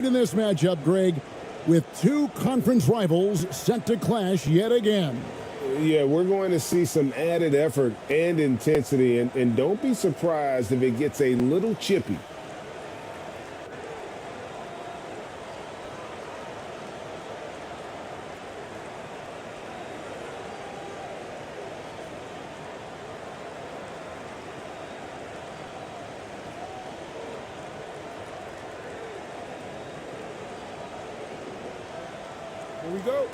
In this matchup, Greg, with two conference rivals set to clash yet again. Yeah, we're going to see some added effort and intensity, and don't be surprised if it gets a little chippy. Here we go.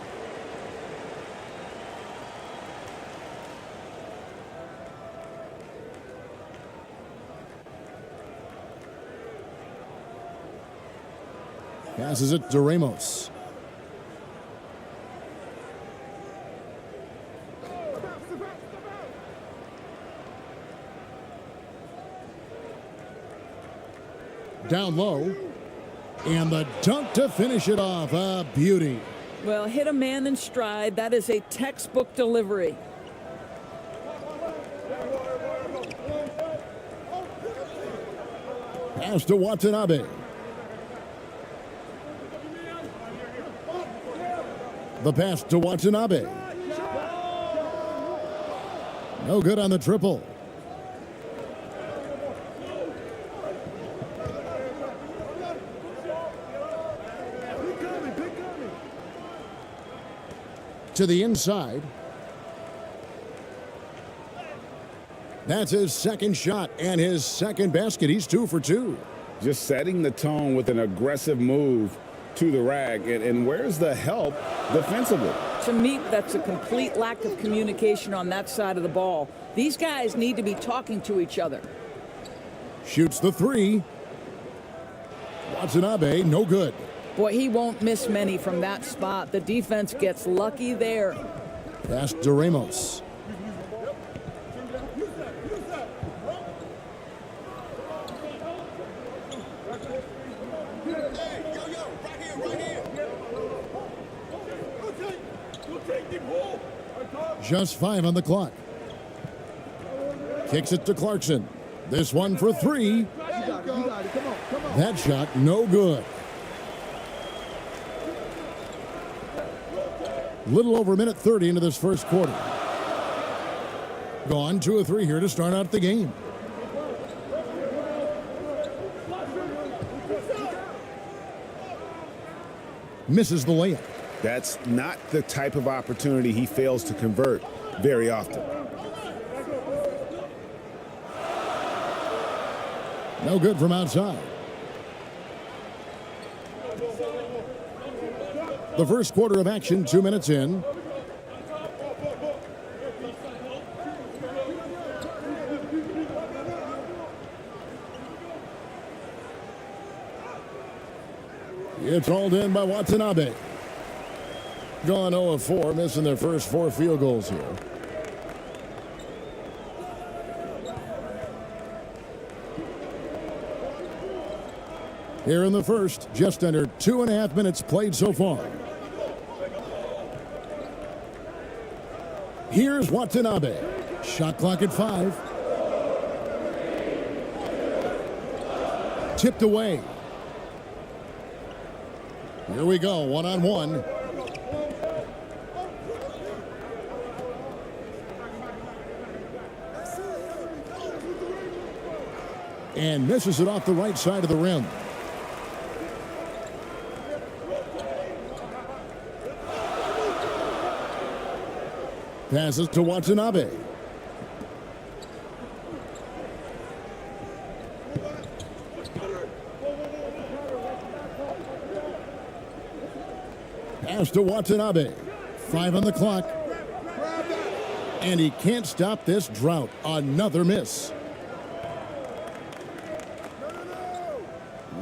Passes it to Ramos. Down low. And the dunk to finish it off. A beauty. Well, hit a man in stride. That is a textbook delivery. Pass to Watanabe. The pass to Watanabe. No good on the triple. To the inside. That's his second shot and his second basket. He's 2 for 2. Just setting the tone with an aggressive move to the rack. And where's the help defensively? To me, that's a complete lack of communication on that side of the ball. These guys need to be talking to each other. Shoots the three. Watanabe, no good. Boy, he won't miss many from that spot. The defense gets lucky there. Pass to Ramos. Just 5 on the clock. Kicks it to Clarkson. This one for 3. That shot, no good. Little over a minute 30 into this first quarter. Gone 2 of 3 here to start out the game. Misses the layup. That's not the type of opportunity he fails to convert very often. No good from outside. The first quarter of action, 2 minutes in. It's hauled in by Watanabe. Gone 0 of 4, missing their first 4 field goals here. Here in the first, just under 2.5 minutes played so far. Here's Watanabe. Shot clock at 5. Tipped away. Here we go, 1-on-1. And misses it off the right side of the rim. Passes to Watanabe. Pass to Watanabe. 5 on the clock. And he can't stop this drought. Another miss.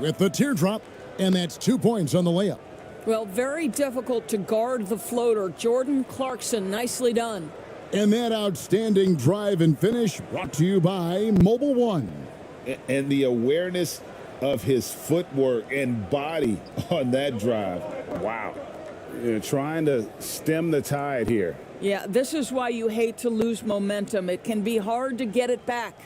With the teardrop, and that's 2 points on the layup. Well, very difficult to guard the floater. Jordan Clarkson, nicely done. And that outstanding drive and finish brought to you by Mobile One. And the awareness of his footwork and body on that drive. Wow. You're trying to stem the tide here. Yeah, this is why you hate to lose momentum. It can be hard to get it back.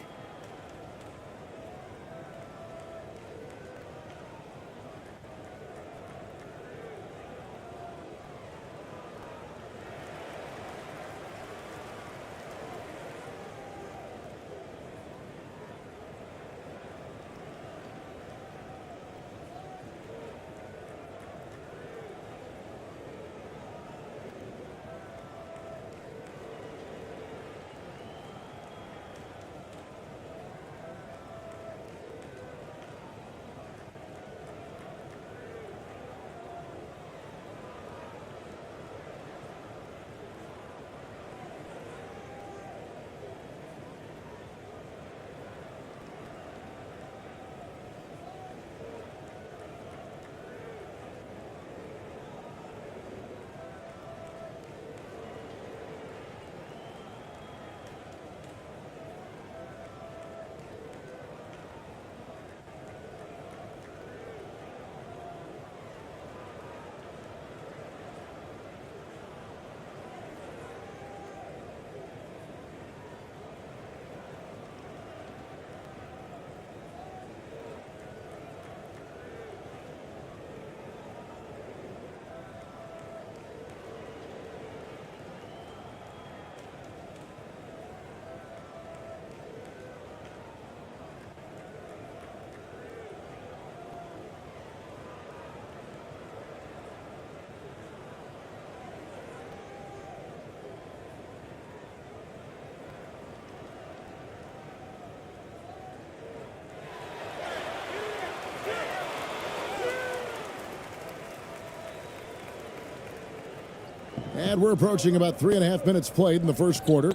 And we're approaching about 3.5 minutes played in the first quarter.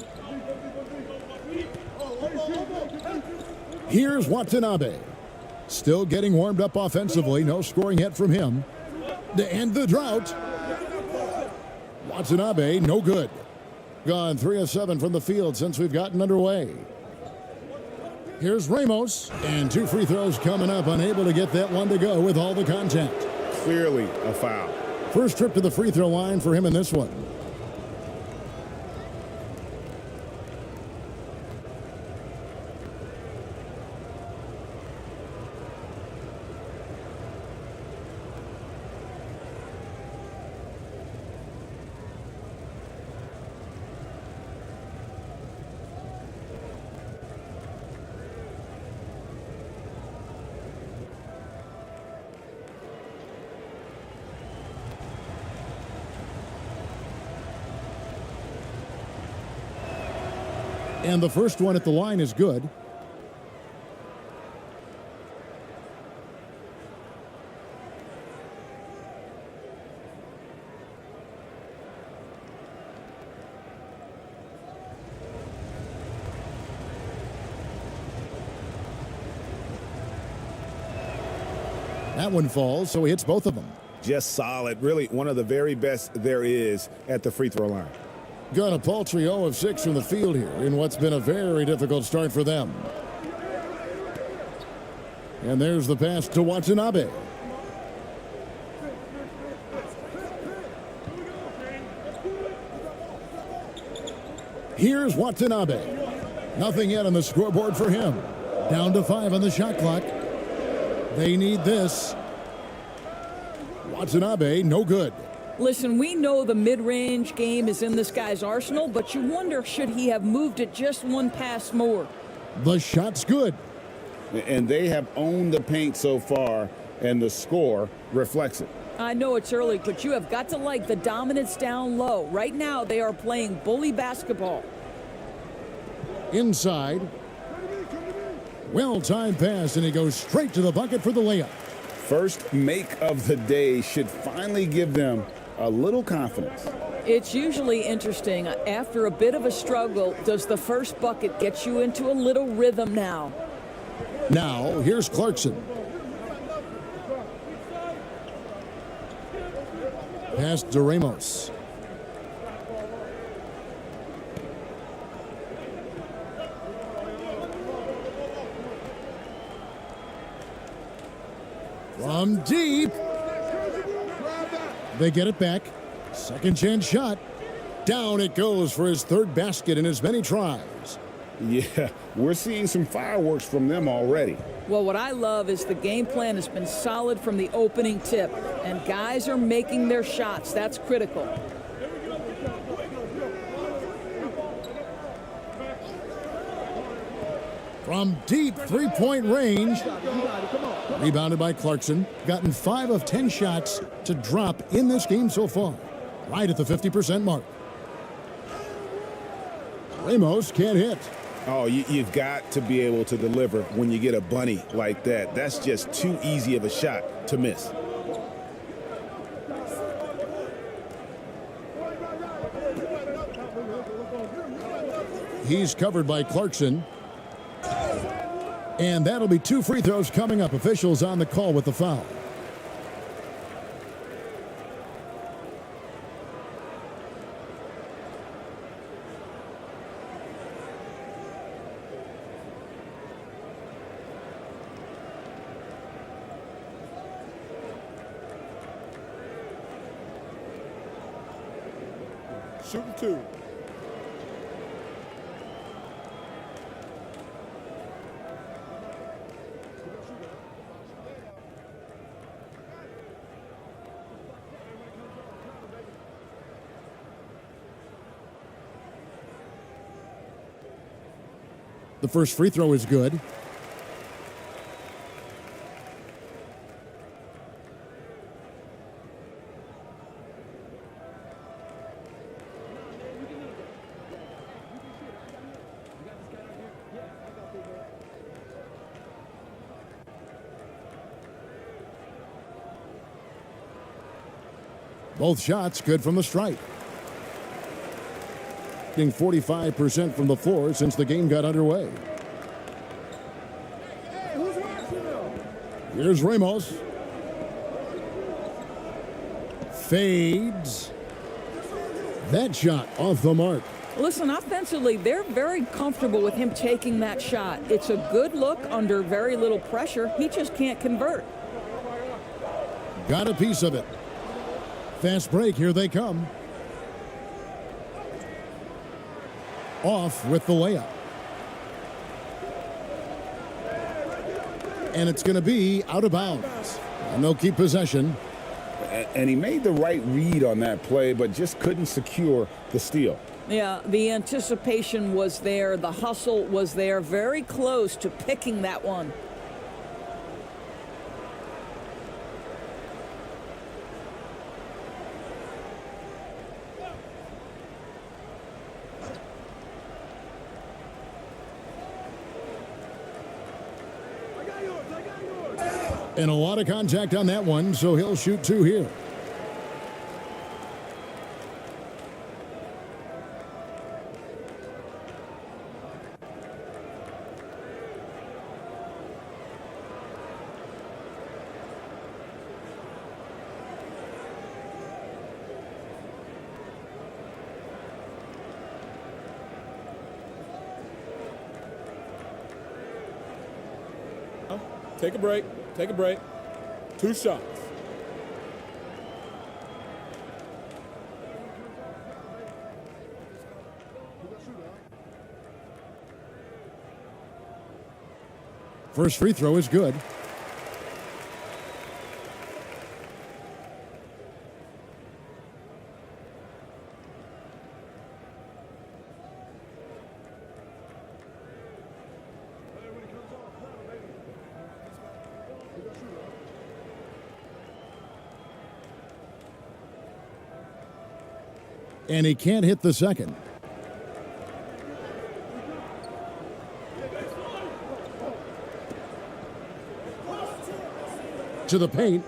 Here's Watanabe. Still getting warmed up offensively. No scoring yet from him. To end the drought. Watanabe, no good. Gone 3 of 7 from the field since we've gotten underway. Here's Ramos. And 2 free throws coming up. Unable to get that one to go with all the contact. Clearly a foul. First trip to the free throw line for him in this one. And the first one at the line is good. That one falls, so he hits both of them. Just solid. Really one of the very best there is at the free throw line. Got a paltry 0 of 6 from the field here in what's been a very difficult start for them. And there's the pass to Watanabe. Here's Watanabe. Nothing yet on the scoreboard for him. Down to 5 on the shot clock. They need this. Watanabe, no good. Listen, we know the mid-range game is in this guy's arsenal, but you wonder, should he have moved it just one pass more? The shot's good. And they have owned the paint so far, and the score reflects it. I know it's early, but you have got to like the dominance down low. Right now, they are playing bully basketball. Inside. Well-timed pass, and he goes straight to the bucket for the layup. First make of the day should finally give them a little confidence. It's usually interesting. After a bit of a struggle, does the first bucket get you into a little rhythm now? Now, here's Clarkson. Pass to Ramos. From deep. They get it back. Second chance shot. Down it goes for his third basket in as many tries. Yeah, we're seeing some fireworks from them already. Well, what I love is the game plan has been solid from the opening tip, and guys are making their shots. That's critical. From deep three-point range. Rebounded by Clarkson. Gotten 5 of 10 shots to drop in this game so far. Right at the 50% mark. Ramos can't hit. Oh, you've got to be able to deliver when you get a bunny like that. That's just too easy of a shot to miss. He's covered by Clarkson. And that'll be 2 free throws coming up. Officials on the call with the foul. Shooting 2. The first free throw is good. Both shots good from the stripe. shooting 45% from the floor since the game got underway. Here's Ramos. Fades. That shot off the mark. Listen, offensively, they're very comfortable with him taking that shot. It's a good look under very little pressure. He just can't convert. Got a piece of it. Fast break, here they come. Off with the layup. And it's going to be out of bounds. And they'll keep possession. And he made the right read on that play, but just couldn't secure the steal. Yeah, the anticipation was there. The hustle was there. Very close to picking that one. And a lot of contact on that one, so he'll shoot two here. Take a break. Take a break. 2 shots. First free throw is good. And he can't hit the second. To the paint,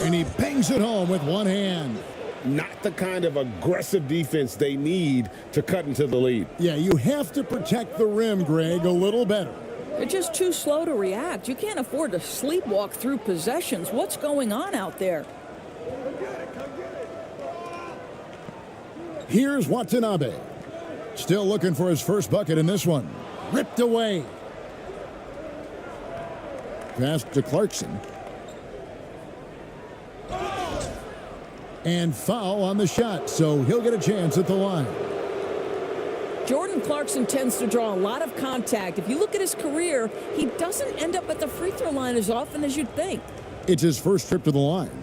and he bangs it home with one hand. Not the kind of aggressive defense they need to cut into the lead. Yeah, you have to protect the rim, Greg, a little better. They're just too slow to react. You can't afford to sleepwalk through possessions. What's going on out there? Here's Watanabe. Still looking for his first bucket in this one. Ripped away. Pass to Clarkson. And foul on the shot, so he'll get a chance at the line. Jordan Clarkson tends to draw a lot of contact. If you look at his career, he doesn't end up at the free throw line as often as you'd think. It's his first trip to the line.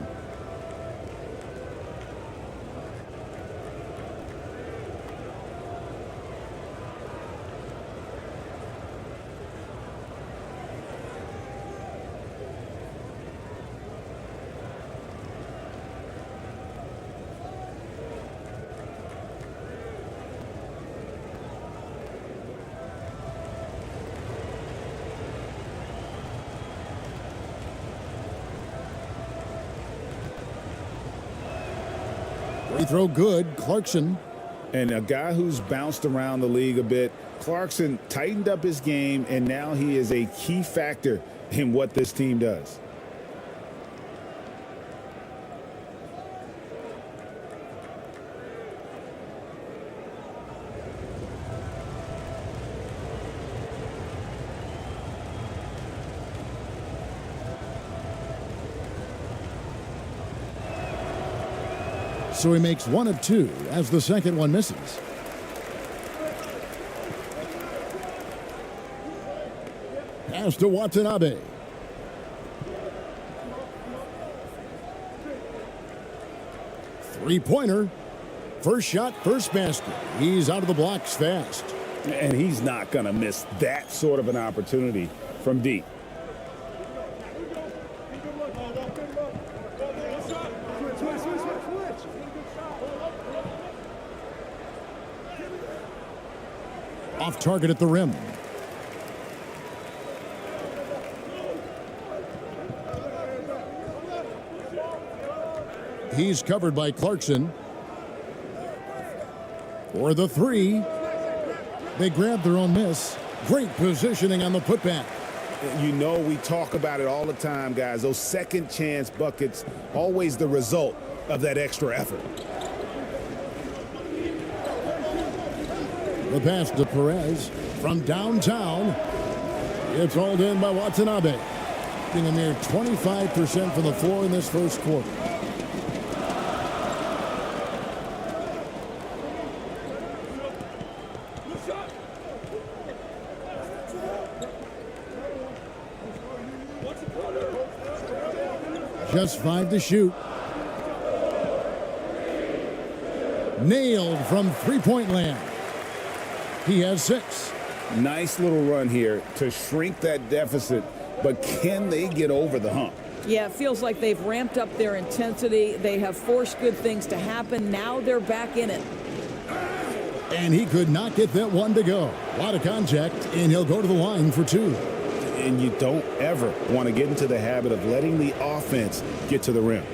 Free throw good, Clarkson. And a guy who's bounced around the league a bit, Clarkson tightened up his game, and now he is a key factor in what this team does. So he makes one of two as the second one misses. Pass to Watanabe. Three-pointer. First shot, first basket. He's out of the blocks fast. And he's not going to miss that sort of an opportunity from deep. Off target at the rim. He's covered by Clarkson. For the three. They grabbed their own miss. Great positioning on the putback. You know, we talk about it all the time, guys. Those second chance buckets, always the result of that extra effort. The pass to Perez from downtown. It's hauled in by Watanabe. Getting a mere 25% from the floor in this first quarter. Just 5 to shoot. Nailed from three-point land. He has 6. Nice little run here to shrink that deficit, but can they get over the hump? Yeah, it feels like they've ramped up their intensity. They have forced good things to happen. Now they're back in it. And he could not get that one to go. A lot of contact, and he'll go to the line for 2. And you don't ever want to get into the habit of letting the offense get to the rim.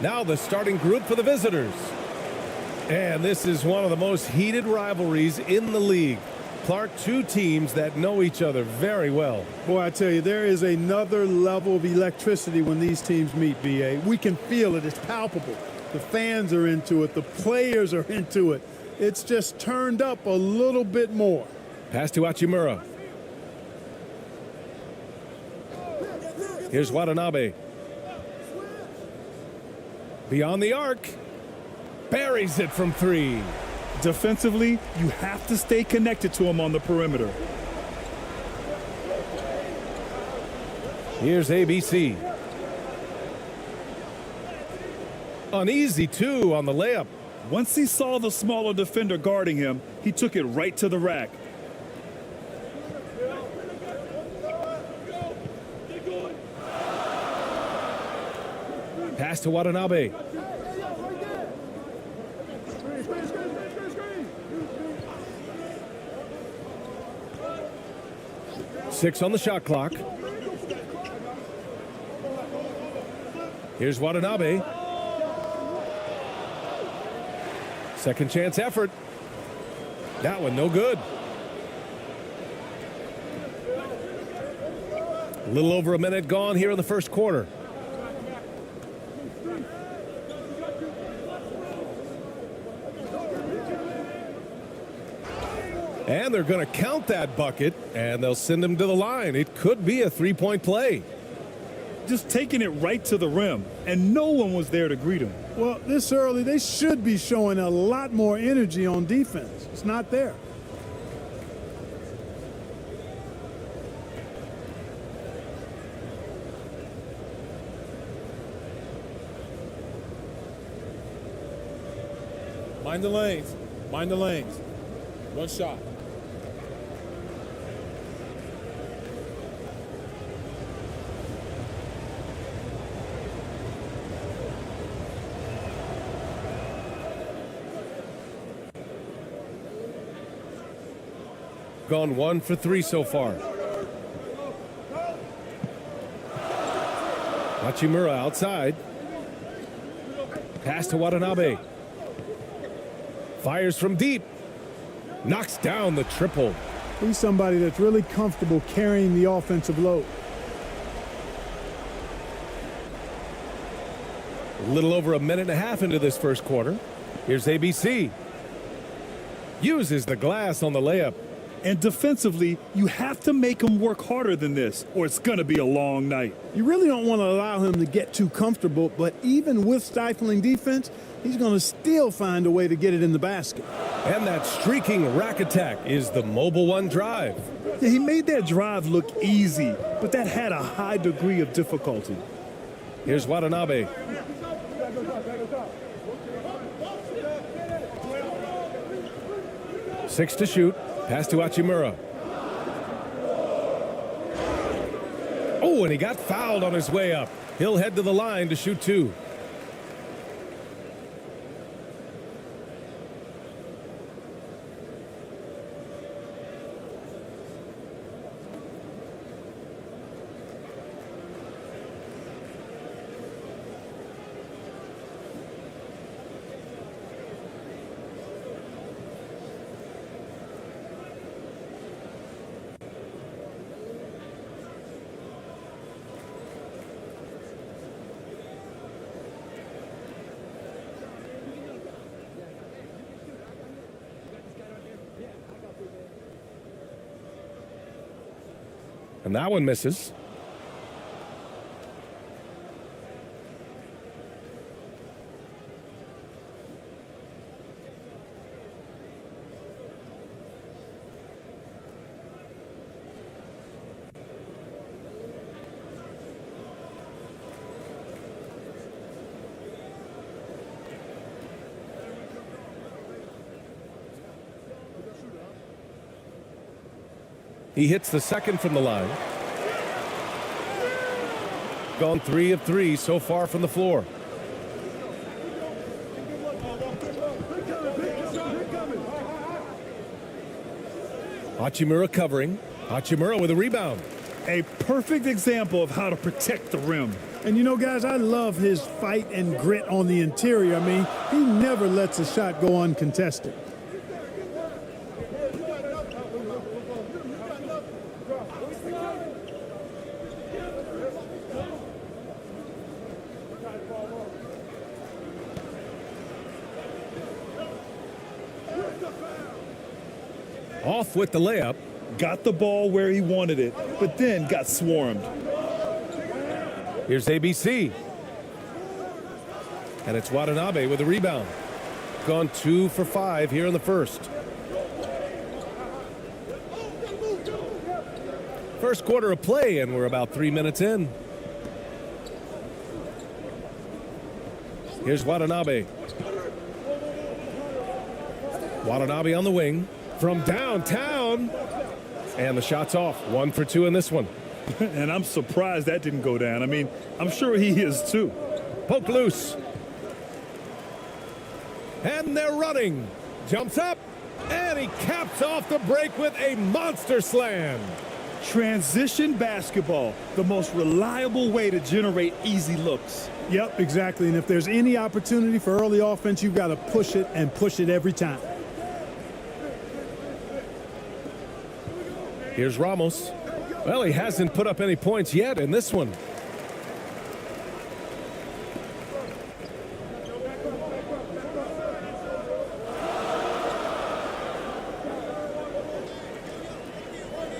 Now the starting group for the visitors. And this is one of the most heated rivalries in the league. Clark, two teams that know each other very well. Boy, I tell you, there is another level of electricity when these teams meet, B.A. We can feel it. It's palpable. The fans are into it. The players are into it. It's just turned up a little bit more. Pass to Hachimura. Here's Watanabe. Beyond the arc. Buries it from 3. Defensively, you have to stay connected to him on the perimeter. Here's ABC. An easy 2 on the layup. Once he saw the smaller defender guarding him, he took it right to the rack. Pass to Watanabe. Six on the shot clock. Here's Watanabe. Second chance effort. That one no good. A little over a minute gone here in the first quarter. And they're going to count that bucket, and they'll send him to the line. It could be a three-point play. Just taking it right to the rim, and no one was there to greet him. Well, this early, they should be showing a lot more energy on defense. It's not there. Mind the lanes. Mind the lanes. One shot. Gone 1 for 3 so far. Hachimura outside. Pass to Watanabe. Fires from deep. Knocks down the triple. He's somebody that's really comfortable carrying the offensive load. A little over a minute and a half into this first quarter. Here's ABC. Uses the glass on the layup. And defensively, you have to make him work harder than this, or it's going to be a long night. You really don't want to allow him to get too comfortable, but even with stifling defense, he's going to still find a way to get it in the basket. And that streaking rack attack is the Mobile One drive. Yeah, he made that drive look easy, but that had a high degree of difficulty. Here's Watanabe. Six to shoot. Pass to Hachimura. Oh, and he got fouled on his way up. He'll head to the line to shoot 2. And that one misses. He hits the second from the line. Gone 3 of 3 so far from the floor. Hachimura covering. Hachimura with a rebound. A perfect example of how to protect the rim. And you know, guys, I love his fight and grit on the interior. I mean, he never lets a shot go uncontested. Off with the layup. Got the ball where he wanted it, but then got swarmed. Here's ABC. And it's Watanabe with a rebound. Gone 2 for 5 here in the first. First quarter of play, and we're about 3 minutes in. Here's Watanabe. Watanabe on the wing. From downtown. And the shot's off. 1 for 2 in this one. And I'm surprised that didn't go down. I mean, I'm sure he is too. Poke loose. And they're running. Jumps up. And he caps off the break with a monster slam. Transition basketball, the most reliable way to generate easy looks. Yep, exactly. And if there's any opportunity for early offense, you've got to push it and push it every time. Here's Ramos. Well, he hasn't put up any points yet in this one.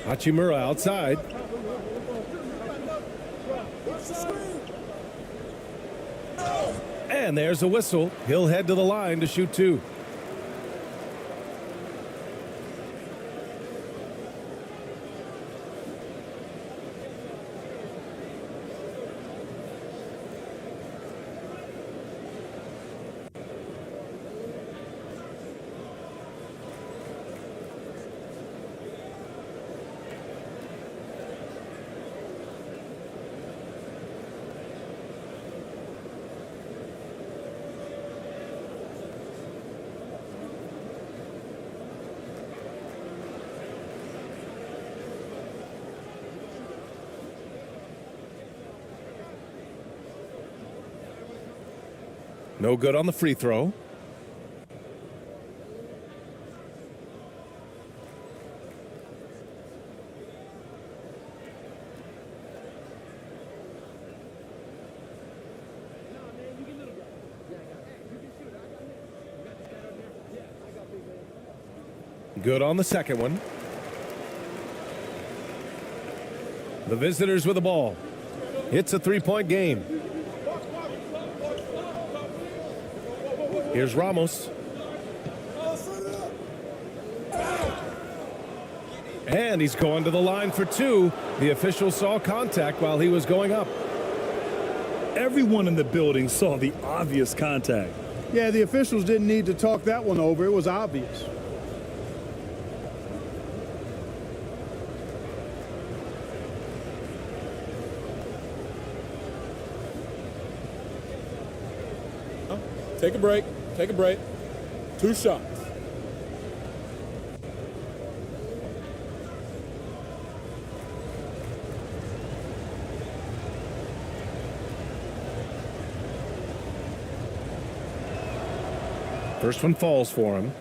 Hachimura outside. And there's a whistle. He'll head to the line to shoot 2. No good on the free throw. Good on the second one. The visitors with the ball. It's a three-point game. Here's Ramos. And he's going to the line for two. The official saw contact while he was going up. Everyone in the building saw the obvious contact. Yeah, the officials didn't need to talk that one over. It was obvious. Take a break. Take a break. 2 shots. First one falls for him.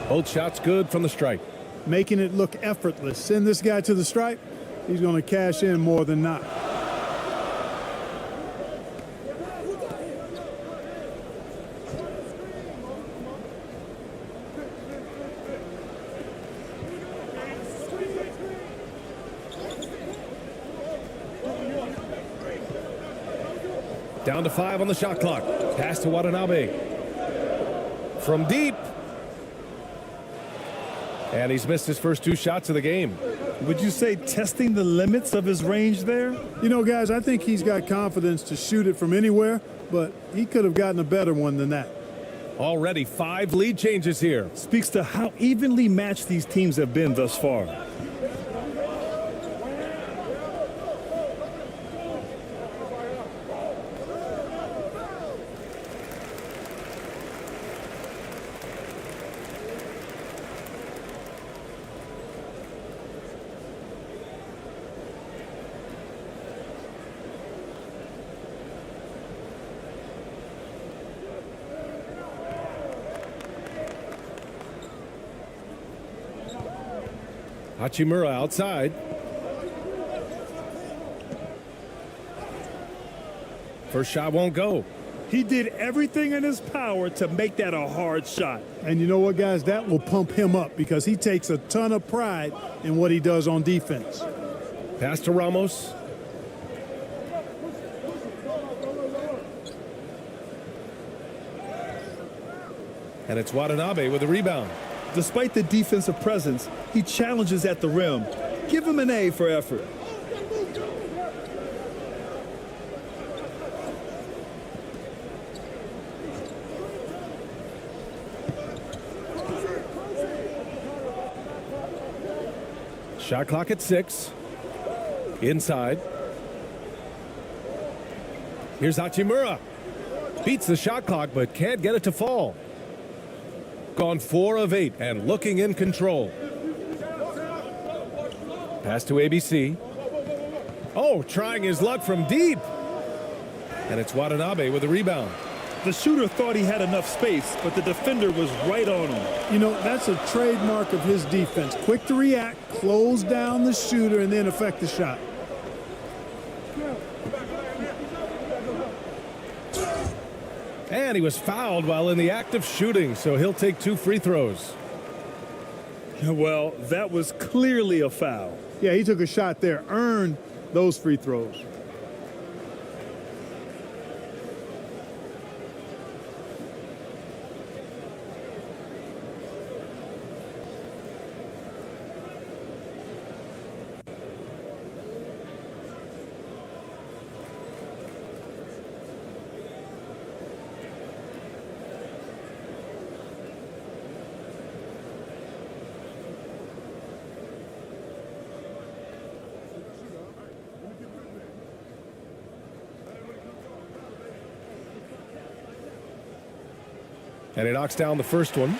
Both shots good from the stripe. Making it look effortless. Send this guy to the stripe. He's going to cash in more than not. Down to 5 on the shot clock. Pass to Watanabe. From deep. And he's missed his first 2 shots of the game. Would you say testing the limits of his range there? You know, guys, I think he's got confidence to shoot it from anywhere, but he could have gotten a better one than that. Already 5 lead changes here. Speaks to how evenly matched these teams have been thus far. Hachimura outside. First shot won't go. He did everything in his power to make that a hard shot. And you know what, guys? That will pump him up because he takes a ton of pride in what he does on defense. Pass to Ramos. And it's Watanabe with a rebound. Despite the defensive presence, he challenges at the rim. Give him an A for effort. Shot clock at 6. Inside. Here's Hachimura. Beats the shot clock but can't get it to fall. Gone 4 of 8 and looking in control. Pass to ABC. Oh, trying his luck from deep. And it's Watanabe with a rebound. The shooter thought he had enough space, but the defender was right on him. You know, that's a trademark of his defense. Quick to react, close down the shooter, and then affect the shot. And he was fouled while in the act of shooting, so he'll take 2 free throws. Well, that was clearly a foul. Yeah, he took a shot there, earned those free throws. And he knocks down the first one.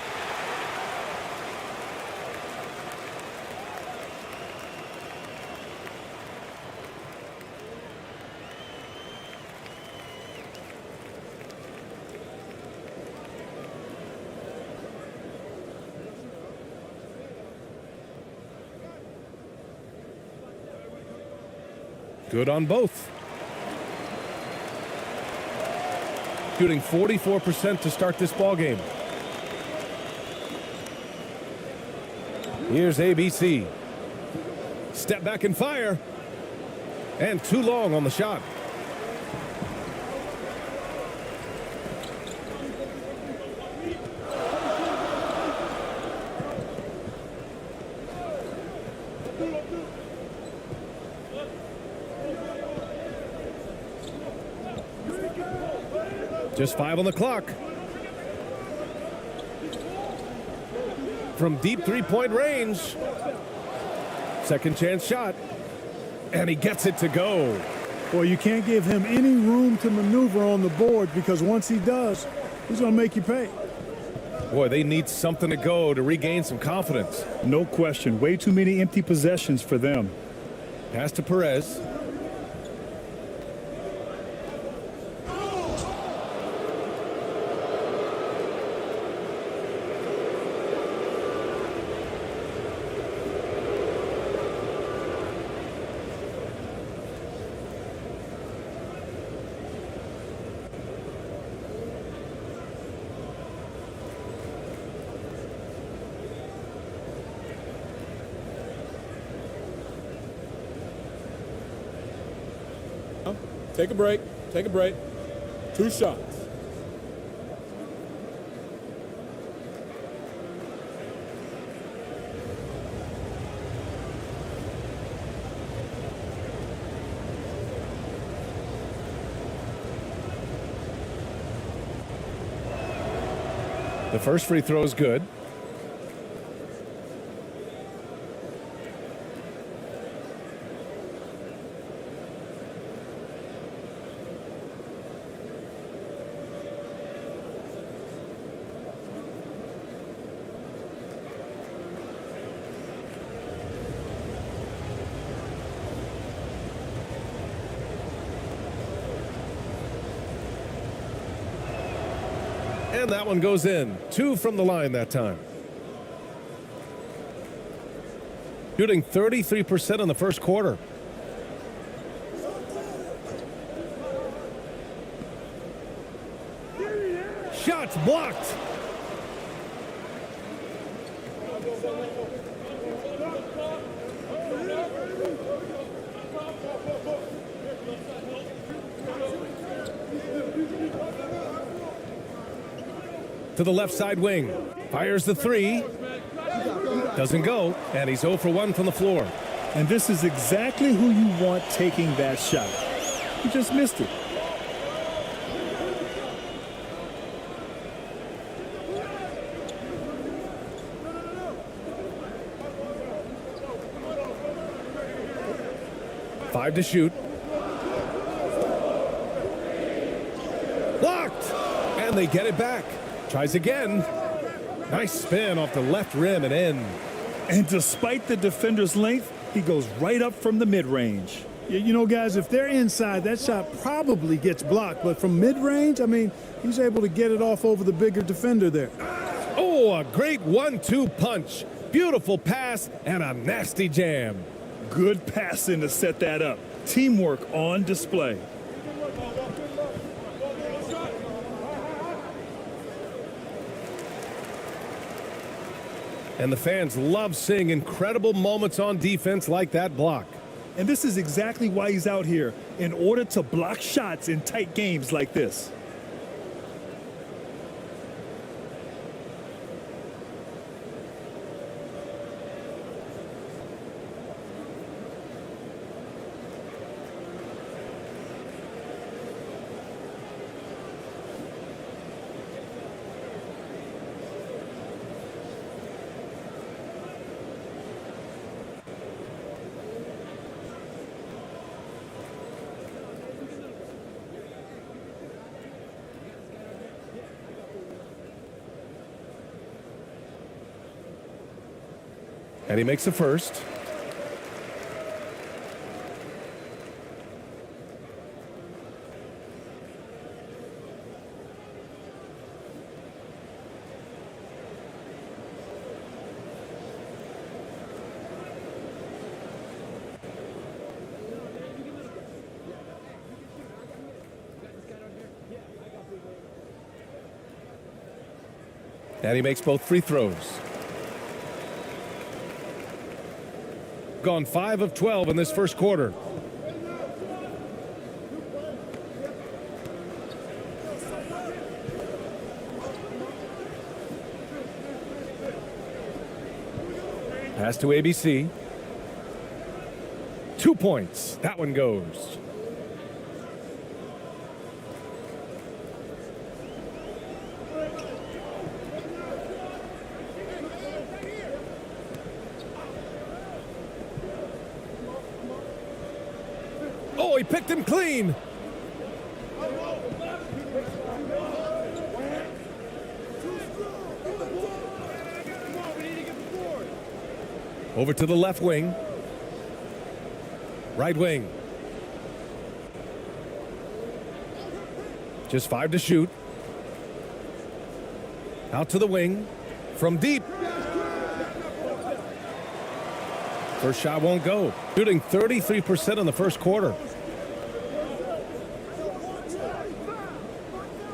Good on both. Shooting 44% to start this ball game. Here's ABC. Step back and fire. And too long on the shot. Just 5 on the clock. From deep three-point range. Second chance shot. And he gets it to go. Well, you can't give him any room to maneuver on the board because once he does, he's going to make you pay. Boy, they need something to go to regain some confidence. No question. Way too many empty possessions for them. Pass to Perez. Take a break. Take a break. 2 shots. The first free throw is good. And that one goes in. 2 from the line that time. Shooting 33% in the first quarter. Shots blocked. To the left side wing. Fires the 3. Doesn't go. And he's 0 for 1 from the floor. And this is exactly who you want taking that shot. He just missed it. Five to shoot. Blocked. And they get it back. Tries again. Nice spin off the left rim and in. And despite the defender's length, he goes right up from the mid-range. You know, guys, if they're inside, that shot probably gets blocked. But from mid-range, I mean, he's able to get it off over the bigger defender there. Oh, a great 1-2 punch. Beautiful pass and a nasty jam. Good passing to set that up. Teamwork on display. And the fans love seeing incredible moments on defense like that block. And this is exactly why he's out here, in order to block shots in tight games like this. And he makes the first. And he makes both free throws. Gone 5 of 12 in this first quarter. Pass to ABC. 2 points. That one goes. Oh, he picked him clean. Over to the left wing. Right wing. Just 5 to shoot. Out to the wing. From deep. First shot won't go. Shooting 33% in the first quarter.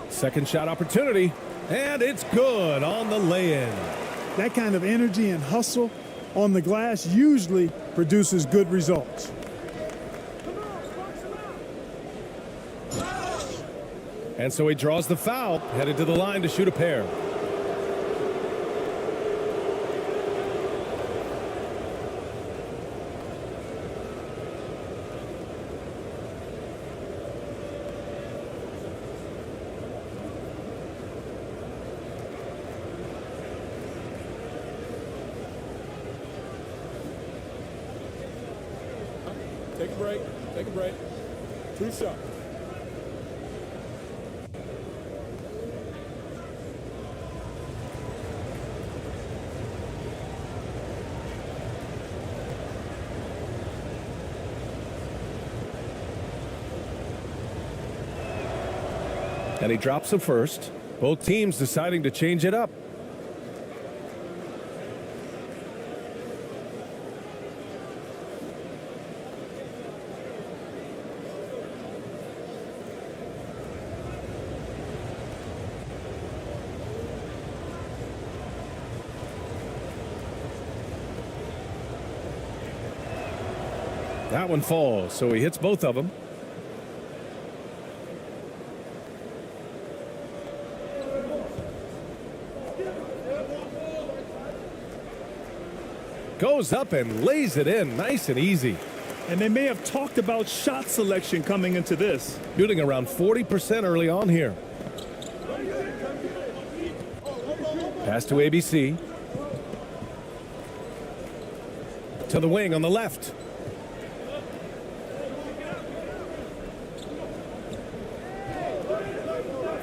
Second shot opportunity. And it's good on the lay-in. That kind of energy and hustle on the glass usually produces good results. And so he draws the foul, headed to the line to shoot a pair. Take a break. Take a break. 2 shots. And he drops the first. Both teams deciding to change it up. That one falls, so he hits both of them. Goes up and lays it in nice and easy. And they may have talked about shot selection coming into this. Shooting around 40% early on here. Pass to ABC. To the wing on the left.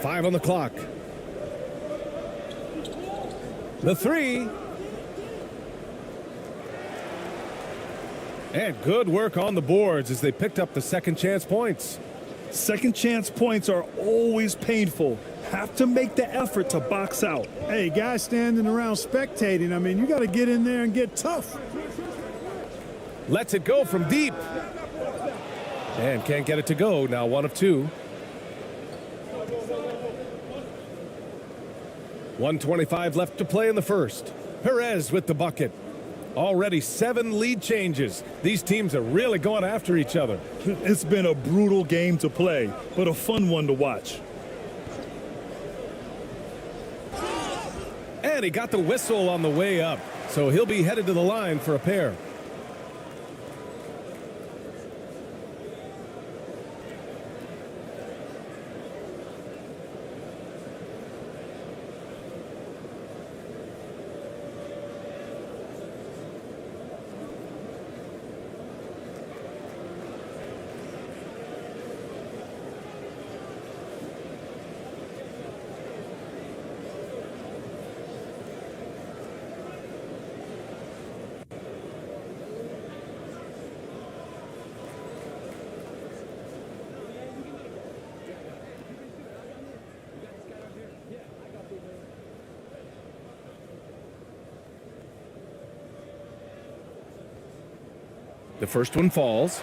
Five on the clock. The three. And good work on the boards as they picked up the second chance points. Second chance points are always painful. Have to make the effort to box out. Hey, guys standing around spectating, I mean, you got to get in there and get tough. Lets it go from deep. And can't get it to go. Now 1 of 2. 1:25 left to play in the first. Perez with the bucket. Already 7 lead changes. These teams are really going after each other. It's been a brutal game to play, but a fun one to watch. And he got the whistle on the way up, so he'll be headed to the line for a pair. The first one falls.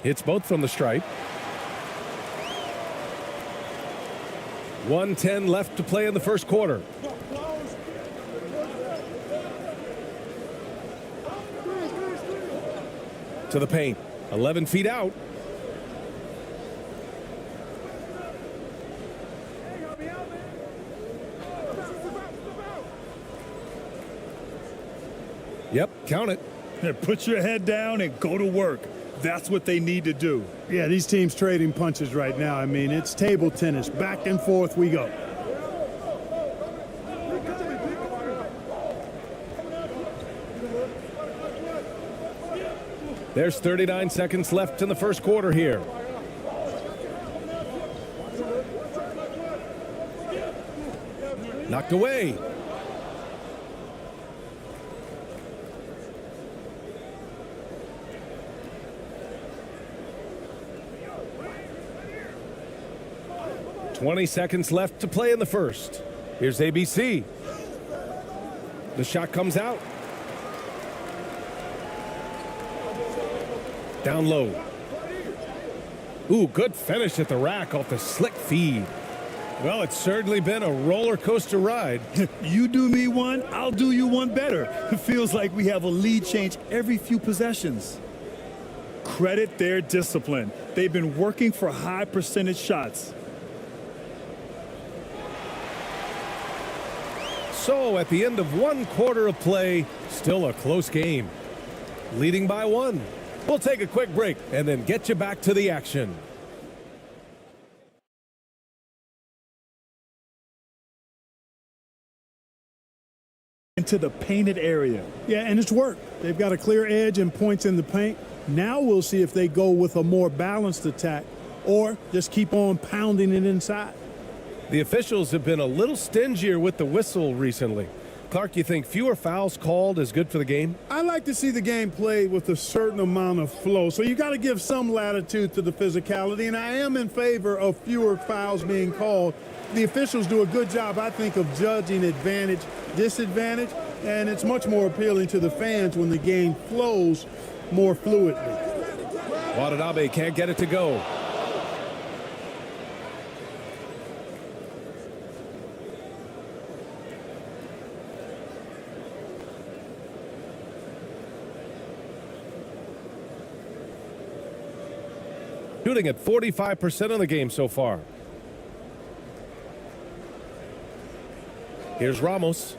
Hits both from the stripe. 1:10 left to play in the first quarter. To the paint. 11 feet out. Yep, count it. Put your head down and go to work. That's what they need to do. Yeah, these teams trading punches right now. I mean, it's table tennis. Back and forth we go. There's 39 seconds left in the first quarter here. Knocked away. .20 seconds left to play in the first. Here's ABC. The shot comes out. Down low. Ooh, good finish at the rack off the slick feed. Well, it's certainly been a roller coaster ride. You do me one, I'll do you one better. It feels like we have a lead change every few possessions. Credit their discipline. They've been working for high percentage shots. So at the end of one quarter of play, still a close game. Leading by one. We'll take a quick break and then get you back to the action. Into the painted area. Yeah, and it's worked. They've got a clear edge and points in the paint. Now we'll see if they go with a more balanced attack or just keep on pounding it inside. The officials have been a little stingier with the whistle recently. Clark, you think fewer fouls called is good for the game? I like to see the game played with a certain amount of flow, so you got to give some latitude to the physicality, and I am in favor of fewer fouls being called. The officials do a good job, I think, of judging advantage, disadvantage, and it's much more appealing to the fans when the game flows more fluidly. Watanabe can't get it to go. Shooting at 45% of the game so far. Here's Ramos.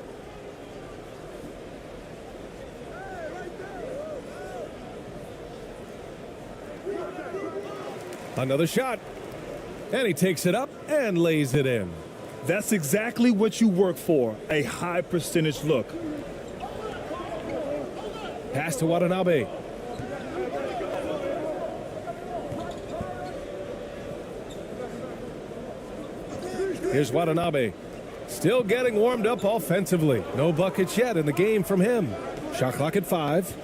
Another shot. And he takes it up and lays it in. That's exactly what you work for, a high percentage look. Pass to Watanabe. Here's Watanabe. Still getting warmed up offensively. No buckets yet in the game from him. Shot clock at 5.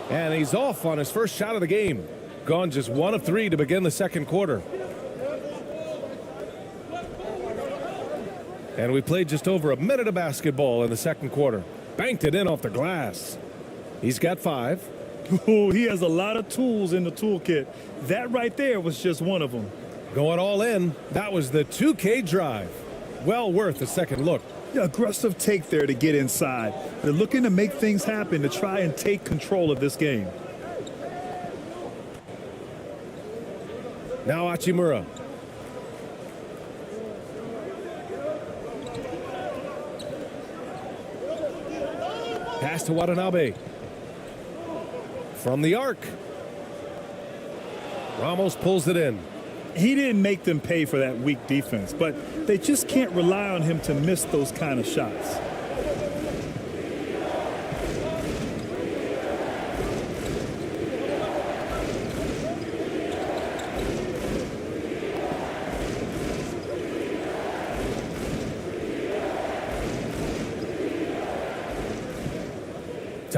And he's off on his first shot of the game. Gone just 1 of 3 to begin the second quarter. And we played just over a minute of basketball in the second quarter. Banked it in off the glass. He's got 5. Oh, he has a lot of tools in the toolkit. That right there was just one of them. Going all in. That was the 2K drive. Well worth a second look. Yeah, aggressive take there to get inside. They're looking to make things happen to try and take control of this game. Now Hachimura. Pass to Watanabe. From the arc. Ramos pulls it in. He didn't make them pay for that weak defense, but they just can't rely on him to miss those kind of shots.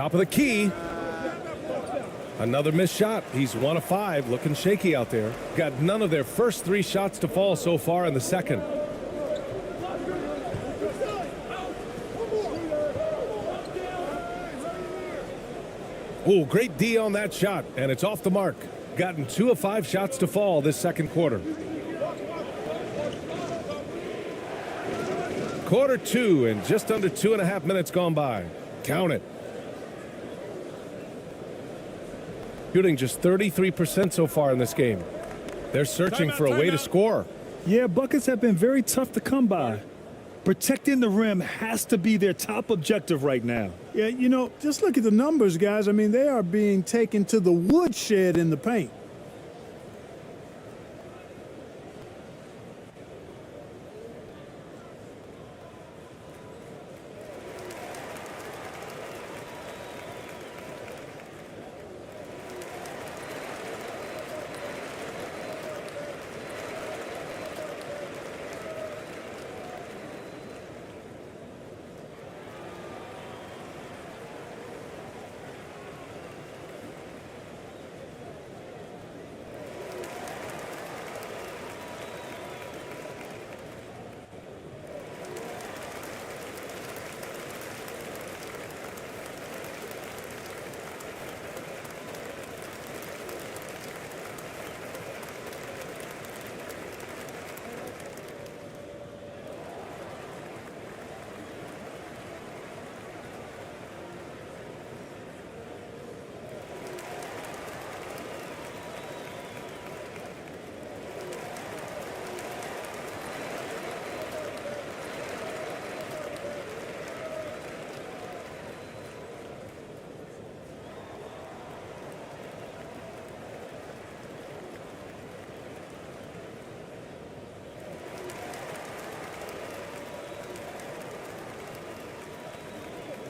Top of the key. Another missed shot. He's 1 of 5, looking shaky out there. Got none of their first 3 shots to fall so far in the second. Oh, great D on that shot, and it's off the mark. Gotten 2 of 5 shots to fall this second quarter. Quarter 2 and just under 2.5 minutes gone by. Count it. Shooting just 33% so far in this game. They're searching for a way to score. Yeah, buckets have been very tough to come by. Protecting the rim has to be their top objective right now. Yeah, you know, just look at the numbers, guys. I mean, they are being taken to the woodshed in the paint.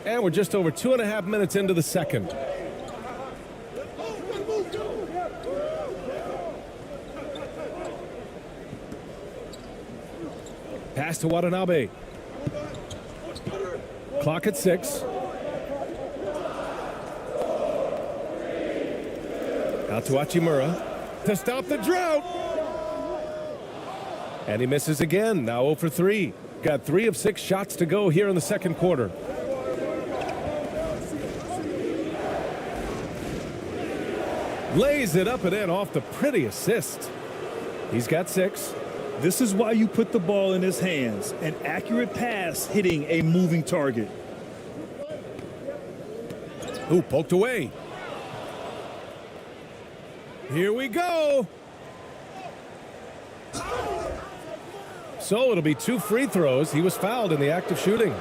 And we're just over 2.5 minutes into the second. Pass to Watanabe. Clock at 6. Out to Hachimura to stop the drought. And he misses again. Now 0 for 3. Got 3 of 6 shots to go here in the second quarter. Lays it up and in off the pretty assist. He's got 6. This is why you put the ball in his hands. An accurate pass hitting a moving target. Ooh, poked away. Here we go. So it'll be 2 free throws. He was fouled in the act of shooting.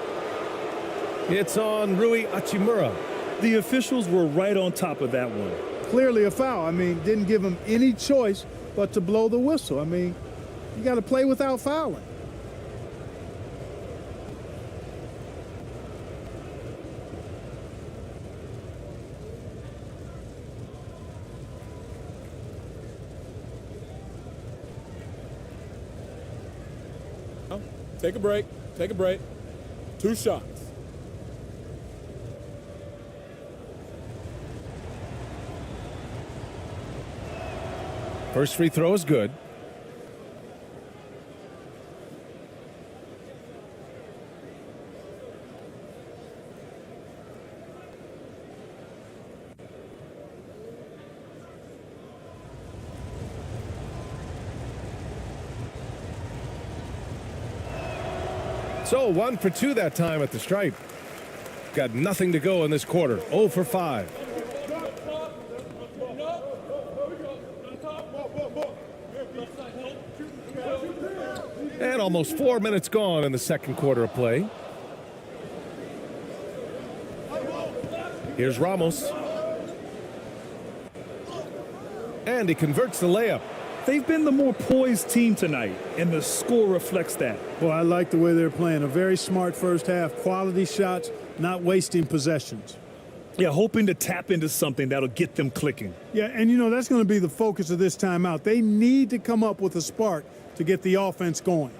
It's on Rui Hachimura. The officials were right on top of that one. Clearly a foul. I mean, didn't give him any choice but to blow the whistle. I mean, you got to play without fouling. Take a break. Take a break. 2 shots. First free throw is good. So 1 for 2 that time at the stripe. Got nothing to go in this quarter. 0 for 5. And almost 4 minutes gone in the second quarter of play. Here's Ramos. And he converts the layup. They've been the more poised team tonight, and the score reflects that. Well, I like the way they're playing. A very smart first half. Quality shots, not wasting possessions. Yeah, hoping to tap into something that'll get them clicking. Yeah, and you know, that's going to be the focus of this timeout. They need to come up with a spark to get the offense going.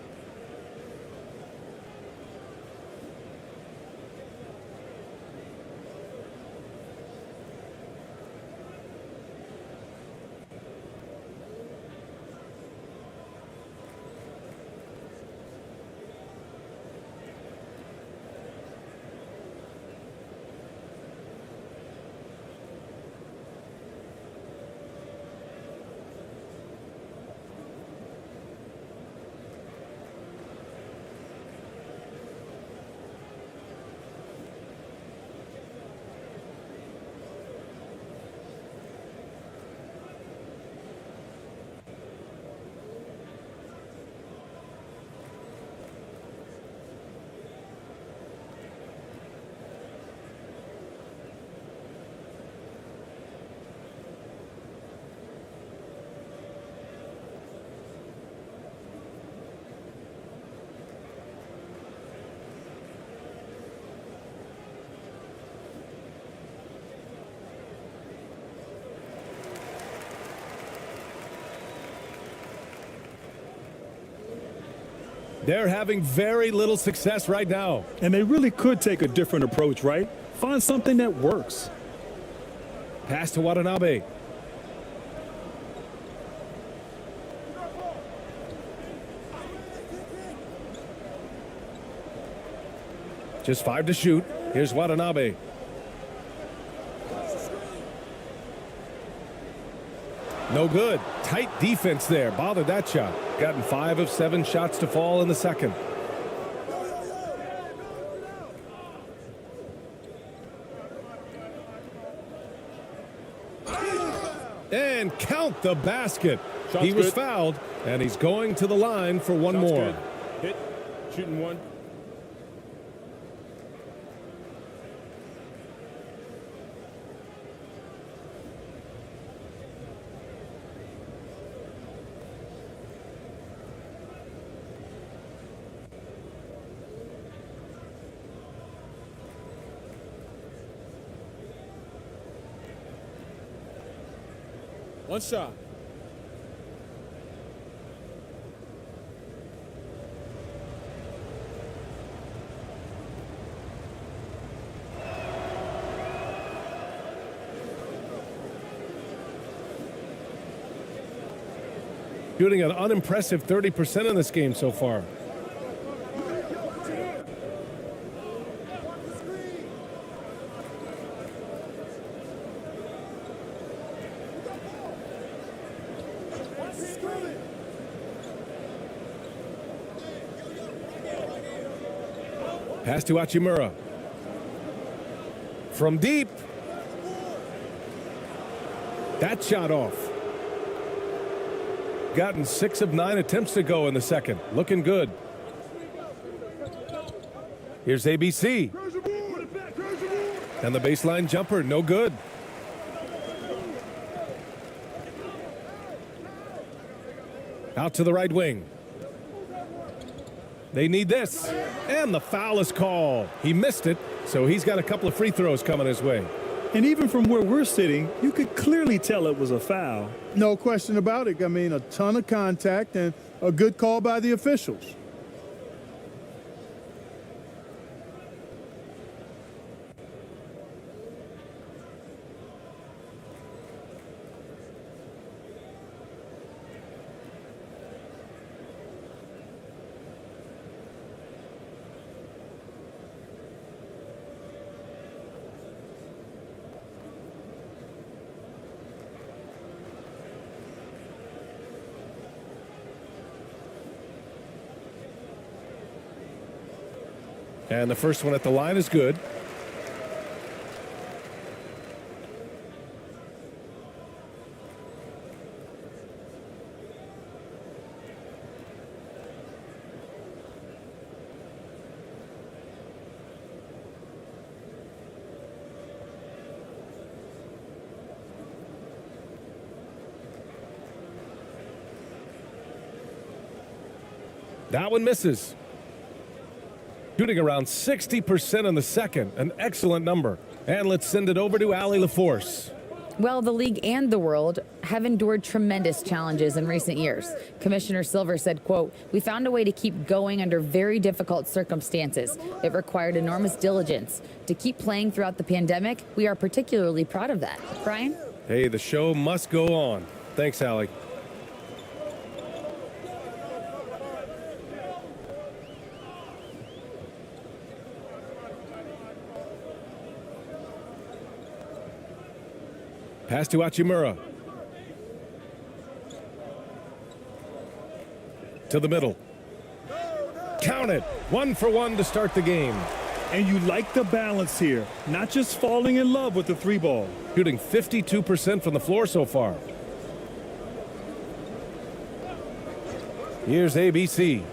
They're having very little success right now. And they really could take a different approach, right? Find something that works. Pass to Watanabe. Just 5 to shoot. Here's Watanabe. No good. Tight defense there. Bothered that shot. Gotten 5 of 7 shots to fall in the second. And count the basket. Shot's He was good. fouled, and he's going to the line for one Shot's more. good. Hit. Shooting one. One shot. Shooting an unimpressive 30% in this game so far. Pass to Hachimura. From deep. That shot off. Gotten 6 of 9 attempts to go in the second. Looking good. Here's ABC. And the baseline jumper, no good. Out to the right wing. They need this. And the foul is called. He missed it, so he's got a couple of free throws coming his way. And even from where we're sitting, you could clearly tell it was a foul. No question about it. I mean, a ton of contact and a good call by the officials. And the first one at the line is good. That one misses. Shooting around 60% in the second, an excellent number. And let's send it over to Allie LaForce. Well, the league and the world have endured tremendous challenges in recent years. Commissioner Silver said, quote, "We found a way to keep going under very difficult circumstances. It required enormous diligence. To keep playing throughout the pandemic, we are particularly proud of that." Brian? Hey, the show must go on. Thanks, Allie. Pass to Hachimura. To the middle. Count it. 1 for 1 to start the game. And you like the balance here, not just falling in love with the 3 ball. Shooting 52% from the floor so far. Here's ABC.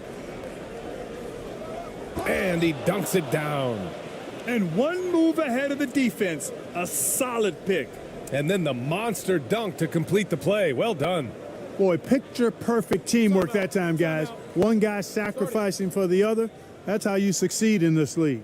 And he dunks it down. And one move ahead of the defense. A solid pick. And then the monster dunk to complete the play. Well done. Boy, picture perfect teamwork that time, guys. One guy sacrificing for the other. That's how you succeed in this league.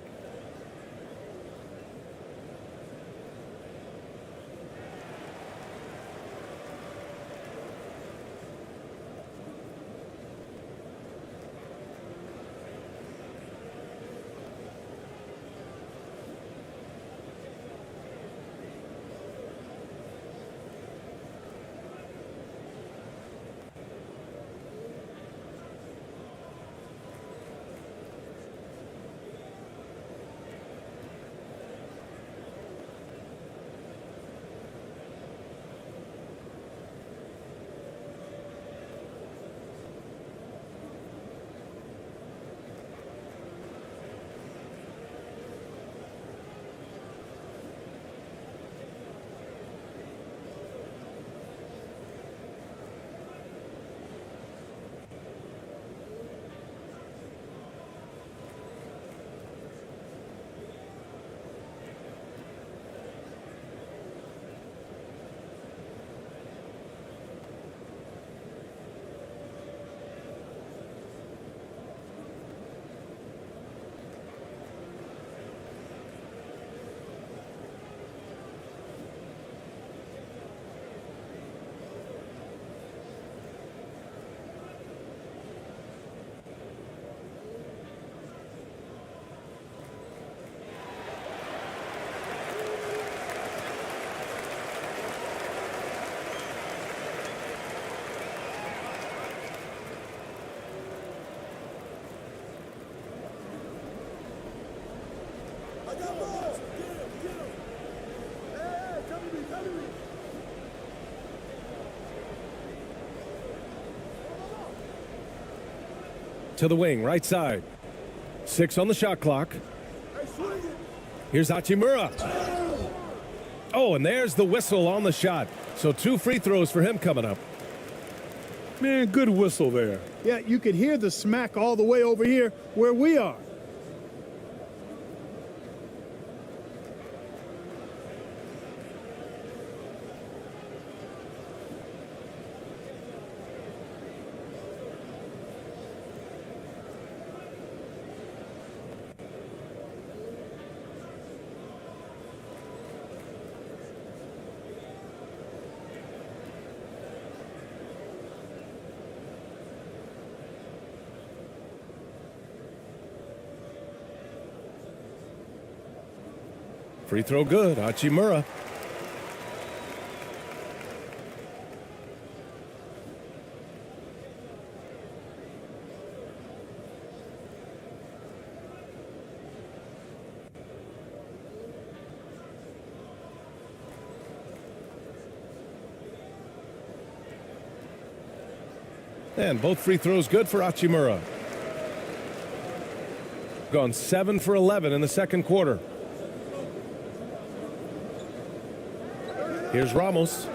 To the wing, right side. 6 on the shot clock. Here's Hachimura. Oh, and there's the whistle on the shot. So 2 free throws for him coming up. Man, good whistle there. Yeah, you could hear the smack all the way over here where we are. Free throw good, Hachimura. And both free throws good for Hachimura. Gone 7 for 11 in the second quarter. Here's Ramos.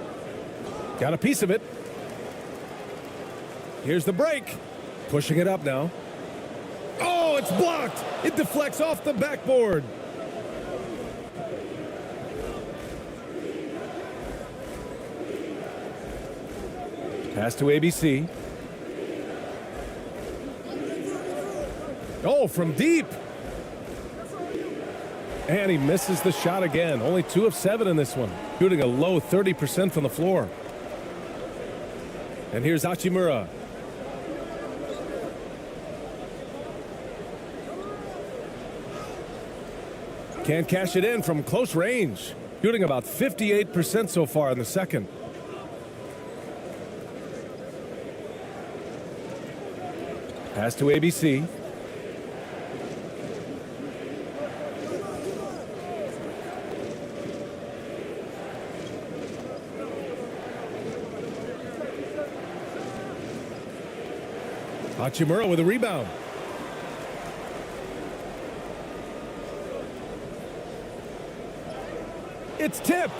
Got a piece of it. Here's the break. Pushing it up now. Oh, it's blocked. It deflects off the backboard. Pass to ABC. Oh, from deep. And he misses the shot again. Only 2 of 7 in this one. Shooting a low 30% from the floor. And here's Hachimura. Can't cash it in from close range. Shooting about 58% so far in the second. Pass to ABC. Hachimura with a rebound. It's tipped,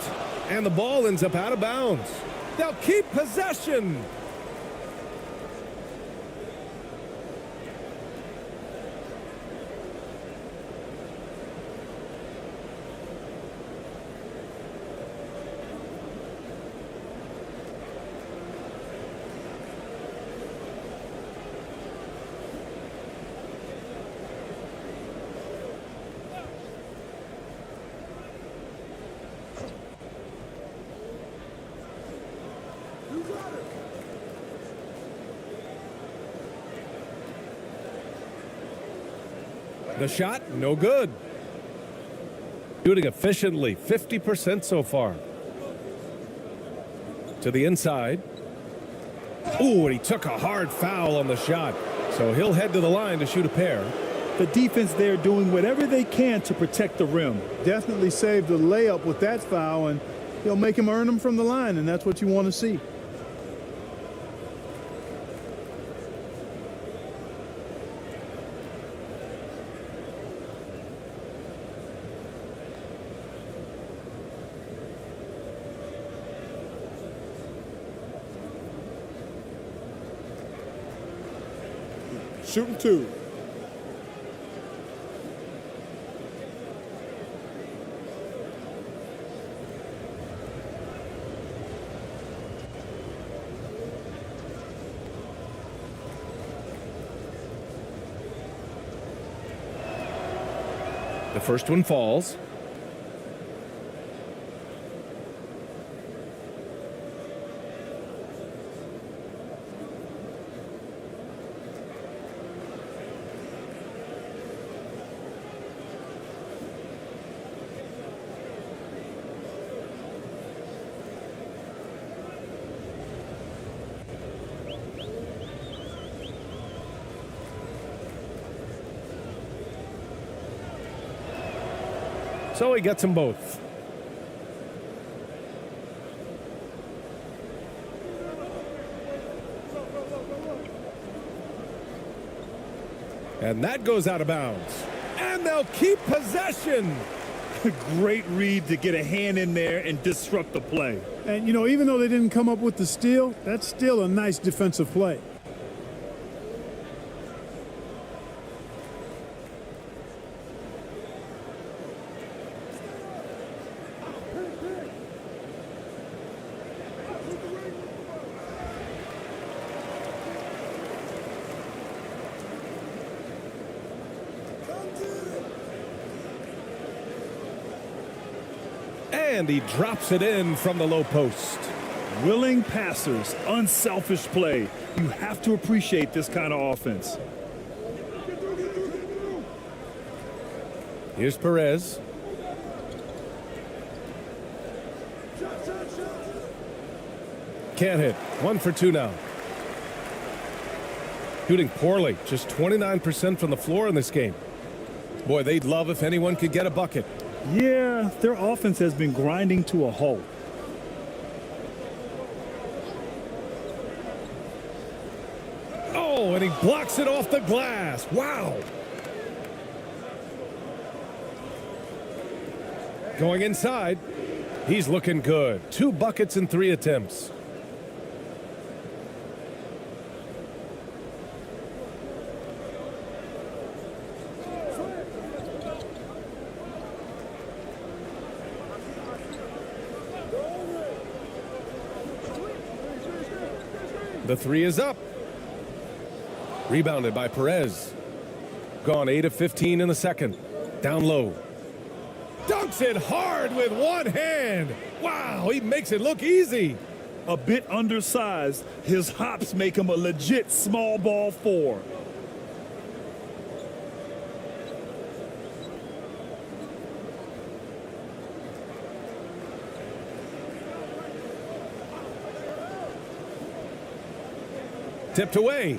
and the ball ends up out of bounds. They'll keep possession. The shot, no good. Shooting efficiently, 50% so far. To the inside. Ooh, and he took a hard foul on the shot. So he'll head to the line to shoot a pair. The defense there doing whatever they can to protect the rim. Definitely saved the layup with that foul, and he'll make him earn them from the line, and that's what you want to see. Shooting 2. The first one falls. So he gets them both. And that goes out of bounds. And they'll keep possession. Great read to get a hand in there and disrupt the play. And, you know, even though they didn't come up with the steal, that's still a nice defensive play. And he drops it in from the low post. Willing passers, unselfish play. You have to appreciate this kind of offense. Here's Perez. Can't hit. 1 for 2 now. Shooting poorly. Just 29% from the floor in this game. Boy, they'd love if anyone could get a bucket. Yeah, their offense has been grinding to a halt. Oh, and he blocks it off the glass. Wow. Going inside. He's looking good. 2 buckets in 3 attempts. The 3 is up. Rebounded by Perez. Gone 8 of 15 in the second. Down low. Dunks it hard with one hand. Wow, he makes it look easy. A bit undersized, his hops make him a legit small ball 4. Tipped away.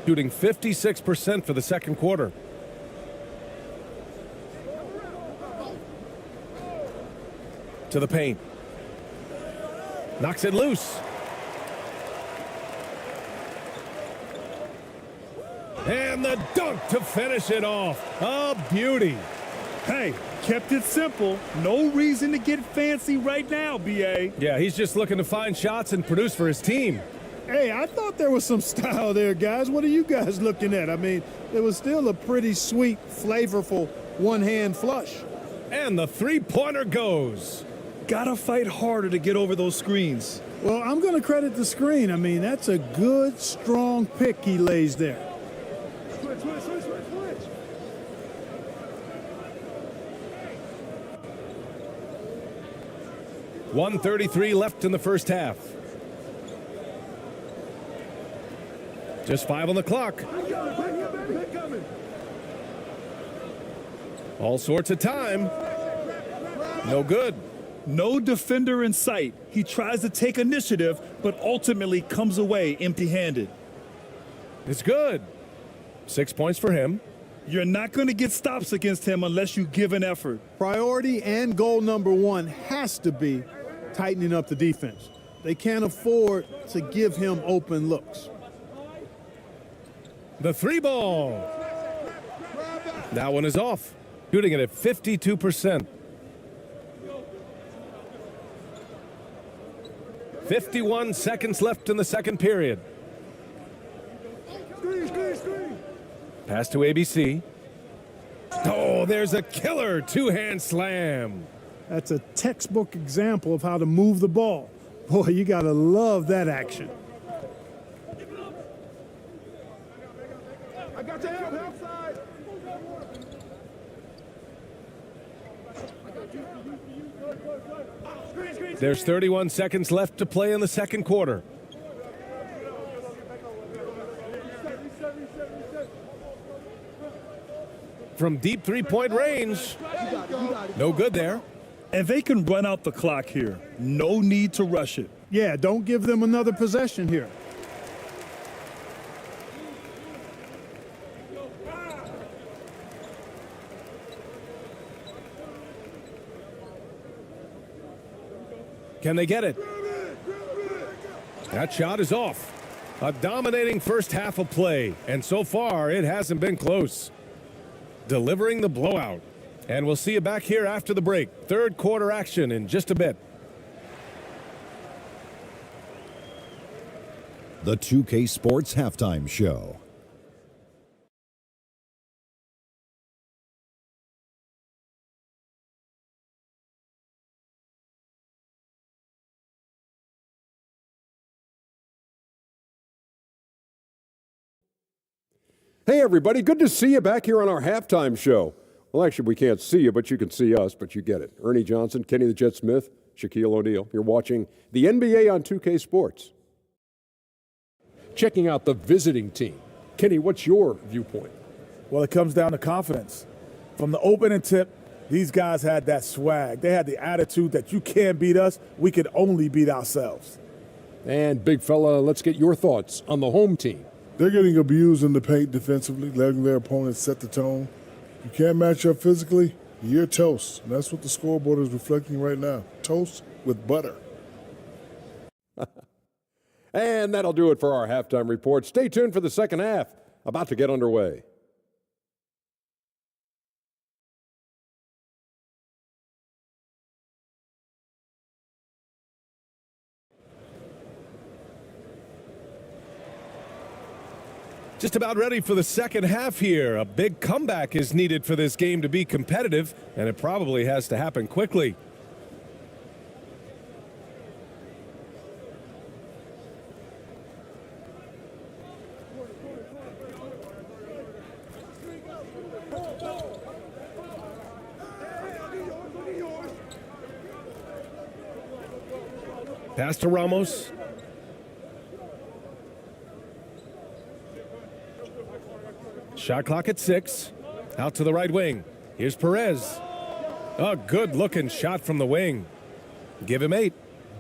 Shooting 56% for the second quarter. To the paint. Knocks it loose. And the dunk to finish it off. A beauty. Hey, kept it simple. No reason to get fancy right now, B.A. Yeah, he's just looking to find shots and produce for his team. Hey, I thought there was some style there, guys. What are you guys looking at? I mean, it was still a pretty sweet, flavorful one-hand flush. And the three-pointer goes. Gotta fight harder to get over those screens. Well, I'm going to credit the screen. I mean, that's a good, strong pick he lays there. 1:33 left in the first half. Just 5 on the clock. All sorts of time. No good. No defender in sight. He tries to take initiative, but ultimately comes away empty-handed. It's good. 6 points for him. You're not going to get stops against him unless you give an effort. Priority and goal number 1 has to be tightening up the defense. They can't afford to give him open looks. The 3 ball. That one is off. Shooting it at 52%. 51 seconds left in the second period. Pass to ABC. Oh, there's a killer 2-hand slam. That's a textbook example of how to move the ball. Boy, you got to love that action. I got your help side. There's 31 seconds left to play in the second quarter. From deep three-point range. No good there. And they can run out the clock here. No need to rush it. Yeah, don't give them another possession here. Can they get it? That shot is off. A dominating first half of play, and so far it hasn't been close. Delivering the blowout. And we'll see you back here after the break. Third quarter action in just a bit. The 2K Sports Halftime Show. Hey, everybody. Good to see you back here on our halftime show. Well, actually, we can't see you, but you can see us, but you get it. Ernie Johnson, Kenny the Jet Smith, Shaquille O'Neal. You're watching the NBA on 2K Sports. Checking out the visiting team. Kenny, what's your viewpoint? Well, it comes down to confidence. From the opening tip, these guys had that swag. They had the attitude that you can't beat us, we could only beat ourselves. And big fella, let's get your thoughts on the home team. They're getting abused in the paint defensively, letting their opponents set the tone. You can't match up physically, you're toast. And that's what the scoreboard is reflecting right now. Toast with butter. And that'll do it for our halftime report. Stay tuned for the second half, about to get underway. Just about ready for the second half here. A big comeback is needed for this game to be competitive, and it probably has to happen quickly. Pass to Ramos. Shot clock at 6. Out to the right wing. Here's Perez. A good-looking shot from the wing. Give him 8.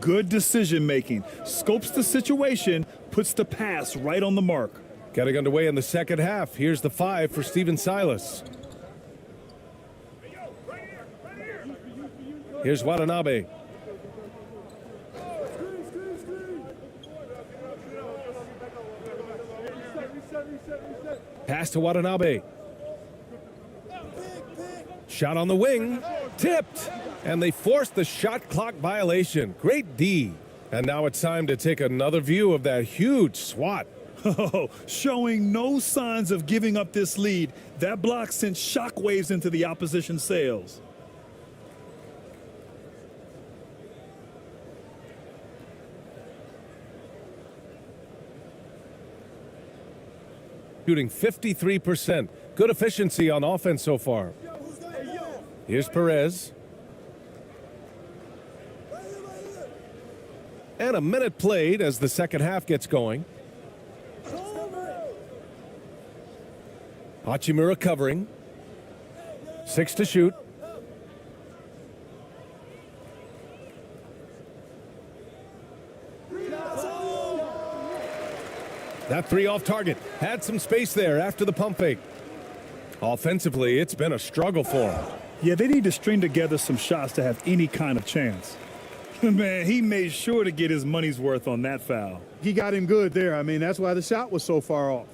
Good decision making. Scopes the situation, puts the pass right on the mark. Getting underway in the second half. Here's the 5 for Steven Silas. Here's Watanabe. Pass to Watanabe. Shot on the wing. Tipped. And they forced the shot clock violation. Great D. And now it's time to take another view of that huge swat. Oh, showing no signs of giving up this lead. That block sent shockwaves into the opposition sails. Shooting 53%. Good efficiency on offense so far. Here's Perez. And a minute played as the second half gets going. Hachimura covering. 6 to shoot. That 3 off target. Had some space there after the pump fake. Offensively, it's been a struggle for him. Yeah, they need to string together some shots to have any kind of chance. Man, he made sure to get his money's worth on that foul. He got him good there. I mean, that's why the shot was so far off.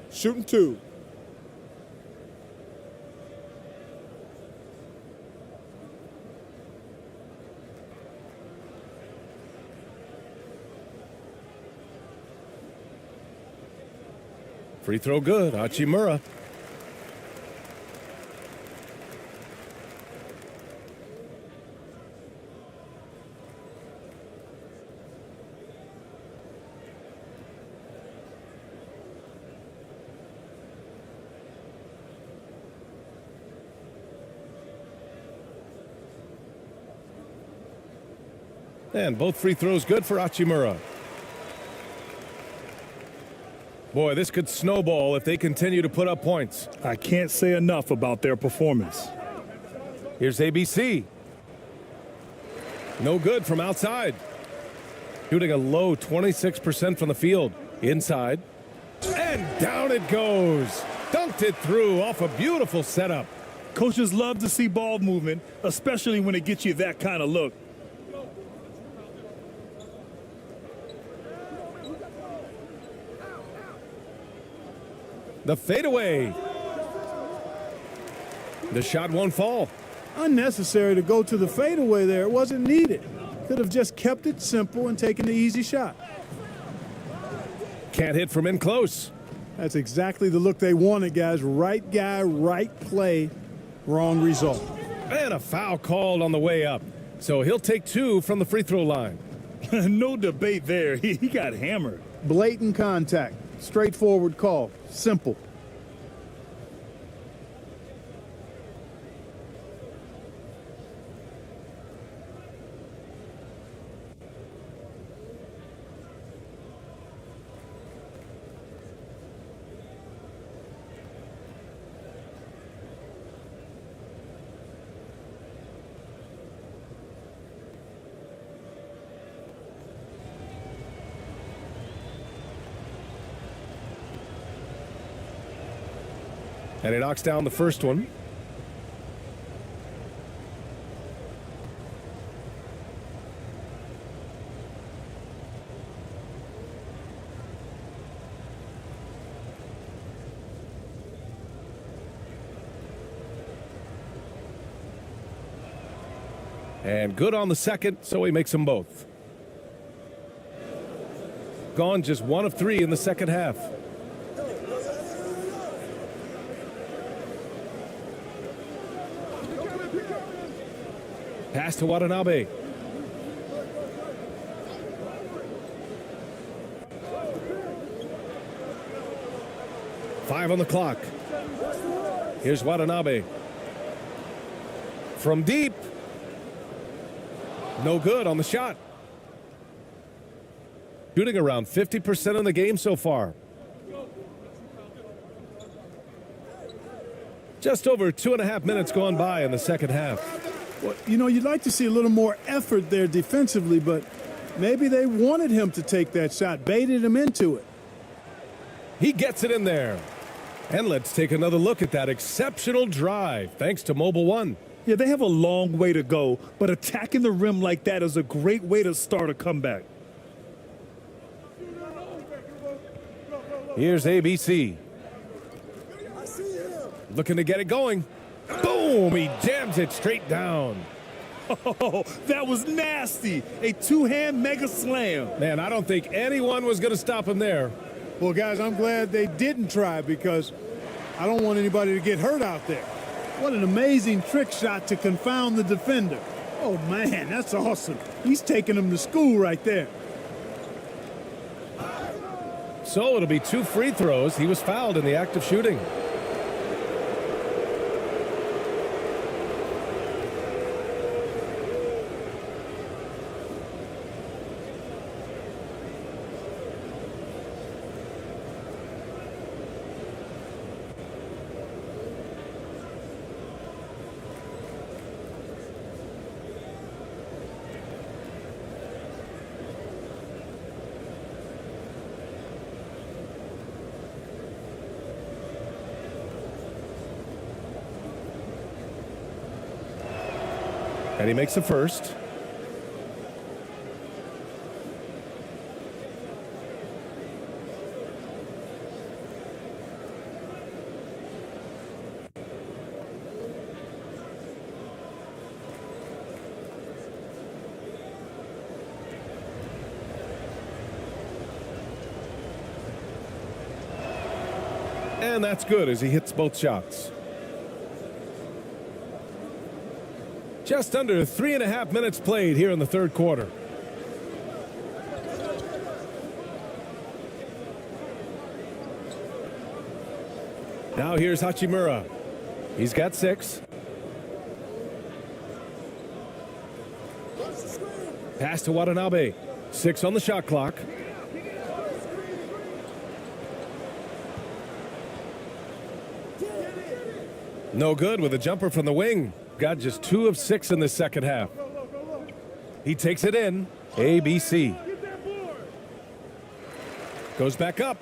Shooting 2. Free throw good. Hachimura. And both free throws good for Hachimura. Boy, this could snowball if they continue to put up points. I can't say enough about their performance. Here's ABC. No good from outside. Shooting a low 26% from the field. Inside. And down it goes. Dunked it through off a beautiful setup. Coaches love to see ball movement, especially when it gets you that kind of look. The fadeaway. The shot won't fall. Unnecessary to go to the fadeaway there. It wasn't needed. Could have just kept it simple and taken the easy shot. Can't hit from in close. That's exactly the look they wanted, guys. Right guy, right play, wrong result. And a foul called on the way up. So he'll take 2 from the free throw line. No debate there. He got hammered. Blatant contact. Straightforward call. Simple. And he knocks down the first one. And good on the second, so he makes them both. Gone just 1 of 3 in the second half. Pass to Watanabe. Five on the clock. Here's Watanabe. From deep. No good on the shot. Shooting around 50% in the game so far. Just over 2.5 minutes gone by in the second half. Well, you know, you'd like to see a little more effort there defensively, but maybe they wanted him to take that shot, baited him into it. He gets it in there. And let's take another look at that exceptional drive, thanks to Mobile One. Yeah, they have a long way to go, but attacking the rim like that is a great way to start a comeback. Here's ABC. Looking to get it going. Boom! He jams it straight down. Oh, that was nasty. A two-hand mega slam. Man, I don't think anyone was going to stop him there. Well, guys, I'm glad they didn't try because I don't want anybody to get hurt out there. What an amazing trick shot to confound the defender. Oh, man, that's awesome. He's taking him to school right there. So it'll be 2 free throws. He was fouled in the act of shooting. And he makes the first. And that's good as he hits both shots. Just under 3.5 minutes played here in the third quarter. Now here's Hachimura. He's got 6. Pass to Watanabe. 6 on the shot clock. No good with a jumper from the wing. Got just 2 of 6 in the second half. He takes it in. ABC. Goes back up.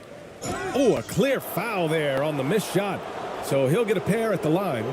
Oh, a clear foul there on the missed shot. So he'll get a pair at the line.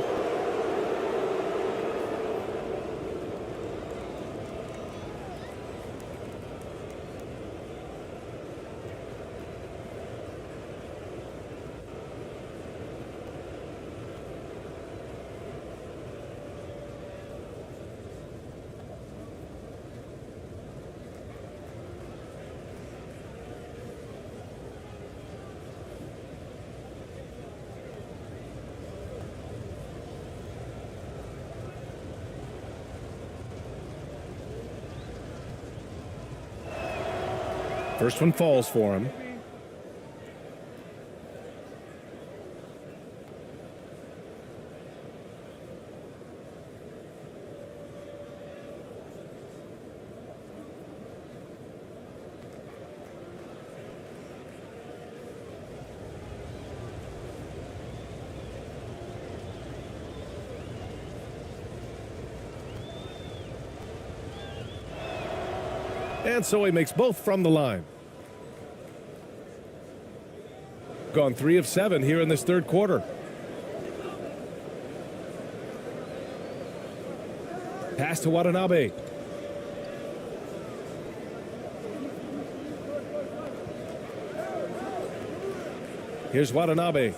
First one falls for him. And so he makes both from the line. Gone 3 of 7 here in this third quarter. Pass to Watanabe. Here's Watanabe.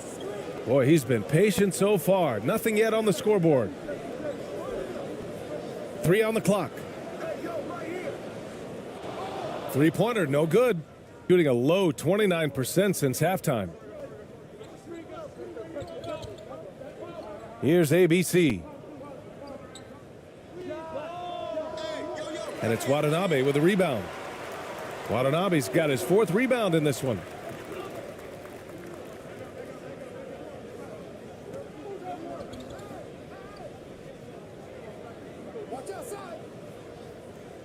Boy, he's been patient so far. Nothing yet on the scoreboard. 3 on the clock. Three-pointer, no good. Shooting a low 29% since halftime. Here's ABC. And it's Watanabe with a rebound. Watanabe's got his 4th rebound in this one.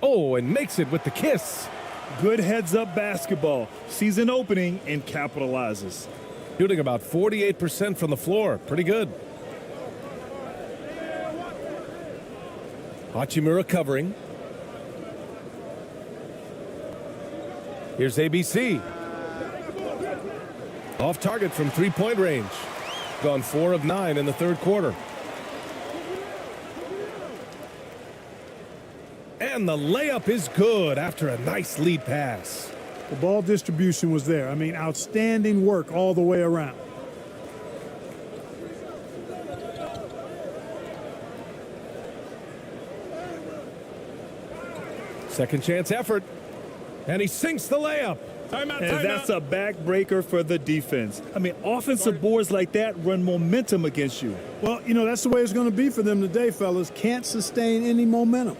Oh, and makes it with the kiss. Good heads-up basketball. Sees an opening and capitalizes. Shooting about 48% from the floor. Pretty good. Hachimura covering. Here's ABC. Off target from three-point range. Gone 4 of 9 in the third quarter. And the layup is good after a nice lead pass. The ball distribution was there. I mean, outstanding work all the way around. Second chance effort. And he sinks the layup. And that's a backbreaker for the defense. I mean, offensive boards like that run momentum against you. Well, you know, that's the way it's going to be for them today, fellas. Can't sustain any momentum.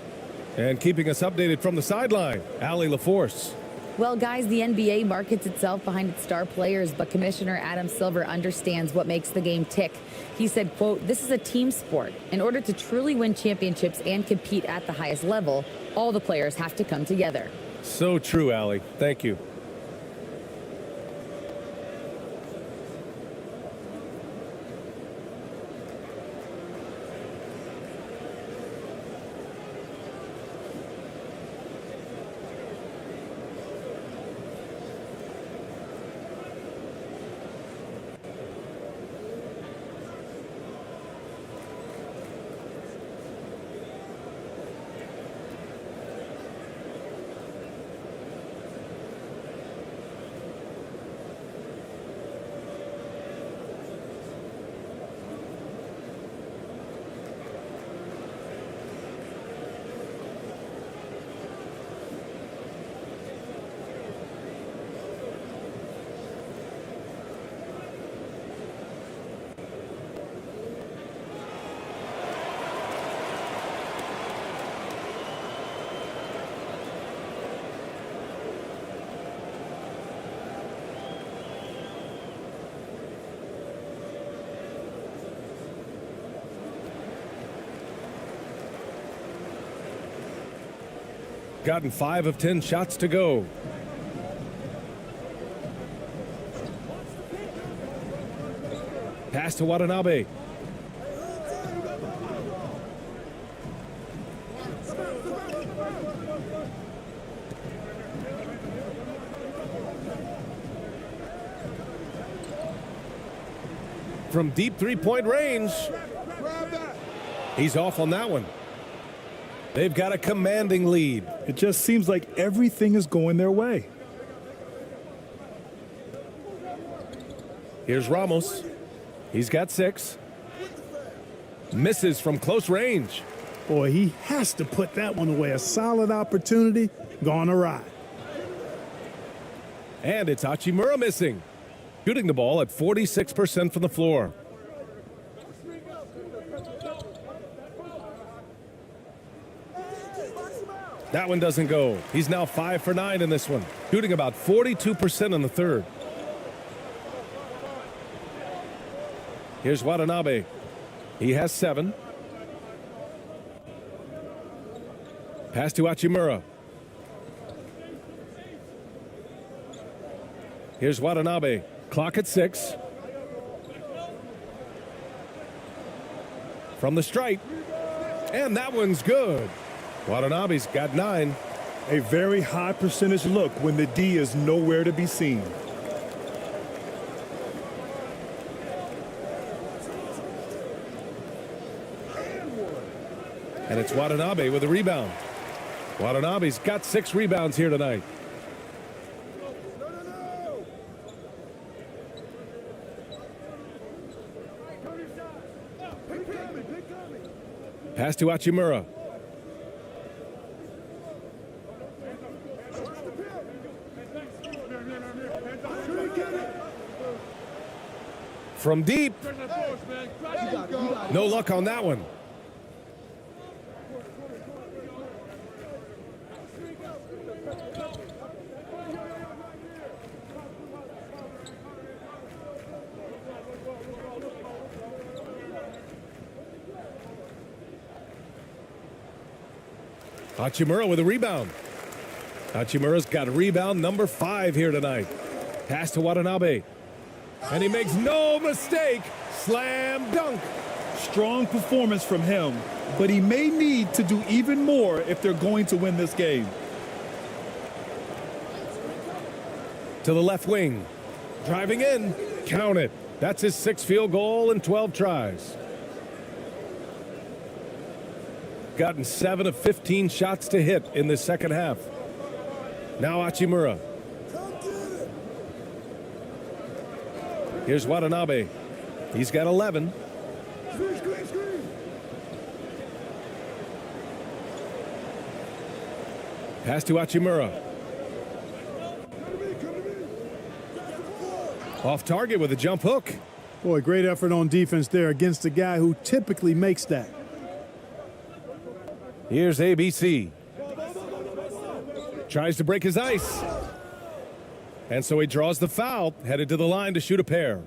And keeping us updated from the sideline, Allie LaForce. Well, guys, the NBA markets itself behind its star players, but Commissioner Adam Silver understands what makes the game tick. He said, quote, "This is a team sport. In order to truly win championships and compete at the highest level, all the players have to come together." So true, Allie. Thank you. Gotten 5 of 10 shots to go. Pass to Watanabe. from deep three-point range. He's off on that one. They've got a commanding lead. It just seems like everything is going their way. Here's Ramos. He's got 6. Misses from close range. Boy, he has to put that one away. A solid opportunity gone awry. And it's Hachimura missing. Shooting the ball at 46% from the floor. That one doesn't go. He's now 5 for 9 in this one. Shooting about 42% in the third. Here's Watanabe. He has 7. Pass to Hachimura. Here's Watanabe. Clock at 6. From the stripe. And that one's good. Watanabe's got 9. A very high percentage look when the D is nowhere to be seen. And it's Watanabe with a rebound. Watanabe's got 6 rebounds here tonight. Pass to Hachimura. From deep. No luck on that one. Hachimura with a rebound. Hachimura's got rebound number 5 here tonight. Pass to Watanabe. And he makes no mistake. Slam dunk. Strong performance from him, but he may need to do even more if they're going to win this game. To the left wing. Driving in. Count it. That's his 6th field goal in 12 tries. Gotten 7 of 15 shots to hit in the second half. Now Hachimura. Here's Watanabe. He's got 11. Pass to Hachimura. Off target with a jump hook. Boy, great effort on defense there against a guy who typically makes that. Here's ABC. Tries to break his ice. And so he draws the foul, headed to the line to shoot a pair.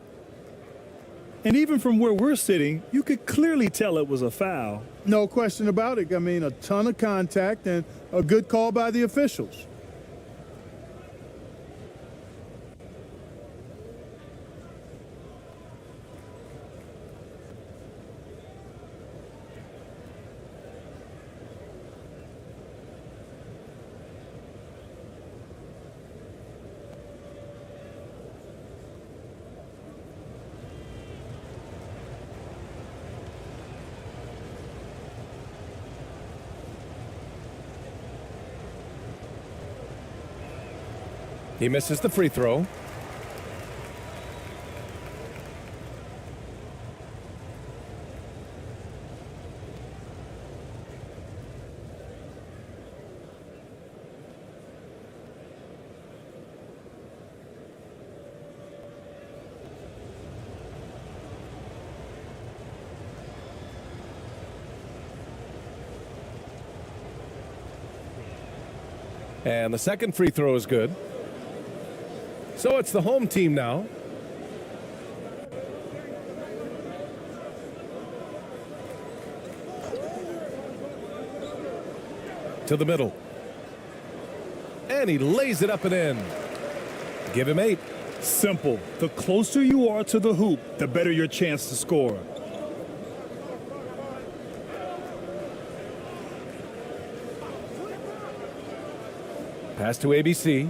And even from where we're sitting, you could clearly tell it was a foul. No question about it. I mean, a ton of contact and a good call by the officials. He misses the free throw. And the second free throw is good. So it's the home team now. To the middle. And he lays it up and in. Give him 8. Simple. The closer you are to the hoop, the better your chance to score. Pass to ABC.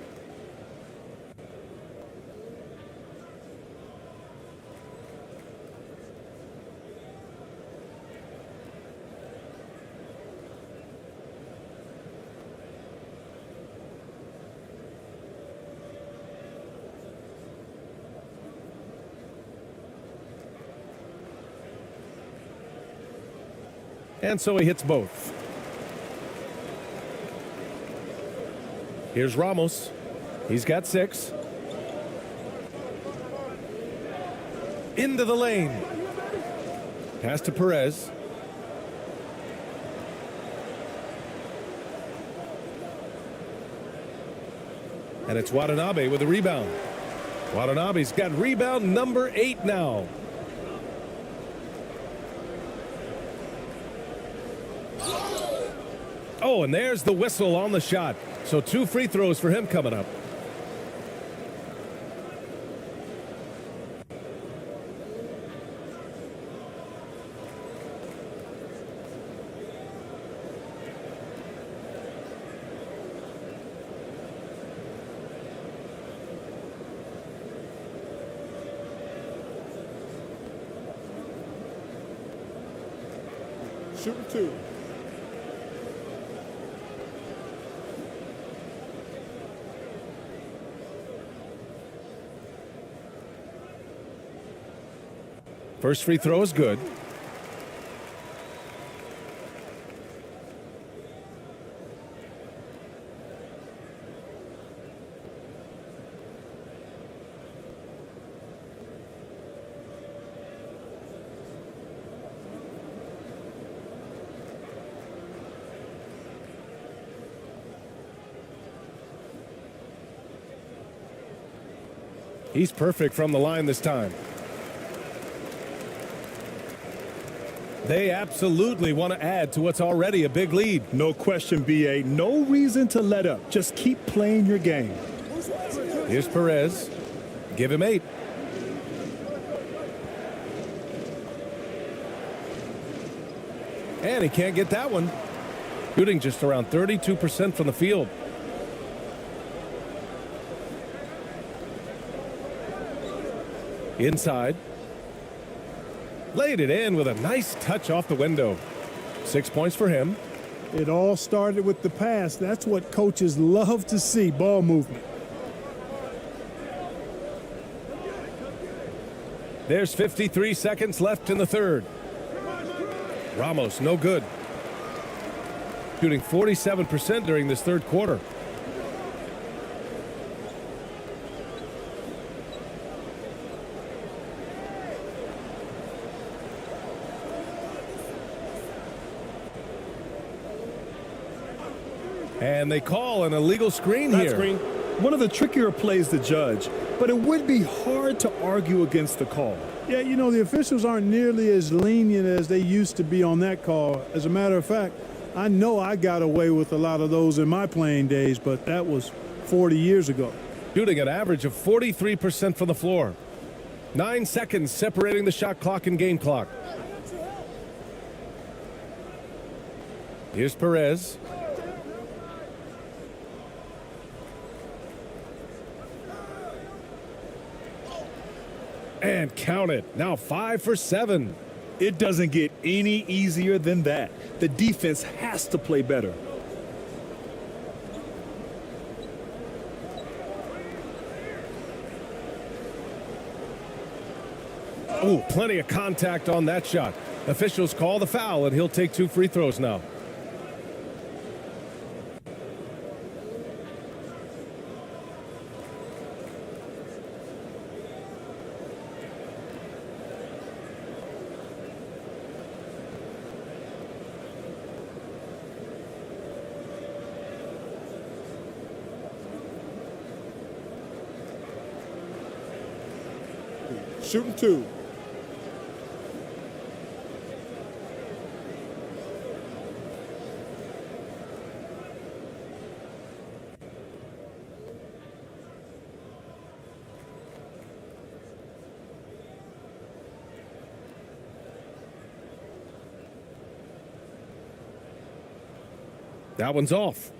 And so he hits both. Here's Ramos. He's got 6. Into the lane. Pass to Perez. And it's Watanabe with the rebound. Watanabe's got rebound number 8 now. Oh, and there's the whistle on the shot. So 2 free throws for him coming up. Shooting 2. First free throw is good. He's perfect from the line this time. They absolutely want to add to what's already a big lead. No question, BA. No reason to let up. Just keep playing your game. Here's Perez. Give him 8. And he can't get that one. Shooting just around 32% from the field. Inside. Laid it in with a nice touch off the window. 6 points for him. It all started with the pass. That's what coaches love to see, ball movement. There's 53 seconds left in the third. Ramos, no good. Shooting 47% during this third quarter. And they call an illegal screen here. One of the trickier plays to judge, but it would be hard to argue against the call. Yeah, you know, the officials aren't nearly as lenient as they used to be on that call. As a matter of fact, I know I got away with a lot of those in my playing days, but that was 40 years ago. Shooting an average of 43% from the floor. 9 seconds separating the shot clock and game clock. Here's Perez. And count it. Now 5 for 7. It doesn't get any easier than that. The defense has to play better. Oh, plenty of contact on that shot. Officials call the foul, and he'll take 2 free throws now. Shooting 2. That one's off.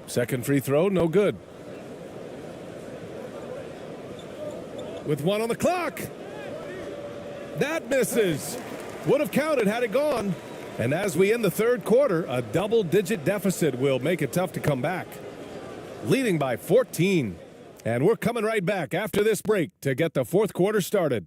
Second free throw, no good. with 1 on the clock. That misses. Would have counted had it gone. And as we end the third quarter, a double-digit deficit will make it tough to come back. Leading by 14. And we're coming right back after this break to get the fourth quarter started.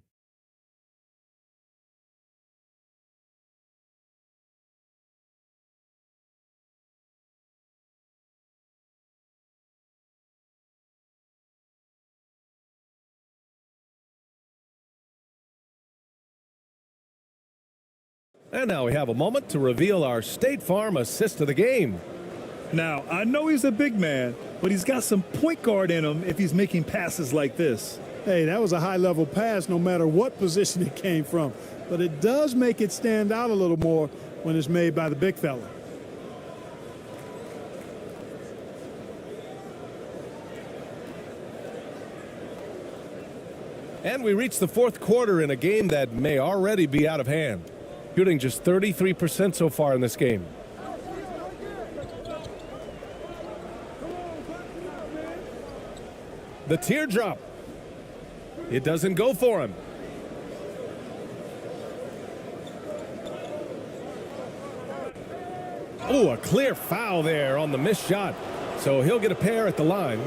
And now we have a moment to reveal our State Farm assist of the game. Now, I know he's a big man, but he's got some point guard in him if he's making passes like this. Hey, that was a high-level pass no matter what position it came from. But it does make it stand out a little more when it's made by the big fella. And we reach the fourth quarter in a game that may already be out of hand. Shooting just 33% so far in this game. The teardrop. It doesn't go for him. Oh, a clear foul there on the missed shot. So he'll get a pair at the line.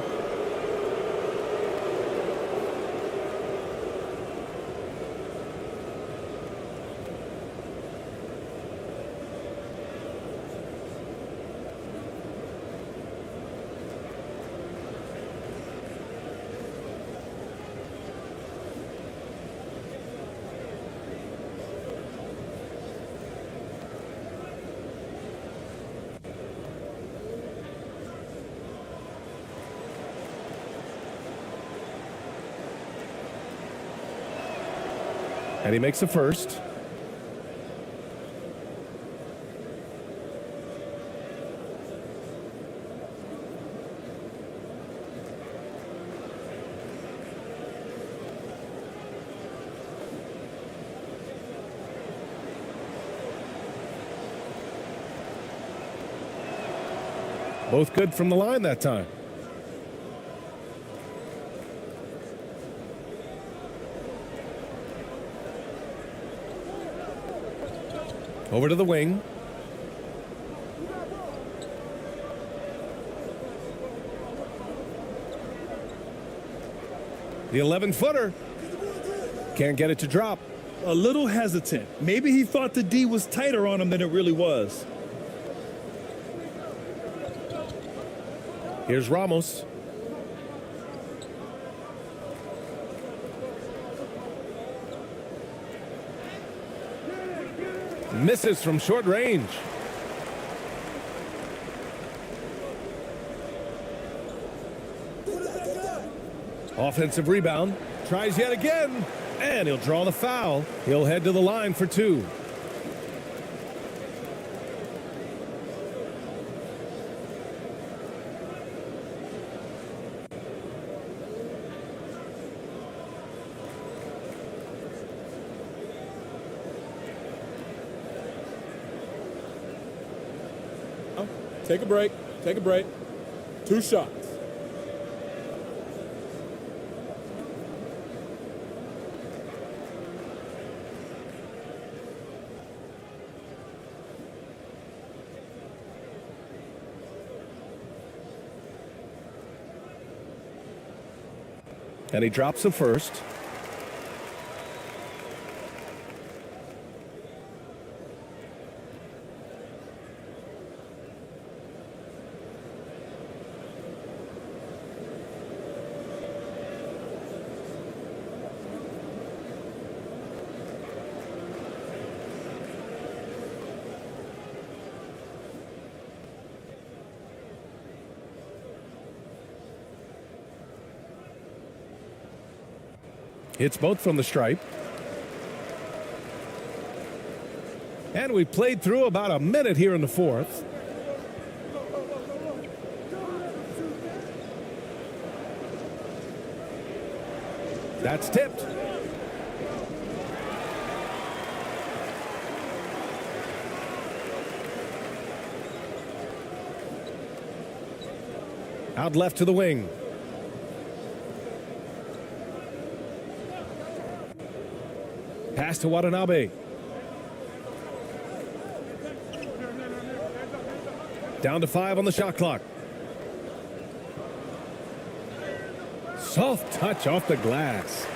And he makes the first. Both good from the line that time. Over to the wing. The 11-footer. Can't get it to drop. A little hesitant. Maybe he thought the D was tighter on him than it really was. Here's Ramos. Misses from short range. Offensive rebound. Tries yet again. And he'll draw the foul. He'll head to the line for 2. Take a break. Take a break. 2 shots. And he drops the first. Hits both from the stripe. And we played through about a minute here in the fourth. That's tipped. Out left to the wing. Pass to Watanabe. Down to 5 on the shot clock. Soft touch off the glass.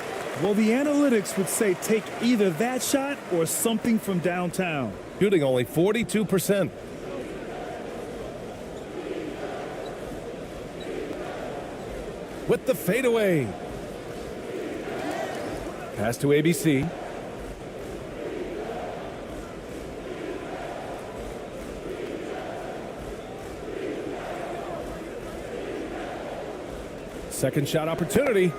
Well, the analytics would say take either that shot or something from downtown. Shooting only 42%. With the fadeaway. Pass to ABC. Second shot opportunity.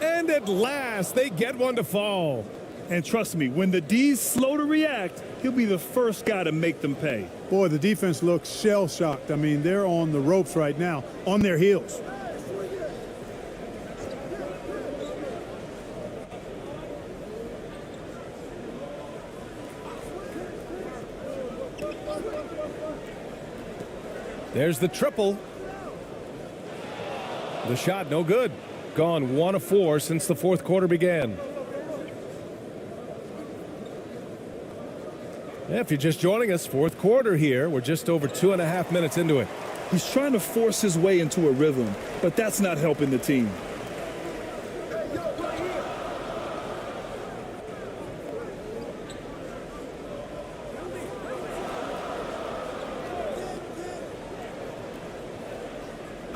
And at last, they get one to fall. And trust me, when the D's slow to react, he'll be the first guy to make them pay. Boy, the defense looks shell-shocked. I mean, they're on the ropes right now, on their heels. There's the triple. The shot no good. Gone 1 of 4 since the fourth quarter began. If you're just joining us, fourth quarter here. We're just over 2.5 minutes into it. He's trying to force his way into a rhythm, but that's not helping the team.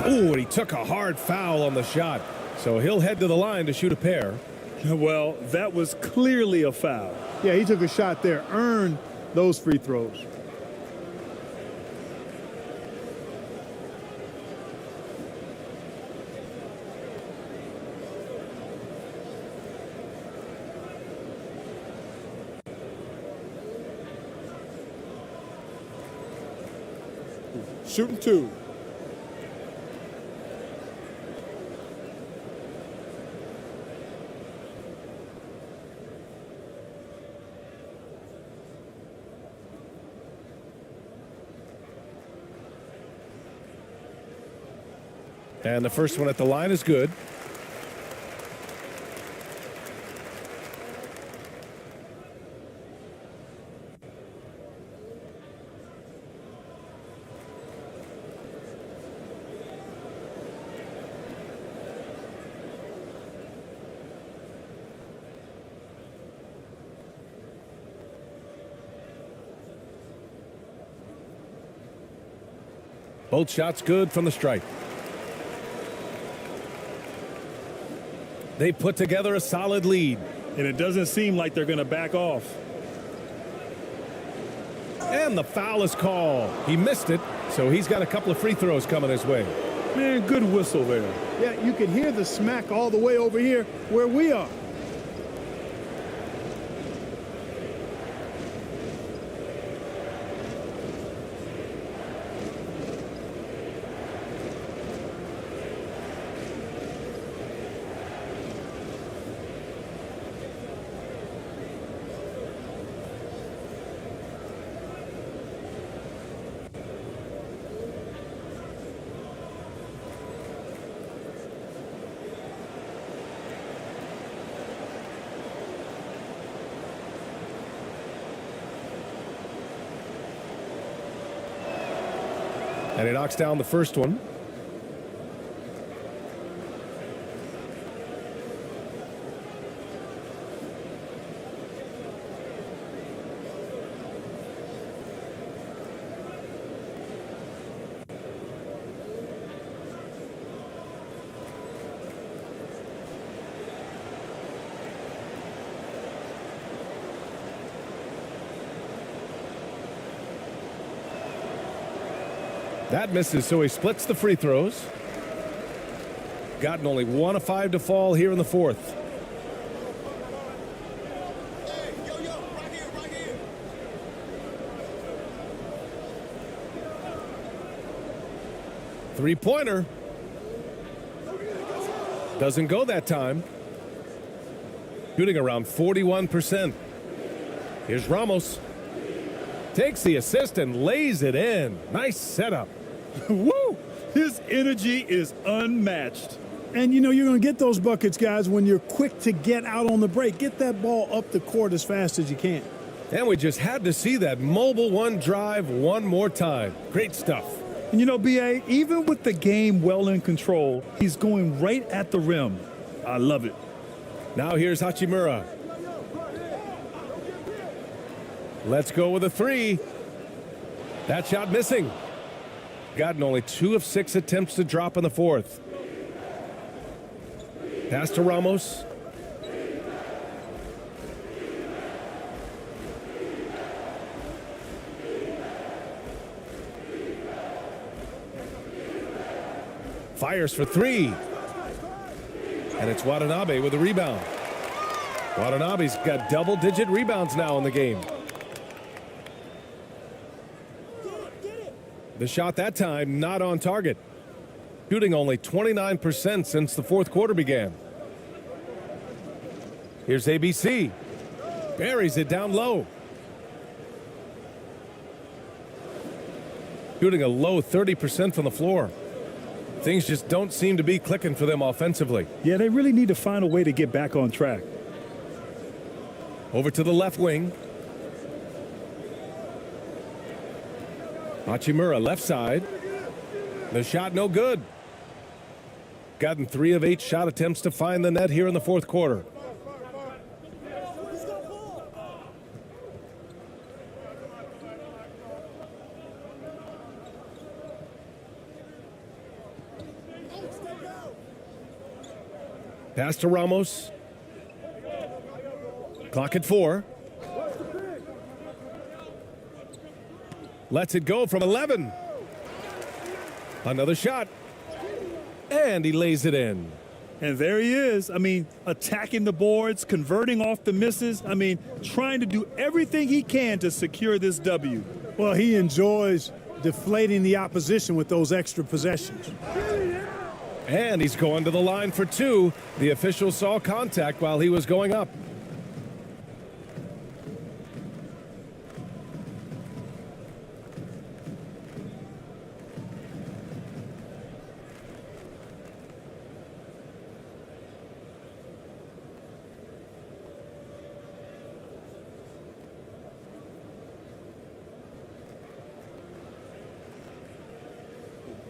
Ooh, and he took a hard foul on the shot. So he'll head to the line to shoot a pair. Well, that was clearly a foul. Yeah, he took a shot there, earned those free throws. Shooting 2. And the first one at the line is good. Both shots good from the stripe. They put together a solid lead. And it doesn't seem like they're going to back off. And the foul is called. He missed it, so he's got a couple of free throws coming his way. Man, good whistle there. Yeah, you can hear the smack all the way over here where we are. And he knocks down the first one. That misses, so he splits the free throws. Gotten only 1 of 5 to fall here in the fourth. Three-pointer. Doesn't go that time. Shooting around 41%. Here's Ramos. Takes the assist and lays it in. Nice setup. Woo! His energy is unmatched. And, you know, you're going to get those buckets, guys, when you're quick to get out on the break. Get that ball up the court as fast as you can. And we just had to see that mobile one drive one more time. Great stuff. And, you know, B.A., even with the game well in control, he's going right at the rim. I love it. Now here's Hachimura. Let's go with a three. That shot missing. Gotten only 2 of 6 attempts to drop in the fourth. Pass to Ramos. Fires for 3. And it's Watanabe with a rebound. Watanabe's got double-digit rebounds now in the game. The shot that time not on target. Shooting only 29% since the fourth quarter began. Here's ABC. Buries it down low. Shooting a low 30% from the floor. Things just don't seem to be clicking for them offensively. Yeah, they really need to find a way to get back on track. Over to the left wing. Hachimura left side. The shot no good. Gotten 3 of 8 shot attempts to find the net here in the fourth quarter. Pass to Ramos. Clock at 4. Lets it go from 11. Another shot. And he lays it in. And there he is. I mean, attacking the boards, converting off the misses. I mean, trying to do everything he can to secure this W. Well, he enjoys deflating the opposition with those extra possessions. And he's going to the line for 2. The official saw contact while he was going up.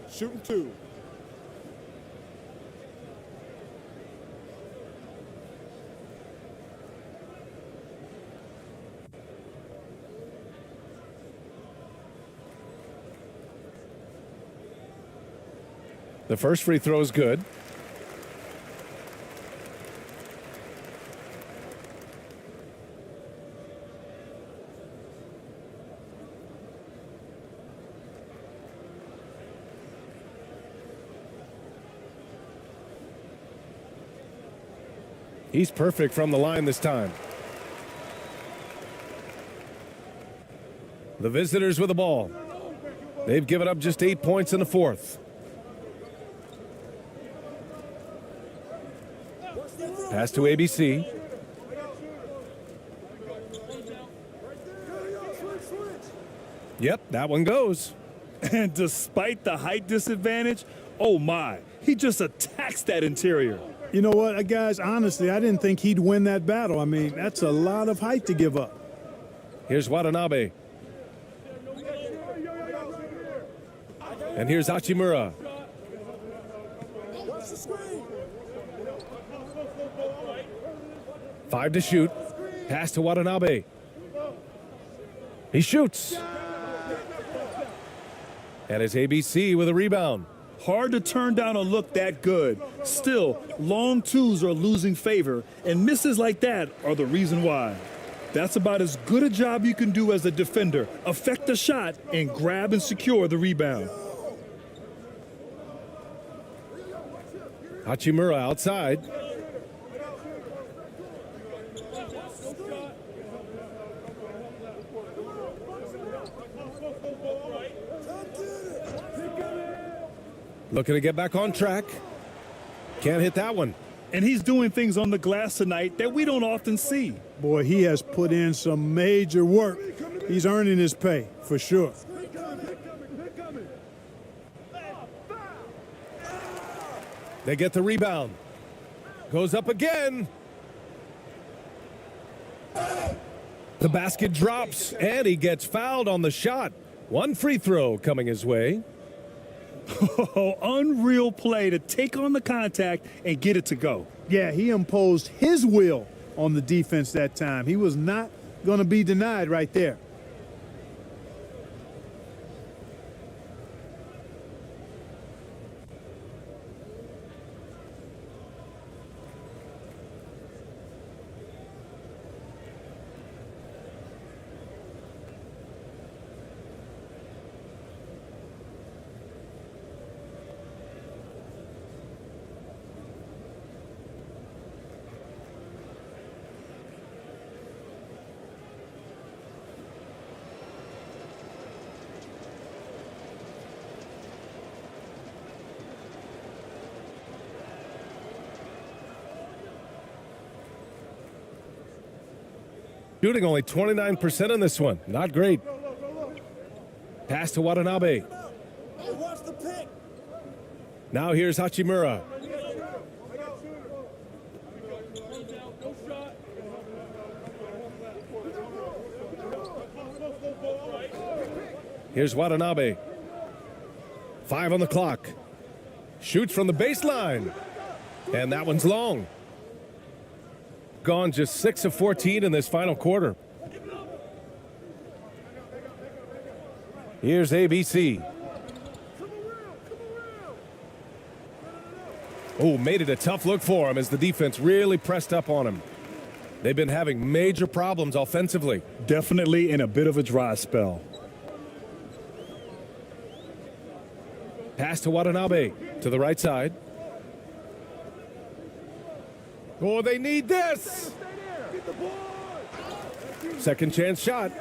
Shooting 2. The first free throw is good. He's perfect from the line this time. The visitors with the ball. They've given up just 8 points in the fourth. Pass to ABC. Yep, that one goes. And despite the height disadvantage, oh my, he just attacks that interior. You know what, guys, honestly, I didn't think he'd win that battle. I mean, that's a lot of height to give up. Here's Watanabe. And here's Hachimura. Five to shoot. Pass to Watanabe. He shoots. And it's ABC with a rebound. Hard to turn down a look that good. Still, long twos are losing favor, and misses like that are the reason why. That's about as good a job you can do as a defender. Affect the shot and grab and secure the rebound. Hachimura outside. Looking to get back on track. Can't hit that one. And he's doing things on the glass tonight that we don't often see. Boy, he has put in some major work. He's earning his pay, for sure. They get the rebound. Goes up again. The basket drops, and he gets fouled on the shot. One free throw coming his way. Oh, unreal play to take on the contact and get it to go. Yeah, he imposed his will on the defense that time. He was not going to be denied right there. Shooting only 29% on this one. Not great. Pass to Watanabe. Now here's Hachimura. Here's Watanabe. 5 on the clock. Shoots from the baseline. And that one's long. Gone just 6 of 14 in this final quarter. Here's ABC. Oh, made it a tough look for him as the defense really pressed up on him. They've been having major problems offensively. Definitely in a bit of a dry spell. Pass to Watanabe to the right side. Oh, they need this. Second chance shot.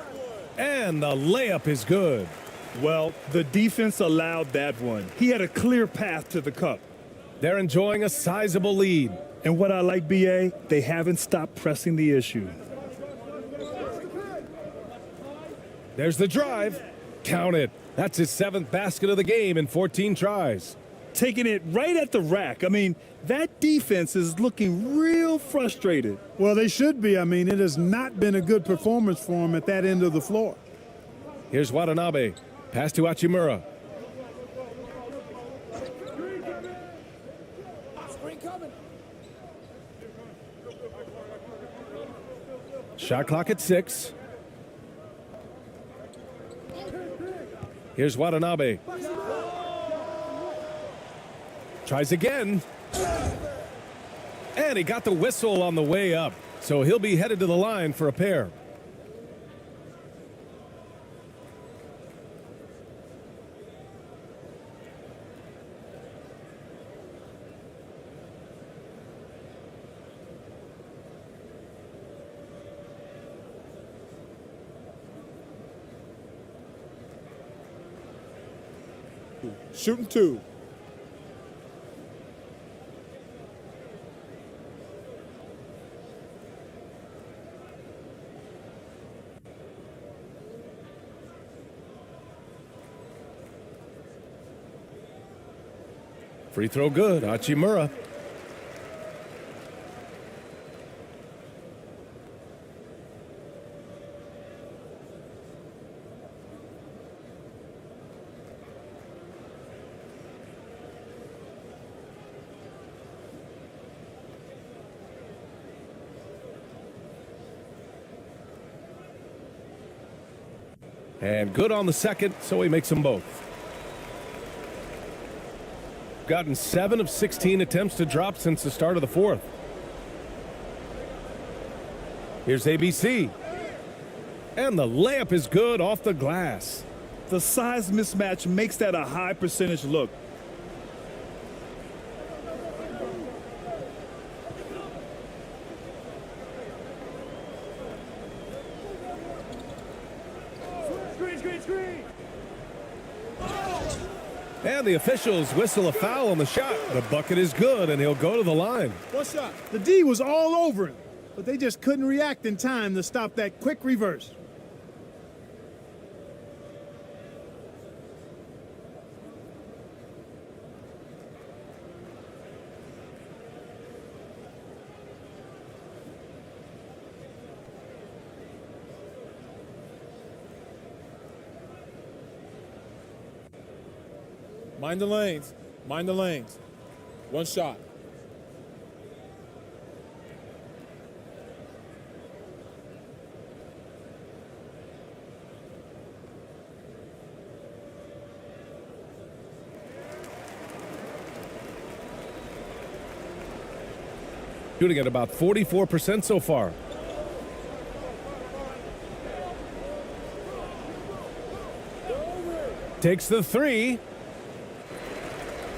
And the layup is good. Well, the defense allowed that one. He had a clear path to the cup. They're enjoying a sizable lead. And what I like, BA, they haven't stopped pressing the issue. There's the drive. Count it. That's his 7th basket of the game in 14 tries. Taking it right at the rack. I mean, that defense is looking real frustrated. Well, they should be. I mean, it has not been a good performance for him at that end of the floor. Here's Watanabe. Pass to Hachimura. Shot clock at 6. Here's Watanabe. Tries again. And he got the whistle on the way up. So he'll be headed to the line for a pair. Shooting 2. Free throw good. Hachimura. And good on the second, so he makes them both. Gotten 7 of 16 attempts to drop since the start of the fourth. Here's ABC. And the layup is good off the glass. The size mismatch makes that a high percentage look. And the officials whistle a foul on the shot. The bucket is good, and he'll go to the line. What's up? The D was all over him, but they just couldn't react in time to stop that quick reverse. Mind the lanes. Mind the lanes. One shot. Shooting at about 44% so far. Takes the three.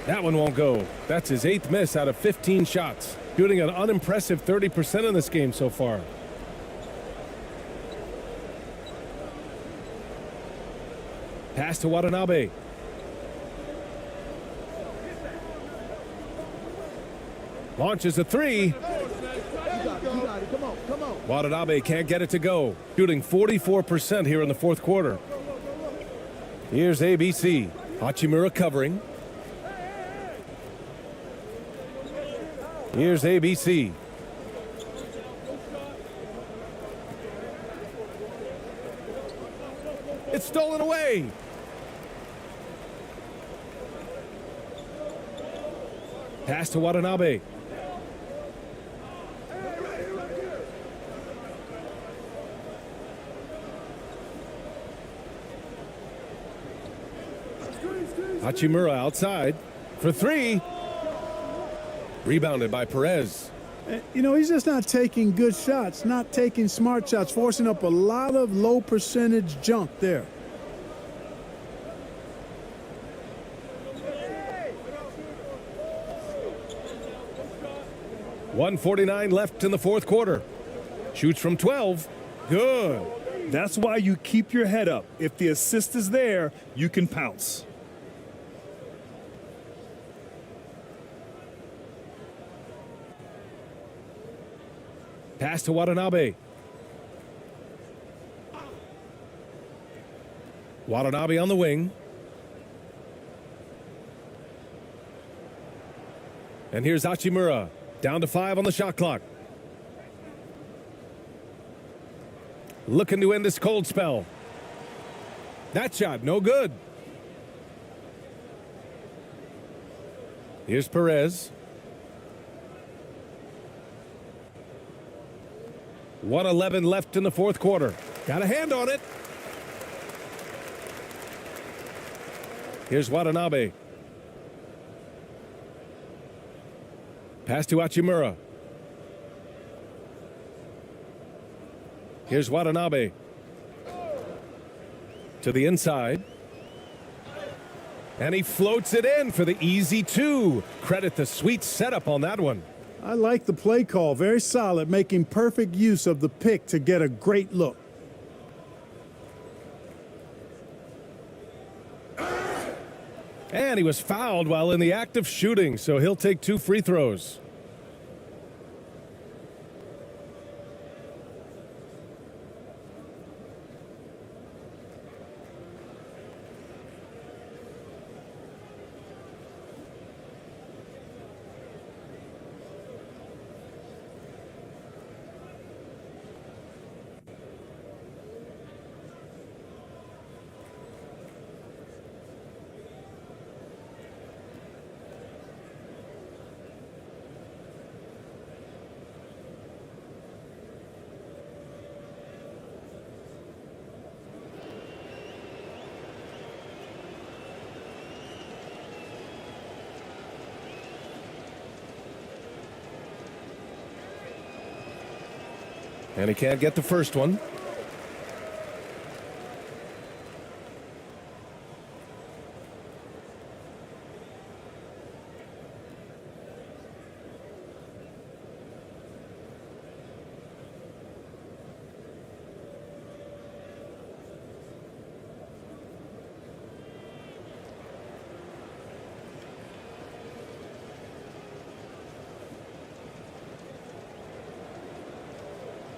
That one won't go. That's his 8th miss out of 15 shots. Shooting an unimpressive 30% in this game so far. Pass to Watanabe. Launches a three. Watanabe can't get it to go. Shooting 44% here in the 4th quarter. Here's ABC. Hachimura covering. Here's ABC. It's stolen away. Pass to Watanabe. Hachimura outside for three. Rebounded by Perez. You know, he's just not taking good shots, not taking smart shots, forcing up a lot of low percentage junk there. .149 left in the 4th quarter. Shoots from 12. Good. That's why you keep your head up. If the assist is there, you can pounce. Pass to Watanabe. Watanabe on the wing. And here's Hachimura. Down to 5 on the shot clock. Looking to end this cold spell. That shot, no good. Here's Perez. 1:11 left in the 4th quarter. Got a hand on it. Here's Watanabe. Pass to Hachimura. Here's Watanabe. To the inside. And he floats it in for the easy 2. Credit the sweet setup on that one. I like the play call. Very solid, making perfect use of the pick to get a great look. And he was fouled while in the act of shooting, so he'll take 2 free throws. And he can't get the first one.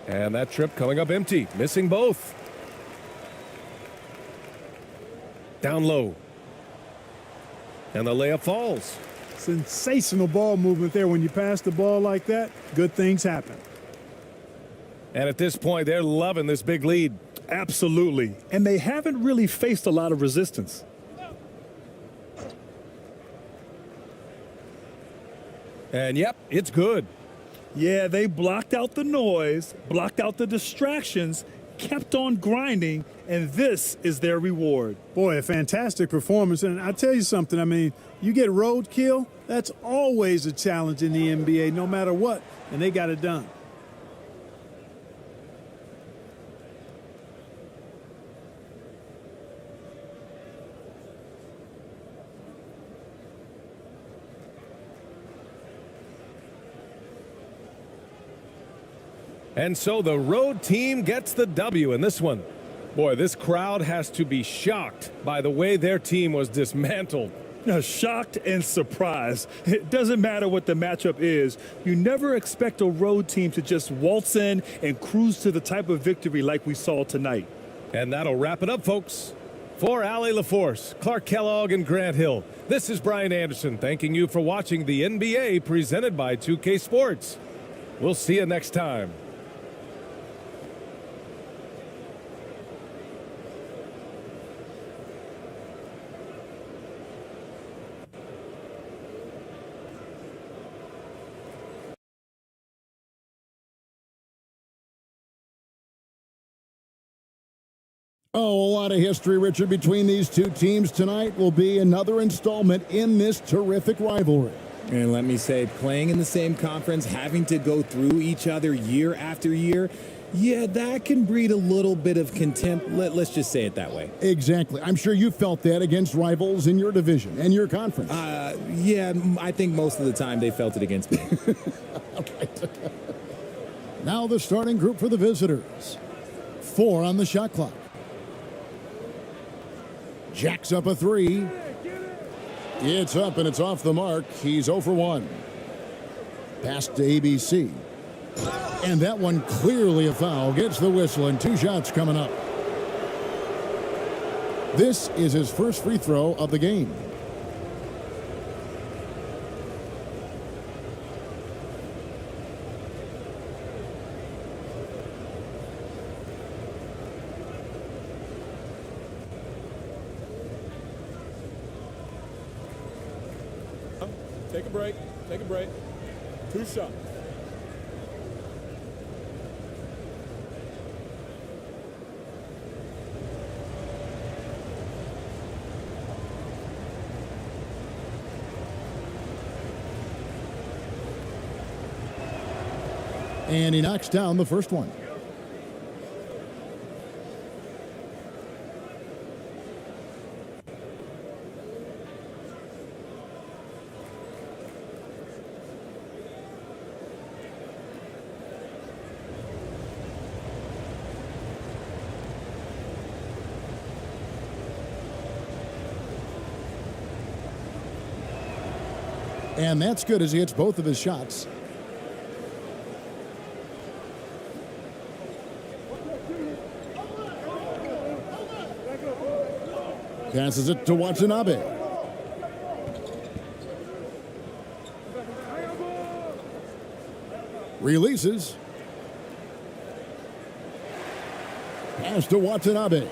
And that trip coming up empty, missing both. Down low. And the layup falls. Sensational ball movement there. When you pass the ball like that, good things happen. And at this point, they're loving this big lead. Absolutely. And they haven't really faced a lot of resistance. And yep, it's good. Yeah, they blocked out the noise, blocked out the distractions, kept on grinding, and this is their reward. Boy, a fantastic performance. And I'll tell you something, I mean, you get roadkill, that's always a challenge in the NBA, no matter what, and they got it done. And so the road team gets the W in this one. Boy, this crowd has to be shocked by the way their team was dismantled. Shocked and surprised. It doesn't matter what the matchup is. You never expect a road team to just waltz in and cruise to the type of victory like we saw tonight. And that'll wrap it up, folks. For Allie LaForce, Clark Kellogg, and Grant Hill, this is Brian Anderson thanking you for watching the NBA presented by 2K Sports. We'll see you next time. Oh, a lot of history, Richard, between these two teams tonight will be another installment in this terrific rivalry. And let me say, playing in the same conference, having to go through each other year after year, yeah, that can breed a little bit of contempt. Let's just say it that way. Exactly. I'm sure you felt that against rivals in your division and your conference. Yeah, I think most of the time they felt it against me. Right. Now the starting group for the visitors. 4 on the shot clock. Jacks up a 3. It's up and it's off the mark. He's 0 for 1. Pass to ABC. And that one clearly a foul. Gets the whistle and 2 shots coming up. This is his first free throw of the game. Take a break. Take a break. 2 shots. And he knocks down the first one. And that's good as he hits both of his shots. Passes it to Watanabe. Releases. Pass to Watanabe.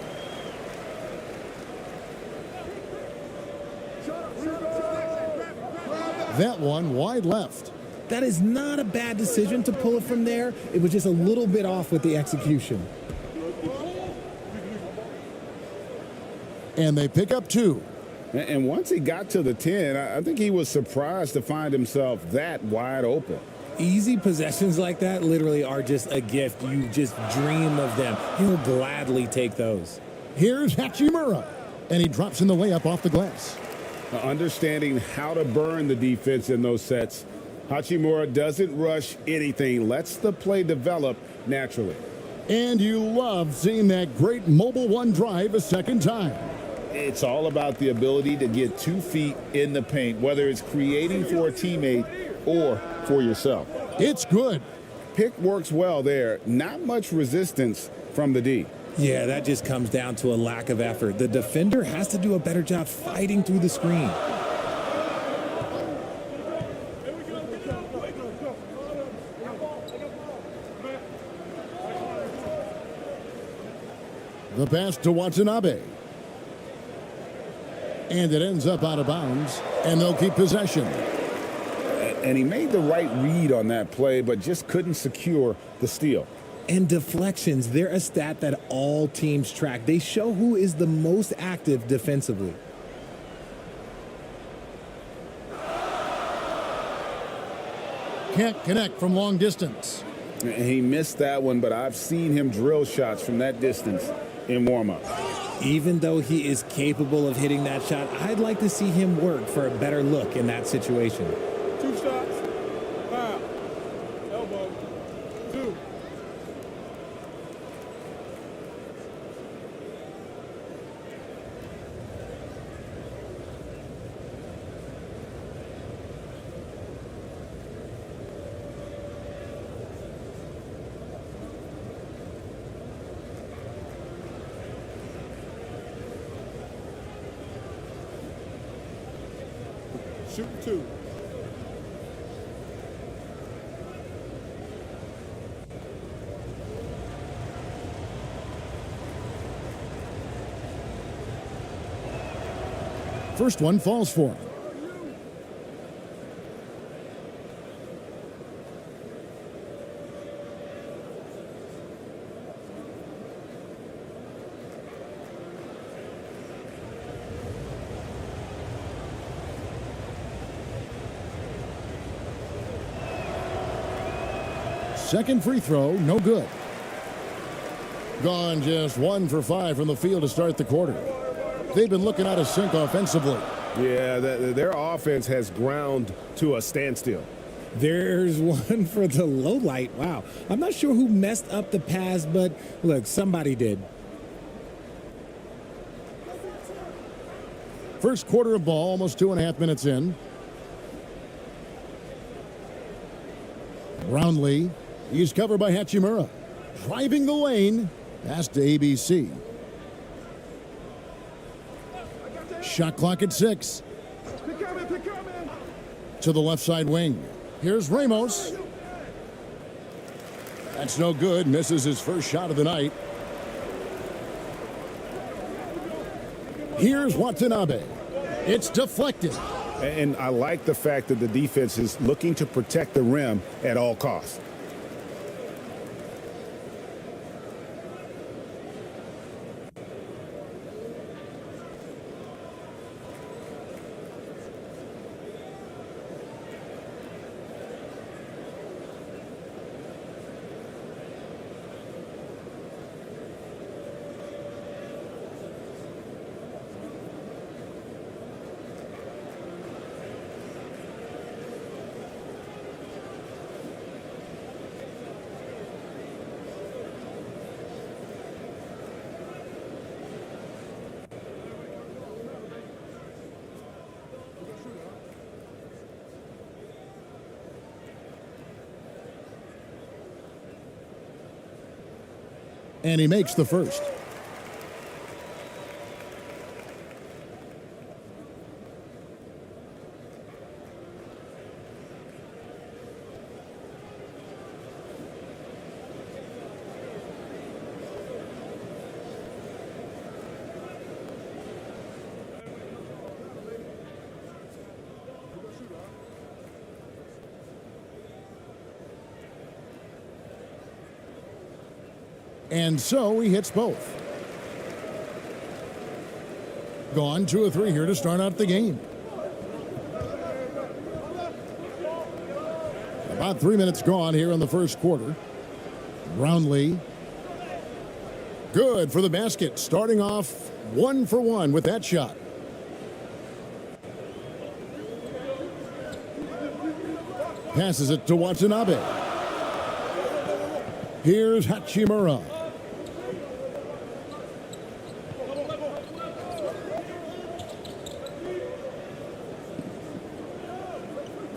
That one wide left. That is not a bad decision to pull it from there. It was just a little bit off with the execution. And they pick up 2. And once he got to the 10, I think he was surprised to find himself that wide open. Easy possessions like that literally are just a gift. You just dream of them. He'll gladly take those. Here's Hachimura. And he drops in the layup off the glass. Understanding how to burn the defense in those sets. Hachimura doesn't rush anything, lets the play develop naturally. And you love seeing that great mobile one drive a second time. It's all about the ability to get 2 feet in the paint, whether it's creating for a teammate or for yourself. It's good. Pick works well there. Not much resistance from the D. Yeah, that just comes down to a lack of effort. The defender has to do a better job fighting through the screen. The pass to Watanabe. And it ends up out of bounds, and they'll keep possession. And he made the right read on that play, but just couldn't secure the steal. And deflections, they're a stat that all teams track. They show who is the most active defensively. Can't connect from long distance. He missed that one, but I've seen him drill shots from that distance in warm-up. Even though he is capable of hitting that shot, I'd like to see him work for a better look in that situation. 2 shots. Foul. Elbow. 2. Shoot 2. First one falls for him. Second free throw, no good. Gone just 1 for 5 from the field to start the quarter. They've been looking out of sync offensively. Yeah, their offense has ground to a standstill. There's one for the low light. Wow. I'm not sure who messed up the pass, but look, somebody did. First quarter of ball, almost 2.5 minutes in. Brownlee. He's covered by Hachimura. Driving the lane. Pass to ABC. Shot clock at 6. To the left side wing. Here's Ramos. That's no good. Misses his first shot of the night. Here's Watanabe. It's deflected. And I like the fact that the defense is looking to protect the rim at all costs. And he makes the first. And so he hits both. Gone 2 of 3 here to start out the game. About 3 minutes gone here in the first quarter. Brownlee. Good for the basket. Starting off 1 for 1 with that shot. Passes it to Watanabe. Here's Hachimura.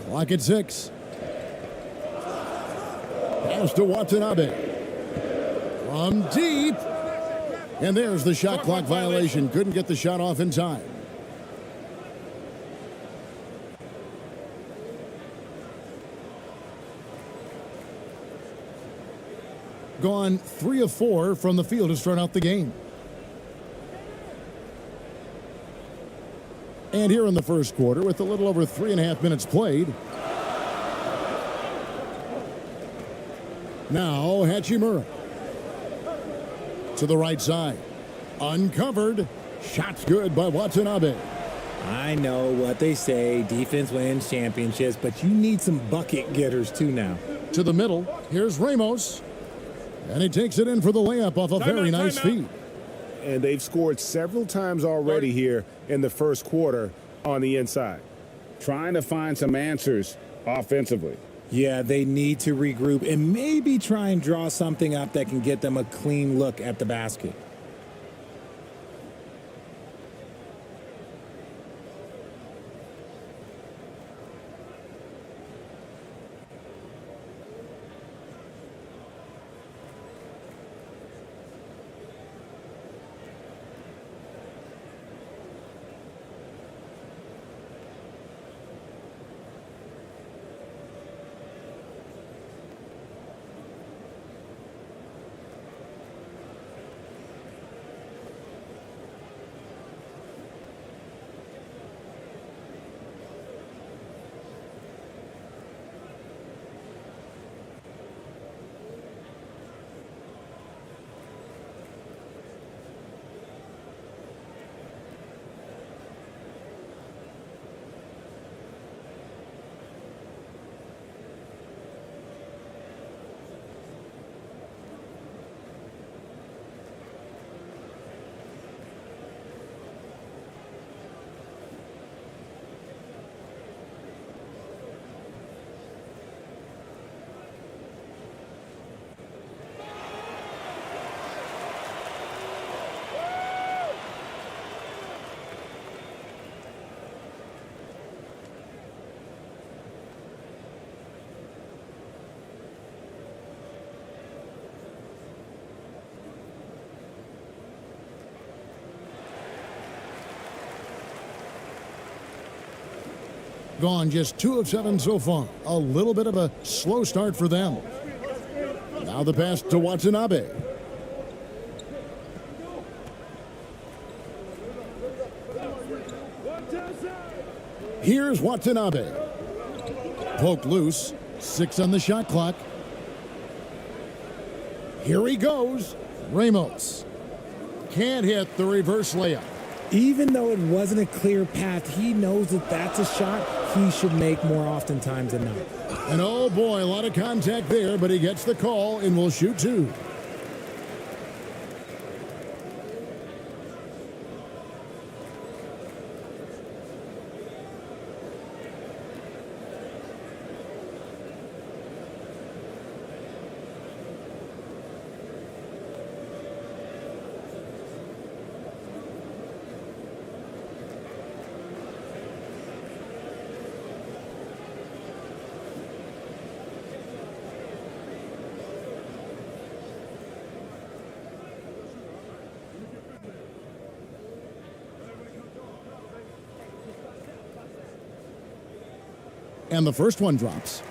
Clock at 6. Pass to Watanabe. From deep. And there's the shot clock violation. Couldn't get the shot off in time. Gone 3 of 4 from the field to start out the game. And here in the first quarter, with a little over 3.5 minutes played, Now Hachimura. To the right side. Uncovered. Shot's good by Watanabe. I know what they say, defense wins championships, but you need some bucket getters too now. To the middle. Here's Ramos. And he takes it in for the layup off a very nice feed. And they've scored several times already here in the first quarter on the inside. Trying to find some answers offensively. Yeah, they need to regroup and maybe try and draw something up that can get them a clean look at the basket. Gone just 2 of 7 so far. A little bit of a slow start for them. Now the pass to Watanabe. Here's Watanabe. Poked loose. 6 on the shot clock. Here he goes. Ramos. Can't hit the reverse layup. Even though it wasn't a clear path, he knows that that's a shot he should make more oftentimes than not. And oh boy, a lot of contact there, but he gets the call and will shoot 2. And the first one drops.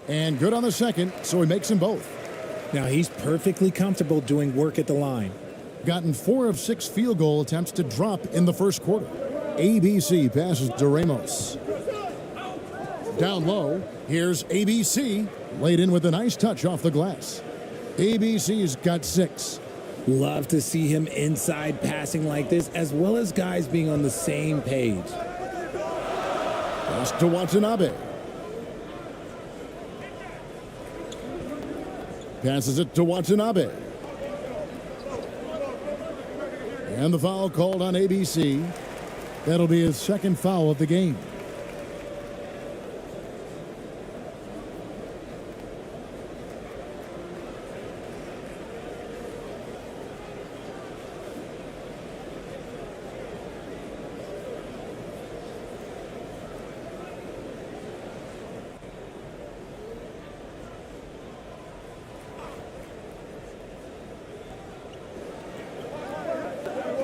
And good on the second, so he makes them both. Now he's perfectly comfortable doing work at the line. Gotten 4 of 6 field goal attempts to drop in the first quarter. ABC passes to Ramos. Down low, here's ABC. Laid in with a nice touch off the glass. ABC's got 6. Love to see him inside passing like this, as well as guys being on the same page. Pass to Watanabe. Passes it to Watanabe. And the foul called on ABC. That'll be his second foul of the game.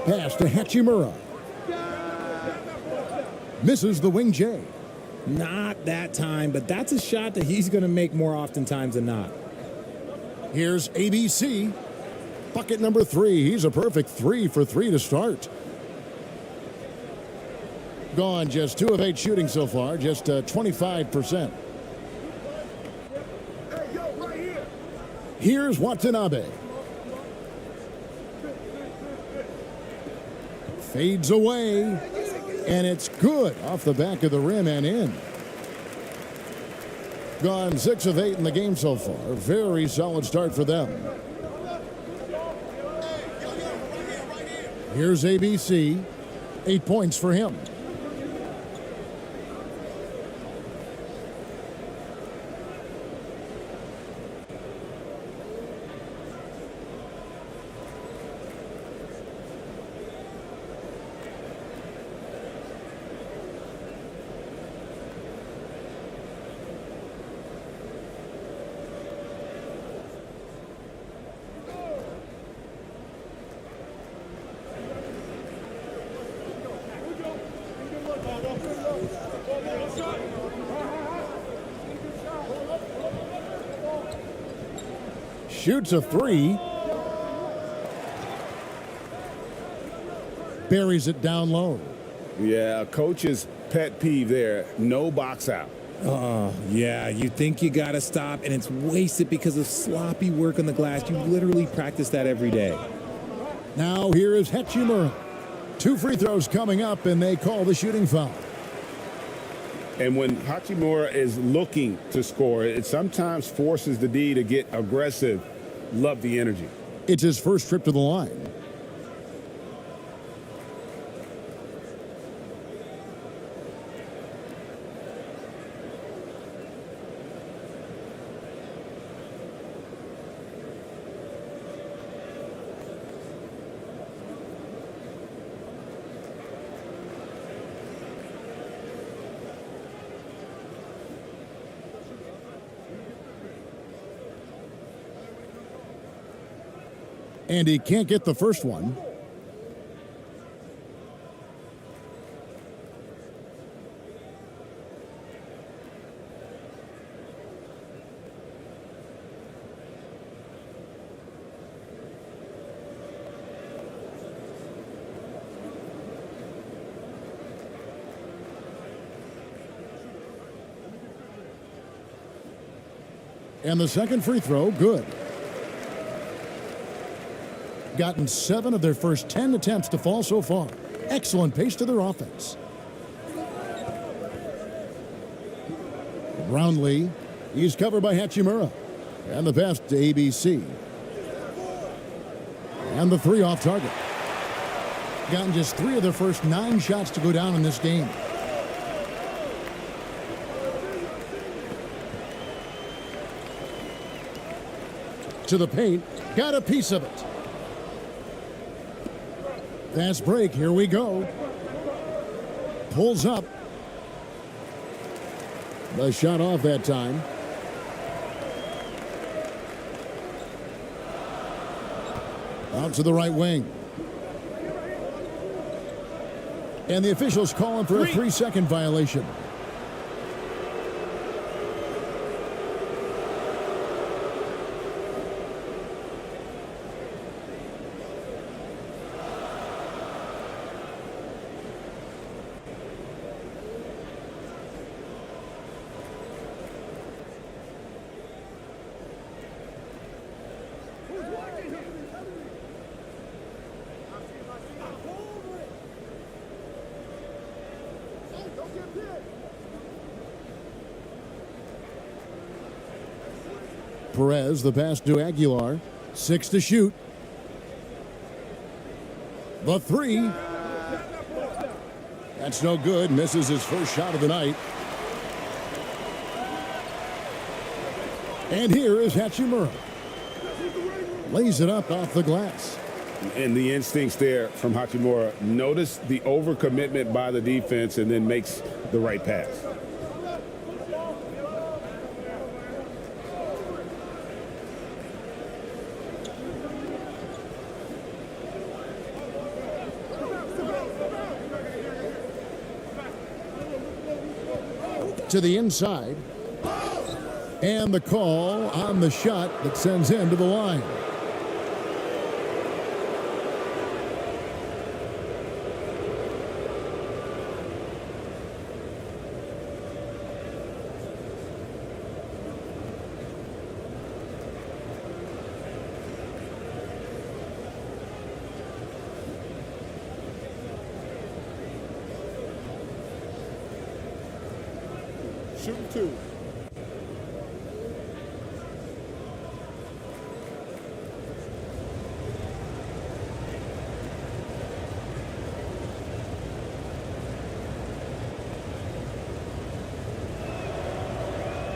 Pass to Hachimura. Misses the wing J. Not that time, but that's a shot that he's going to make more oftentimes than not. Here's ABC. Bucket number 3. He's a perfect 3 for 3 to start. Gone just 2 of 8 shooting so far, just 25%. Here's Watanabe. Fades away, and it's good off the back of the rim and in. Gone 6 of 8 in the game so far. Very solid start for them. Here's ABC. 8 points for him. Shoots a 3. Buries it down low. Yeah, coach's pet peeve there. No box out. Oh, yeah, you think you got to stop, and it's wasted because of sloppy work on the glass. You literally practice that every day. Now here is Hachimura. 2 free throws coming up, and they call the shooting foul. And when Hachimura is looking to score, it sometimes forces the D to get aggressive. Love the energy. It's his first trip to the line. And he can't get the first one. And the second free throw, good. Gotten 7 of their first 10 attempts to fall so far. Excellent pace to their offense. Brownlee, he's covered by Hachimura. And the pass to ABC. And the 3 off target. Gotten just 3 of their first 9 shots to go down in this game. To the paint, got a piece of it. Fast break, here we go. Pulls up. The shot off that time. Out to the right wing. And the officials calling for a 3-second violation. Perez, the pass to Aguilar. 6 to shoot. The 3. That's no good. Misses his first shot of the night. And here is Hachimura. Lays it up off the glass. And the instincts there from Hachimura. Notice the overcommitment by the defense and then makes the right pass. to the inside. And the call on the shot that sends him to the line. Shooting 2.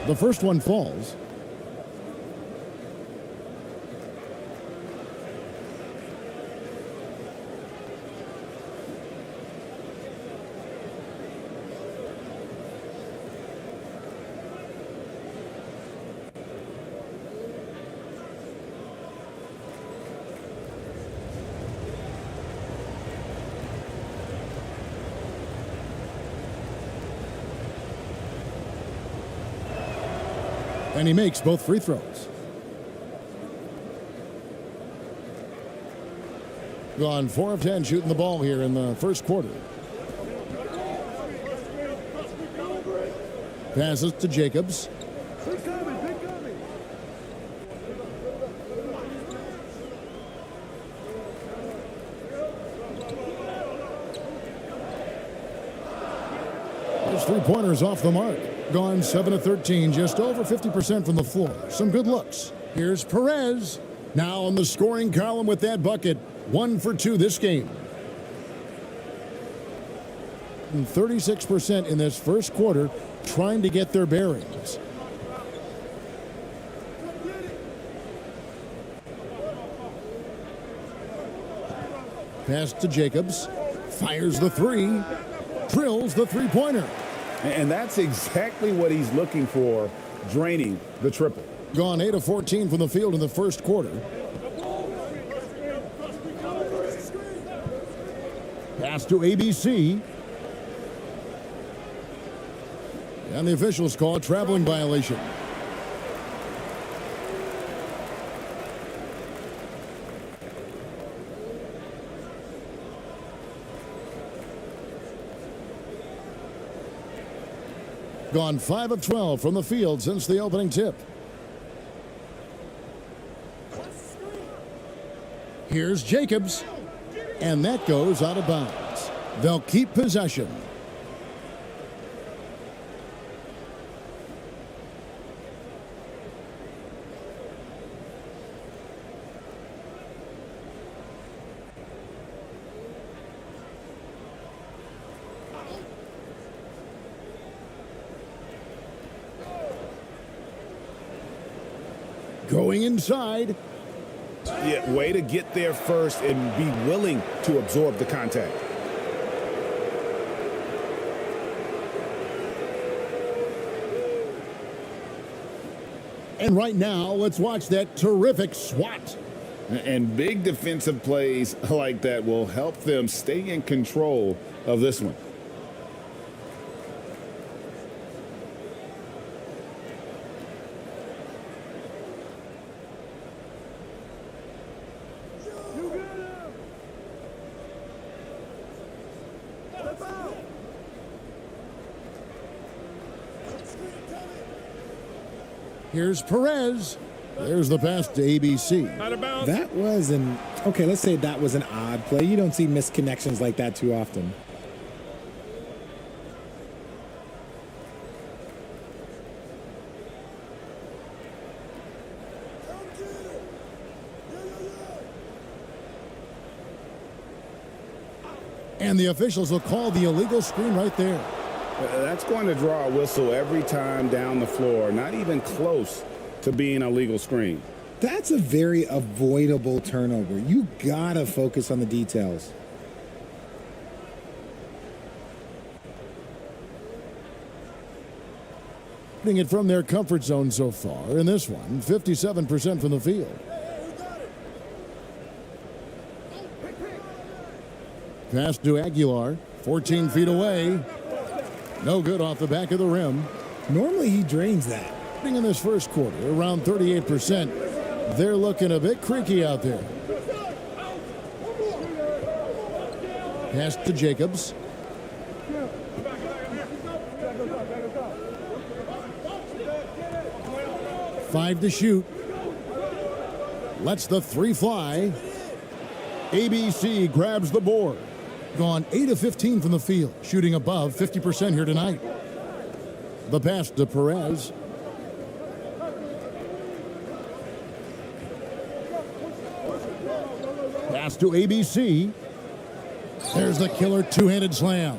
The first one falls. And he makes both free throws. Gone 4 of 10 shooting the ball here in the first quarter. Passes to Jacobs. His three-pointers off the mark. Gone 7 of 13, just over 50% from the floor. Some good looks. Here's Perez. Now on the scoring column with that bucket. 1 for 2 this game. And 36% in this first quarter trying to get their bearings. Pass to Jacobs. Fires the three. Drills the three-pointer. And that's exactly what he's looking for, draining the triple. Gone 8 of 14 from the field in the first quarter. Pass to ABC. And the officials call a traveling violation. Gone 5 of 12 from the field since the opening tip. Here's Jacobs. And that goes out of bounds. They'll keep possession. Going inside. Yeah, way to get there first and be willing to absorb the contact. And right now, let's watch that terrific swat. And big defensive plays like that will help them stay in control of this one. Here's Perez. There's the pass to ABC. That was okay, let's say that was an odd play. You don't see missed connections like that too often. And the officials will call the illegal screen right there. That's going to draw a whistle every time down the floor. Not even close to being a legal screen. That's a very avoidable turnover. You gotta focus on the details. Putting it from their comfort zone so far. In this one, 57% from the field. Pass to Aguilar, 14 feet away. No good off the back of the rim. Normally he drains that. In this first quarter, around 38%. They're looking a bit creaky out there. Pass to Jacobs. Five to shoot. Lets the three fly. ABC grabs the board. Gone 8 of 15 from the field, shooting above 50% here tonight. The pass to Perez. Pass to ABC. There's the killer two-handed slam.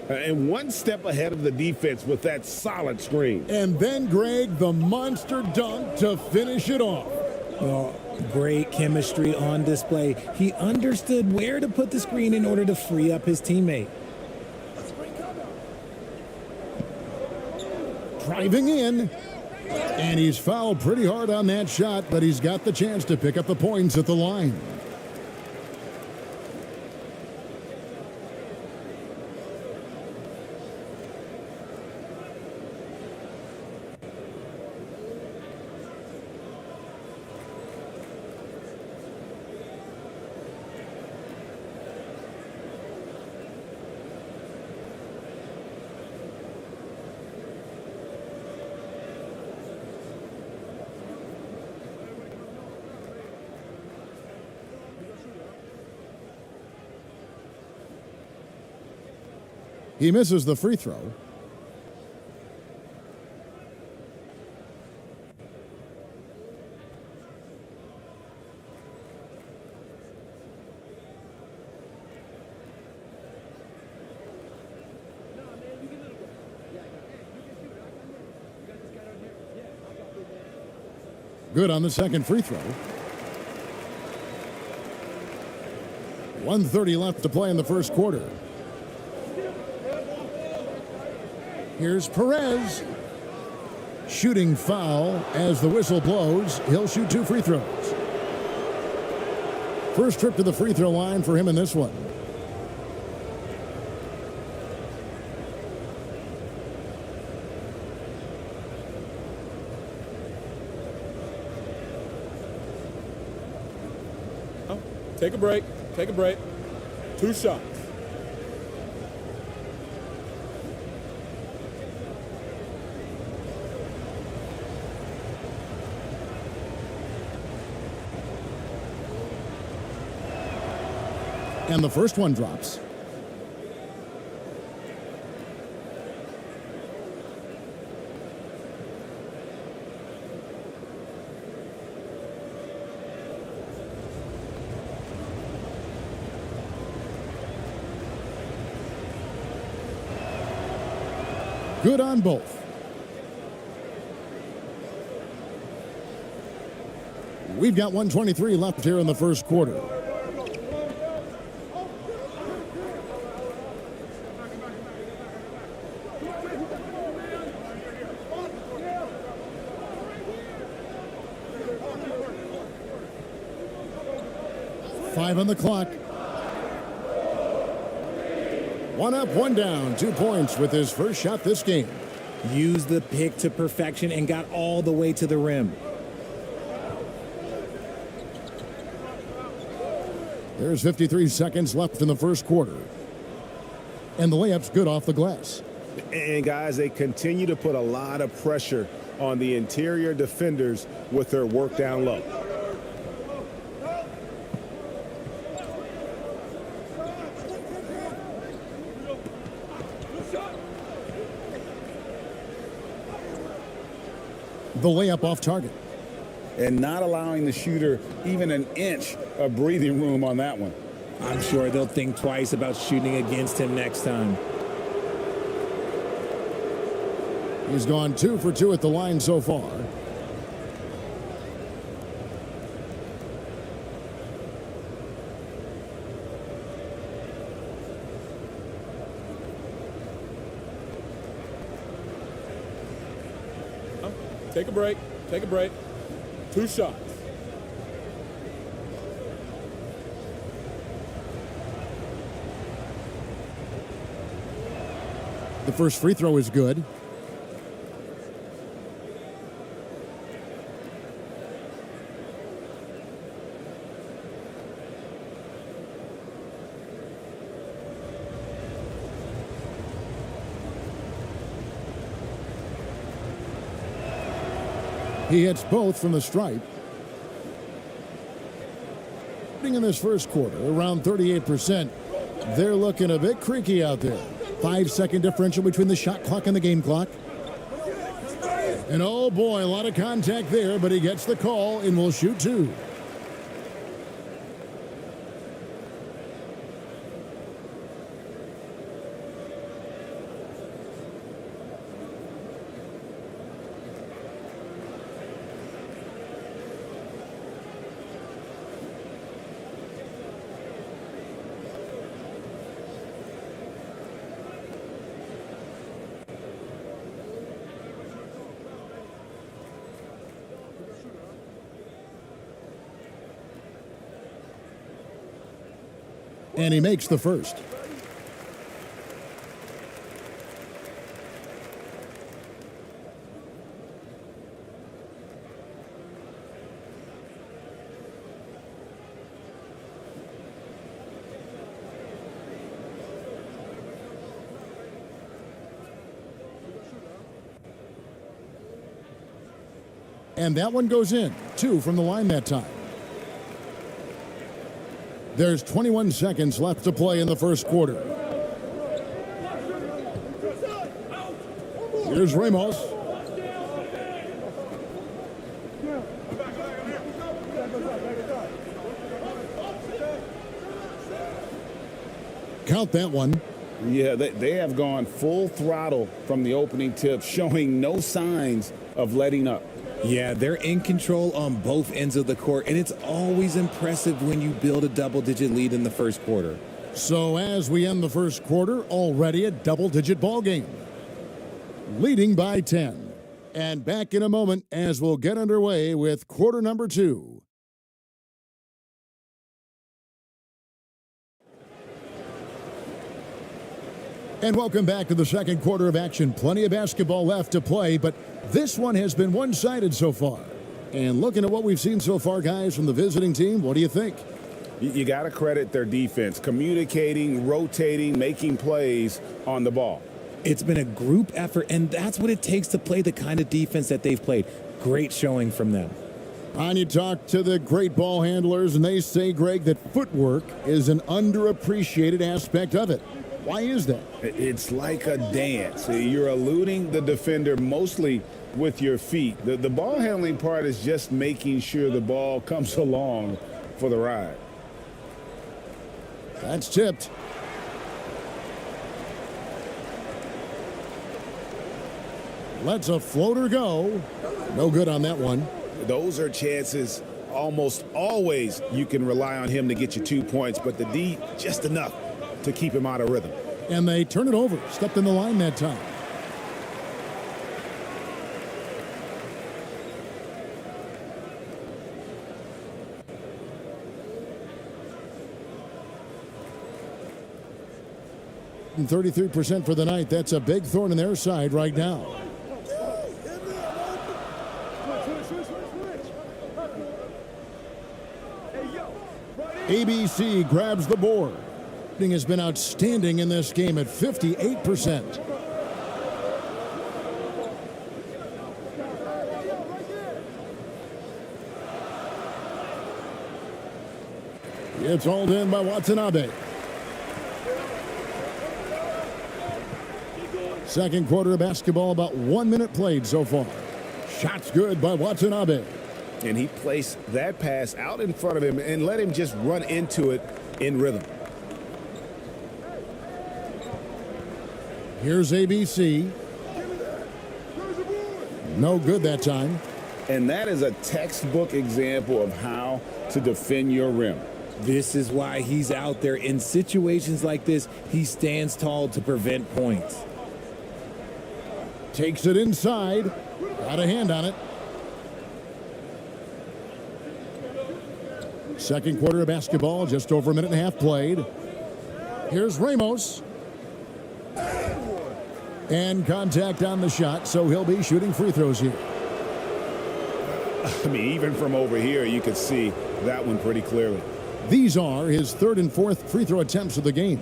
And one step ahead of the defense with that solid screen. And then, Greg, the monster dunk to finish it off. Oh, great chemistry on display. He understood where to put the screen in order to free up his teammate. Driving in. And he's fouled pretty hard on that shot, but he's got the chance to pick up the points at the line. He misses the free throw. Good on the second free throw. 1:30 left to play in the first quarter. Here's Perez. Shooting foul as the whistle blows. He'll shoot 2 free throws. First trip to the free throw line for him in this one. Oh, take a break. Take a break. 2 shots. And the first one drops. Good on both. We've got 1:23 left here in the first quarter. Five on the clock. 1 up, 1 down. 2 points with his first shot this game. Used the pick to perfection and got all the way to the rim. There's 53 seconds left in the first quarter. And the layup's good off the glass. And guys, they continue to put a lot of pressure on the interior defenders with their work down low. The layup off target. And not allowing the shooter even an inch of breathing room on that one. I'm sure they'll think twice about shooting against him next time. He's gone 2 for 2 at the line so far. Take a break. Take a break. 2 shots. The first free throw is good. He hits both from the stripe. In this first quarter, around 38%. They're looking a bit creaky out there. 5-second differential between the shot clock and the game clock. And oh boy, a lot of contact there, but he gets the call and will shoot two. And he makes the first. And that one goes in. 2 from the line that time. There's 21 seconds left to play in the first quarter. Here's Ramos. Count that one. Yeah, they have gone full throttle from the opening tip, showing no signs of letting up. Yeah, they're in control on both ends of the court, and it's always impressive when you build a double-digit lead in the first quarter. So as we end the first quarter, already a double-digit ball game. Leading by 10. And back in a moment as we'll get underway with quarter number 2. And welcome back to the second quarter of action. Plenty of basketball left to play, but this one has been one-sided so far. And looking at what we've seen so far, guys, from the visiting team, what do you think? You got to credit their defense, communicating, rotating, making plays on the ball. It's been a group effort, and that's what it takes to play the kind of defense that they've played. Great showing from them. And you talk to the great ball handlers, and they say, Greg, that footwork is an underappreciated aspect of it. Why is that? It's like a dance. You're eluding the defender mostly with your feet. The ball handling part is just making sure the ball comes along for the ride. That's tipped. Lets a floater go. No good on that one. Those are chances almost always you can rely on him to get you 2 points, but the D just enough to keep him out of rhythm. And they turn it over. Stepped in the line that time. And 33% for the night. That's a big thorn in their side right now. ABC grabs the board. Has been outstanding in this game at 58%. It's hauled in by Watanabe. Second quarter of basketball, about 1 minute played so far. Shots good by Watanabe. And he placed that pass out in front of him and let him just run into it in rhythm. Here's ABC. No good that time. And that is a textbook example of how to defend your rim. This is why he's out there. In situations like this, he stands tall to prevent points. Takes it inside. Got a hand on it. Second quarter of basketball, just over a minute and a half played. Here's Ramos. And contact on the shot, so he'll be shooting free throws here. I mean, even from over here, you could see that one pretty clearly. These are his third and fourth free throw attempts of the game.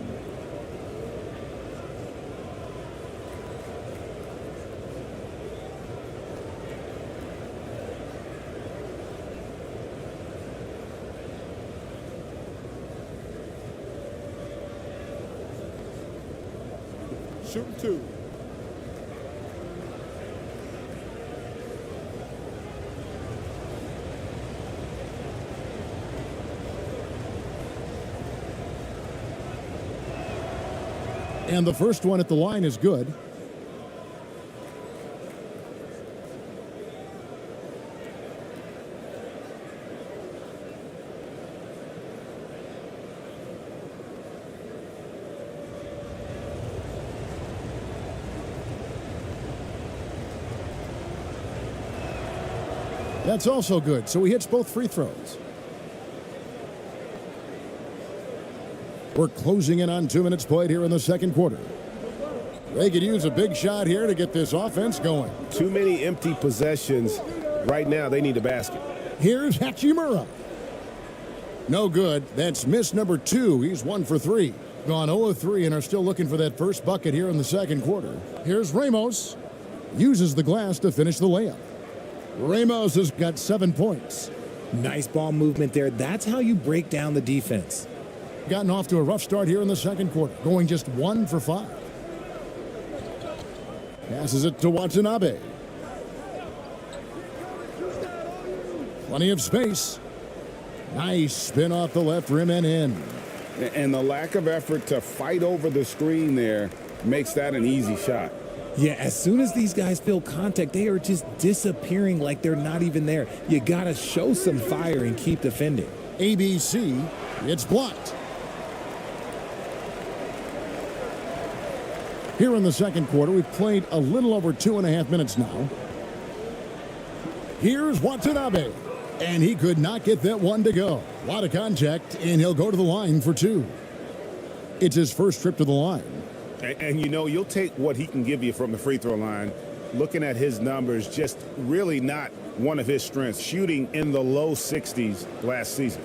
shooting 2. And the first one at the line is good. That's also good, so he hits both free throws. We're closing in on 2 minutes played here in the second quarter. They could use a big shot here to get this offense going. Too many empty possessions. Right now, they need a basket. Here's Hachimura. No good. That's miss number 2. He's 1 for 3. Gone 0 of 3 and are still looking for that first bucket here in the second quarter. Here's Ramos. Uses the glass to finish the layup. Ramos has got 7 points. Nice ball movement there. That's how you break down the defense. Gotten off to a rough start here in the second quarter, going just 1 for 5. Passes it to Watanabe. Plenty of space. Nice spin off the left rim and in. And the lack of effort to fight over the screen there makes that an easy shot. Yeah, as soon as these guys feel contact, they are just disappearing like they're not even there. You got to show some fire and keep defending. ABC, it's blocked. Here in the second quarter, we've played a little over 2.5 minutes now. Here's Watanabe, and he could not get that one to go. A lot of contact, and he'll go to the line for 2. It's his first trip to the line. And you know, you'll take what he can give you from the free throw line. Looking at his numbers, just really not one of his strengths. Shooting in the low 60s last season.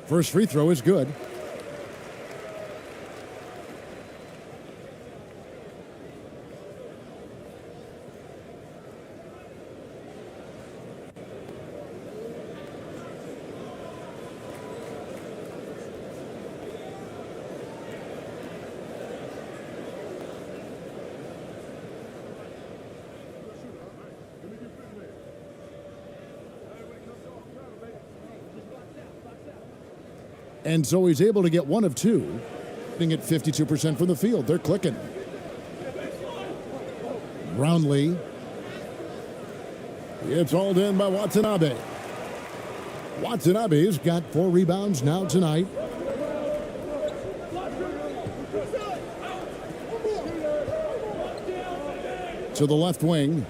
First free throw is good. And so he's able to get 1 of 2, hitting at 52% from the field. They're clicking. Brownlee. It's hauled in by Watanabe. Watanabe's got 4 rebounds now tonight. To the left wing.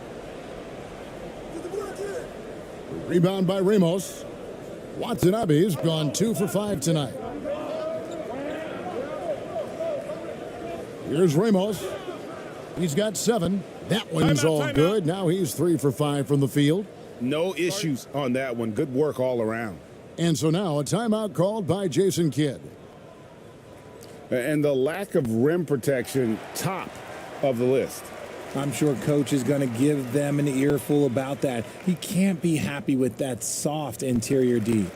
Rebound by Ramos. Watanabe's gone 2 for 5 tonight. Here's Ramos. He's got 7. That one's all good. Now he's 3 for 5 from the field. No issues on that one. Good work all around. And so now a timeout called by Jason Kidd. And the lack of rim protection, top of the list. I'm sure coach is going to give them an earful about that. He can't be happy with that soft interior D.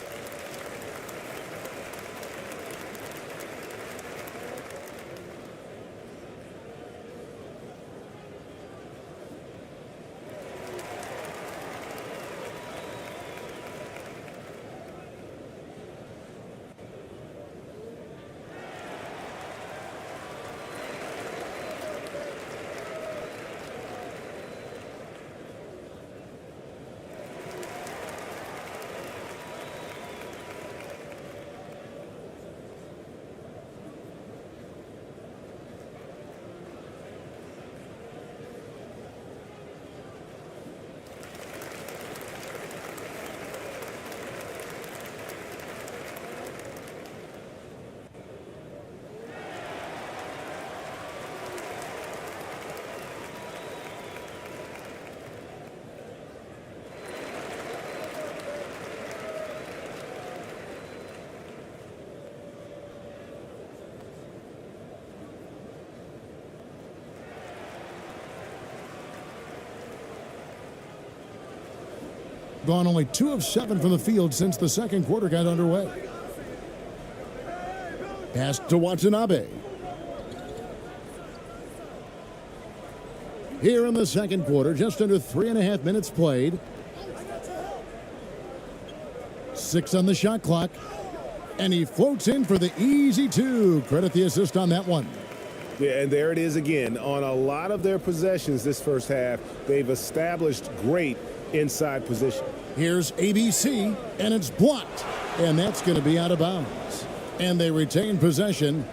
gone only 2 of 7 from the field since the second quarter got underway. Pass to Watanabe. Here in the second quarter, just under 3.5 minutes played. 6 on the shot clock. And he floats in for the easy 2. Credit the assist on that one. Yeah, and there it is again. On a lot of their possessions this first half, they've established great inside position. Here's ABC, and it's blocked. And that's going to be out of bounds. And they retain possession.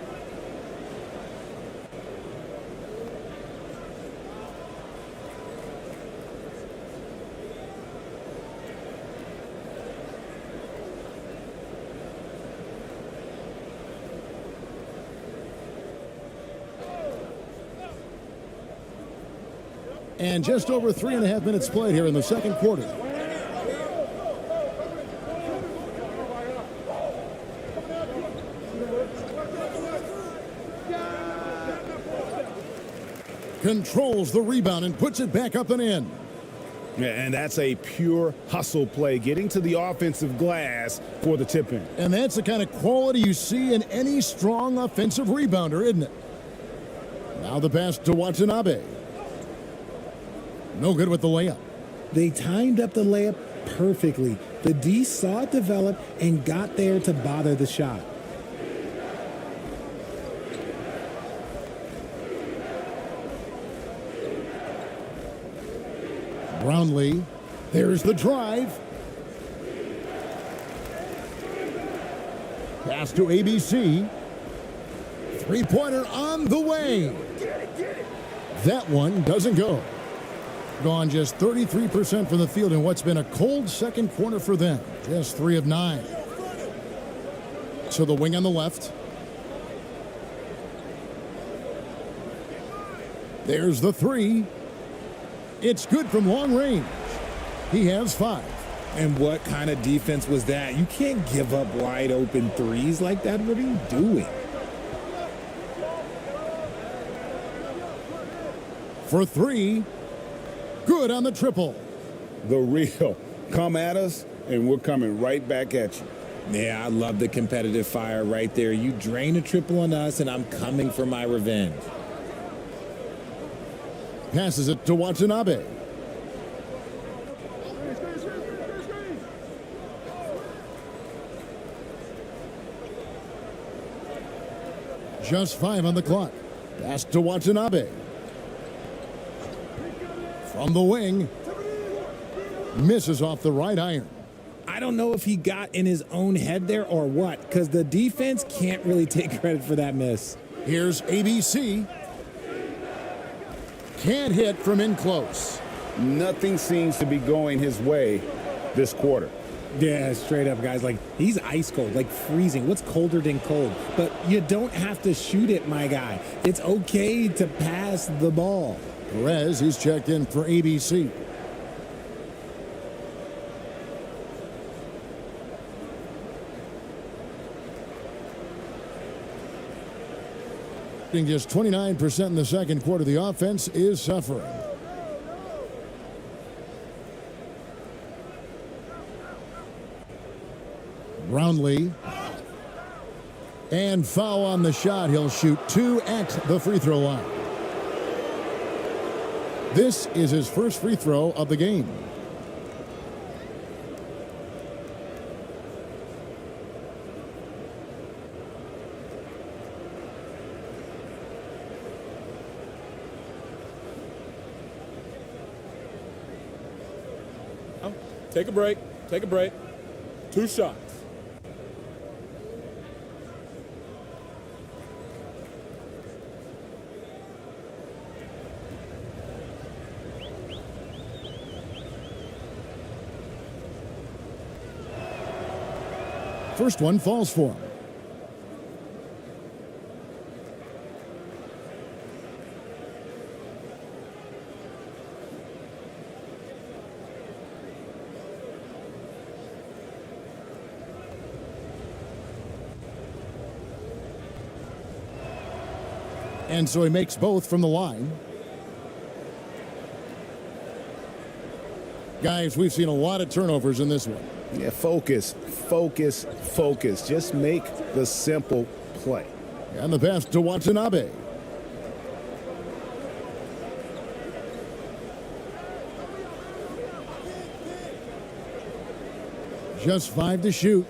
And just over 3.5 minutes played here in the second quarter. Controls the rebound and puts it back up and in. Yeah, and that's a pure hustle play, getting to the offensive glass for the tip-in. And that's the kind of quality you see in any strong offensive rebounder, isn't it? Now the pass to Watanabe. No good with the layup. They timed up the layup perfectly. The D saw it develop and got there to bother the shot. Brownlee, there's the drive. Pass to ABC. Three-pointer on the way. That one doesn't go. Gone just 33% from the field in what's been a cold second quarter for them. Just 3 of 9. So the wing on the left. There's the 3. It's good from long range. He has 5. And what kind of defense was that? You can't give up wide open threes like that. What are you doing? For 3. Good on the triple. The real. Come at us, and we're coming right back at you. Yeah, I love the competitive fire right there. You drain a triple on us, and I'm coming for my revenge. Passes it to Watanabe. Just 5 on the clock. Pass to Watanabe. From the wing. Misses off the right iron. I don't know if he got in his own head there or what, because the defense can't really take credit for that miss. Here's ABC. Can't hit from in close. Nothing seems to be going his way this quarter. Yeah, straight up, guys. Like, he's ice cold, like freezing. What's colder than cold? But you don't have to shoot it, my guy. It's okay to pass the ball. Perez, he's checked in for ABC. Just 29% in the second quarter. The offense is suffering. Brownlee. And foul on the shot. He'll shoot 2 at the free throw line. This is his first free throw of the game. Take a break. Take a break. 2 shots. First one falls for him. And so he makes both from the line. Guys, we've seen a lot of turnovers in this one. Yeah, focus, focus, focus. Just make the simple play. And the pass to Watanabe. Just 5 to shoot.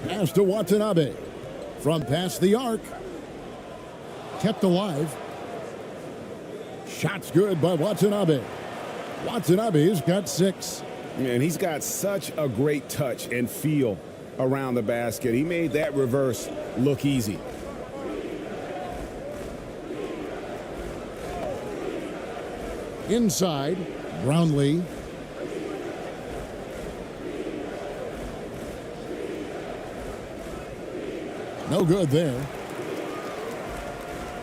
Pass to Watanabe. From past the arc. Kept alive. Shot's good by Watanabe. Watanabe's got 6. And he's got such a great touch and feel around the basket. He made that reverse look easy. Inside, Brownlee. No good there.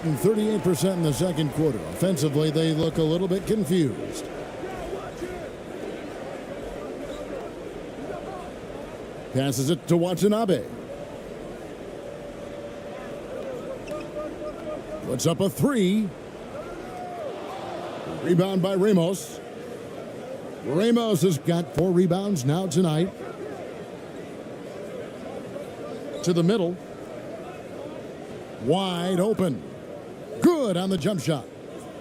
And 38% in the second quarter. Offensively, they look a little bit confused. Passes it to Watanabe. Puts up a 3. Rebound by Ramos. Ramos has got 4 rebounds now tonight. To the middle. Wide open. Good on the jump shot.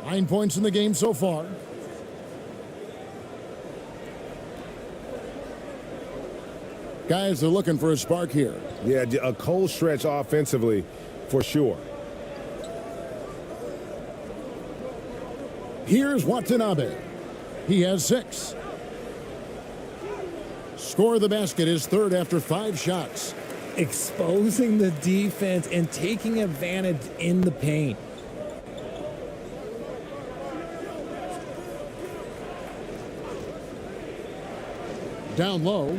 9 points in the game so far. Guys are looking for a spark here. Yeah, a cold stretch offensively for sure. Here's Watanabe. He has 6. Score of the basket is third after 5 shots. Exposing the defense and taking advantage in the paint. Down low.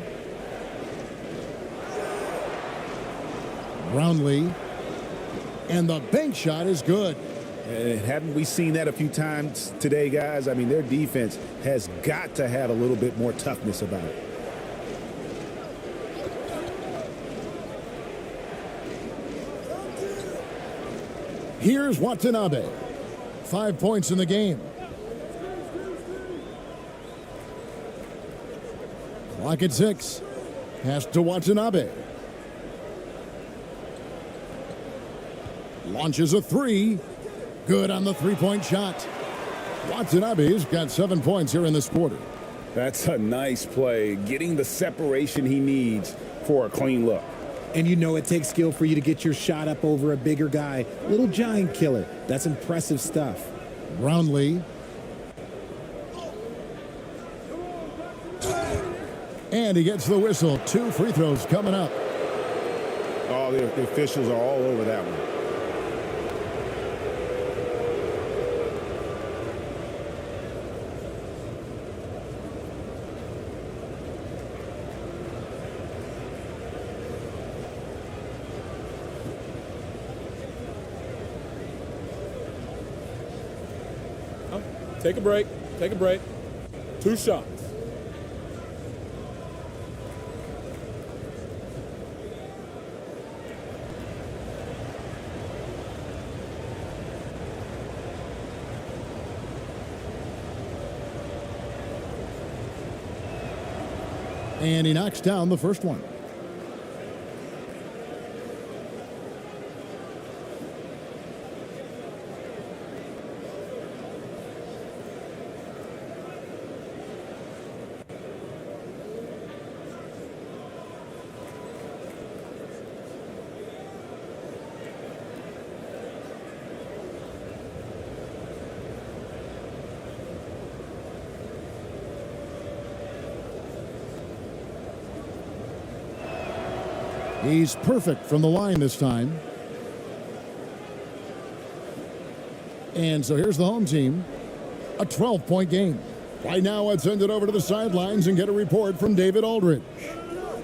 Brownlee. And the bank shot is good. Haven't we seen that a few times today, guys? I mean, their defense has got to have a little bit more toughness about it. Here's Watanabe. 5 points in the game. Clock at 6. Pass to Watanabe. Launches a 3. Good on the three-point shot. Watanabe's got 7 points here in this quarter. That's a nice play, getting the separation he needs for a clean look. And you know it takes skill for you to get your shot up over a bigger guy. Little giant killer. That's impressive stuff. Brownlee. And he gets the whistle. 2 free throws coming up. Oh, the officials are all over that one. Take a break. Take a break. 2 shots. And he knocks down the first one. He's perfect from the line this time. And so here's the home team. A 12-point game. Right now, let's send it over to the sidelines and get a report from David Aldridge.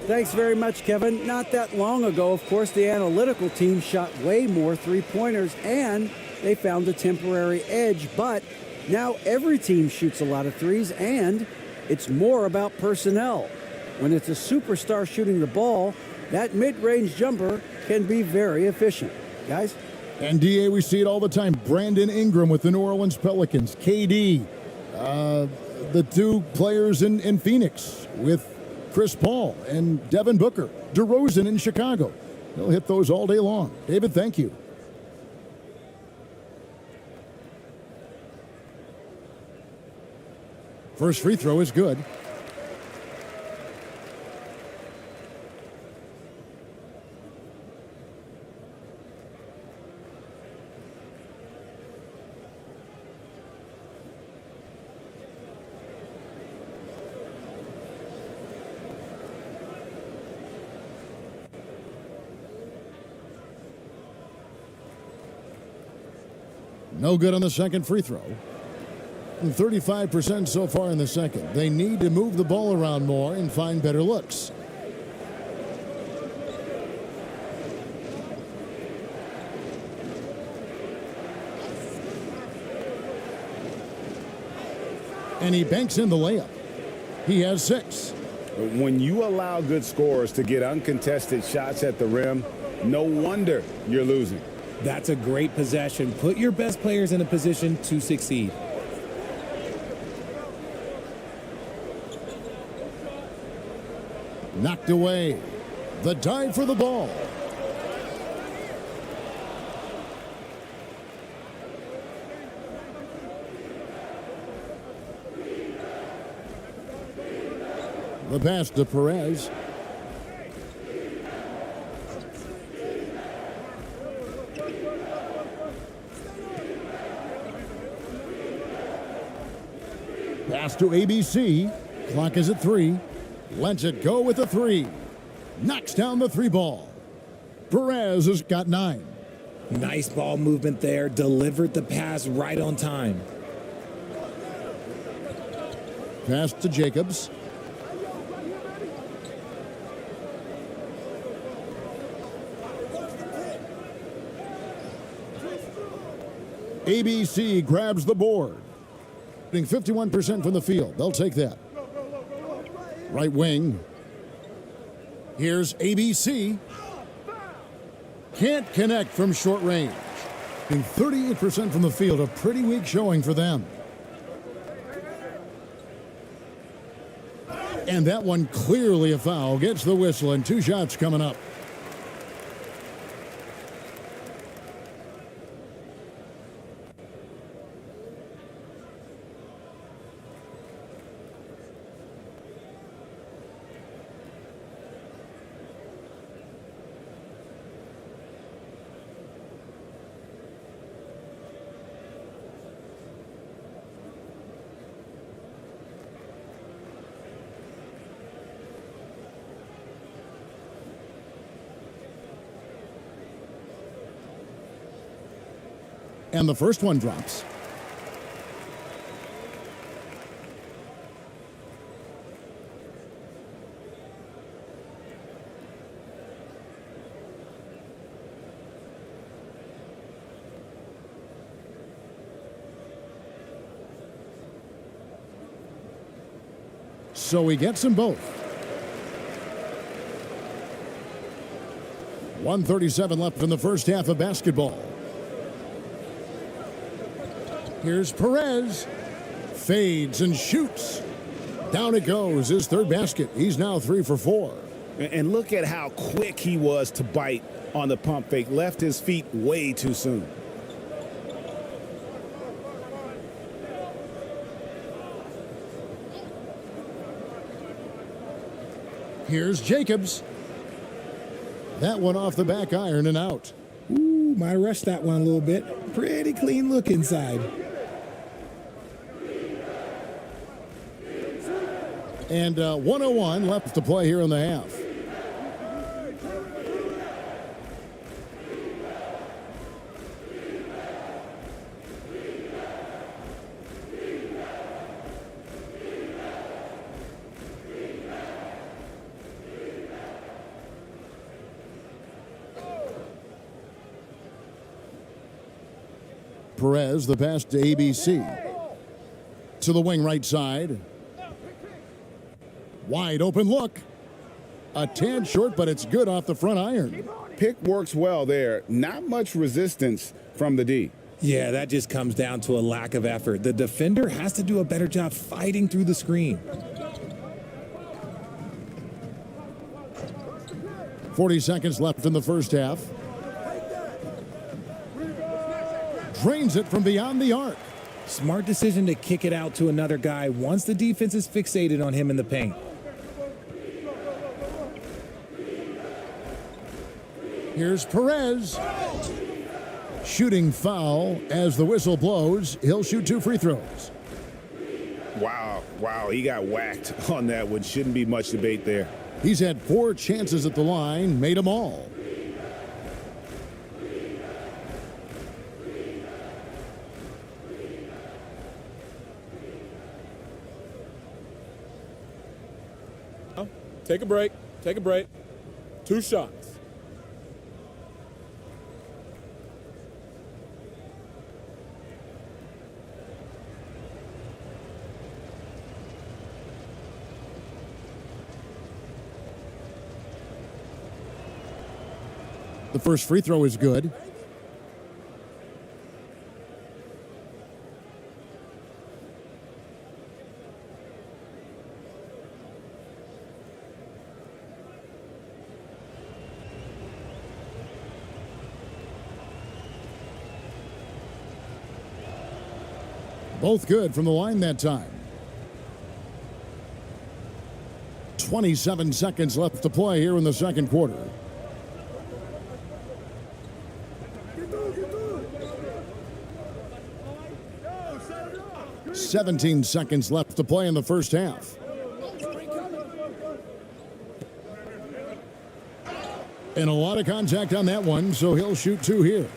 Thanks very much, Kevin. Not that long ago, of course, the analytical team shot way more three-pointers, and they found a temporary edge. But now every team shoots a lot of threes, and it's more about personnel. When it's a superstar shooting the ball, that mid-range jumper can be very efficient. Guys? And, DA, we see it all the time. Brandon Ingram with the New Orleans Pelicans. KD. the two players in Phoenix with Chris Paul and Devin Booker, DeRozan in Chicago. They'll hit those all day long. David, thank you. First free throw is good. No good on the second free throw. And 35% so far in the second. They need to move the ball around more and find better looks. And he banks in the layup. He has 6. When you allow good scorers to get uncontested shots at the rim, no wonder you're losing. That's a great possession. Put your best players in a position to succeed. Knocked away. The dive for the ball. The pass to Perez. Pass to ABC. Clock is at 3. Lets it go with the 3. Knocks down the 3 ball. Perez has got 9. Nice ball movement there. Delivered the pass right on time. Pass to Jacobs. ABC grabs the board. 51% from the field. They'll take that. Right wing. Here's ABC. Can't connect from short range. 38% from the field. A pretty weak showing for them. And that one clearly a foul. Gets the whistle and 2 shots coming up. And the first one drops. So he gets them both. 1:37 left in the first half of basketball. Here's Perez. Fades and shoots. Down it goes. His third basket. He's now 3 for 4. And look at how quick he was to bite on the pump fake. Left his feet way too soon. Here's Jacobs. That one off the back iron and out. Ooh, might rush that one a little bit. Pretty clean look inside. And 1:01 left to play here in the half. Perez, the pass to ABC. To the wing right side. Wide open look. A tad short, but it's good off the front iron. Pick works well there. Not much resistance from the D. Yeah, that just comes down to a lack of effort. The defender has to do a better job fighting through the screen. 40 seconds left in the first half. Drains it from beyond the arc. Smart decision to kick it out to another guy once the defense is fixated on him in the paint. Here's Perez. Shooting foul as the whistle blows. He'll shoot 2 free throws. Wow, he got whacked on that one. Shouldn't be much debate there. He's had 4 chances at the line, made them all. Take a break. Take a break. 2 shots. The first free throw is good. Both good from the line that time. 27 seconds left to play here in the second quarter. "17 seconds left to play in the first half. And a lot of contact on that one, so he'll shoot 2 here.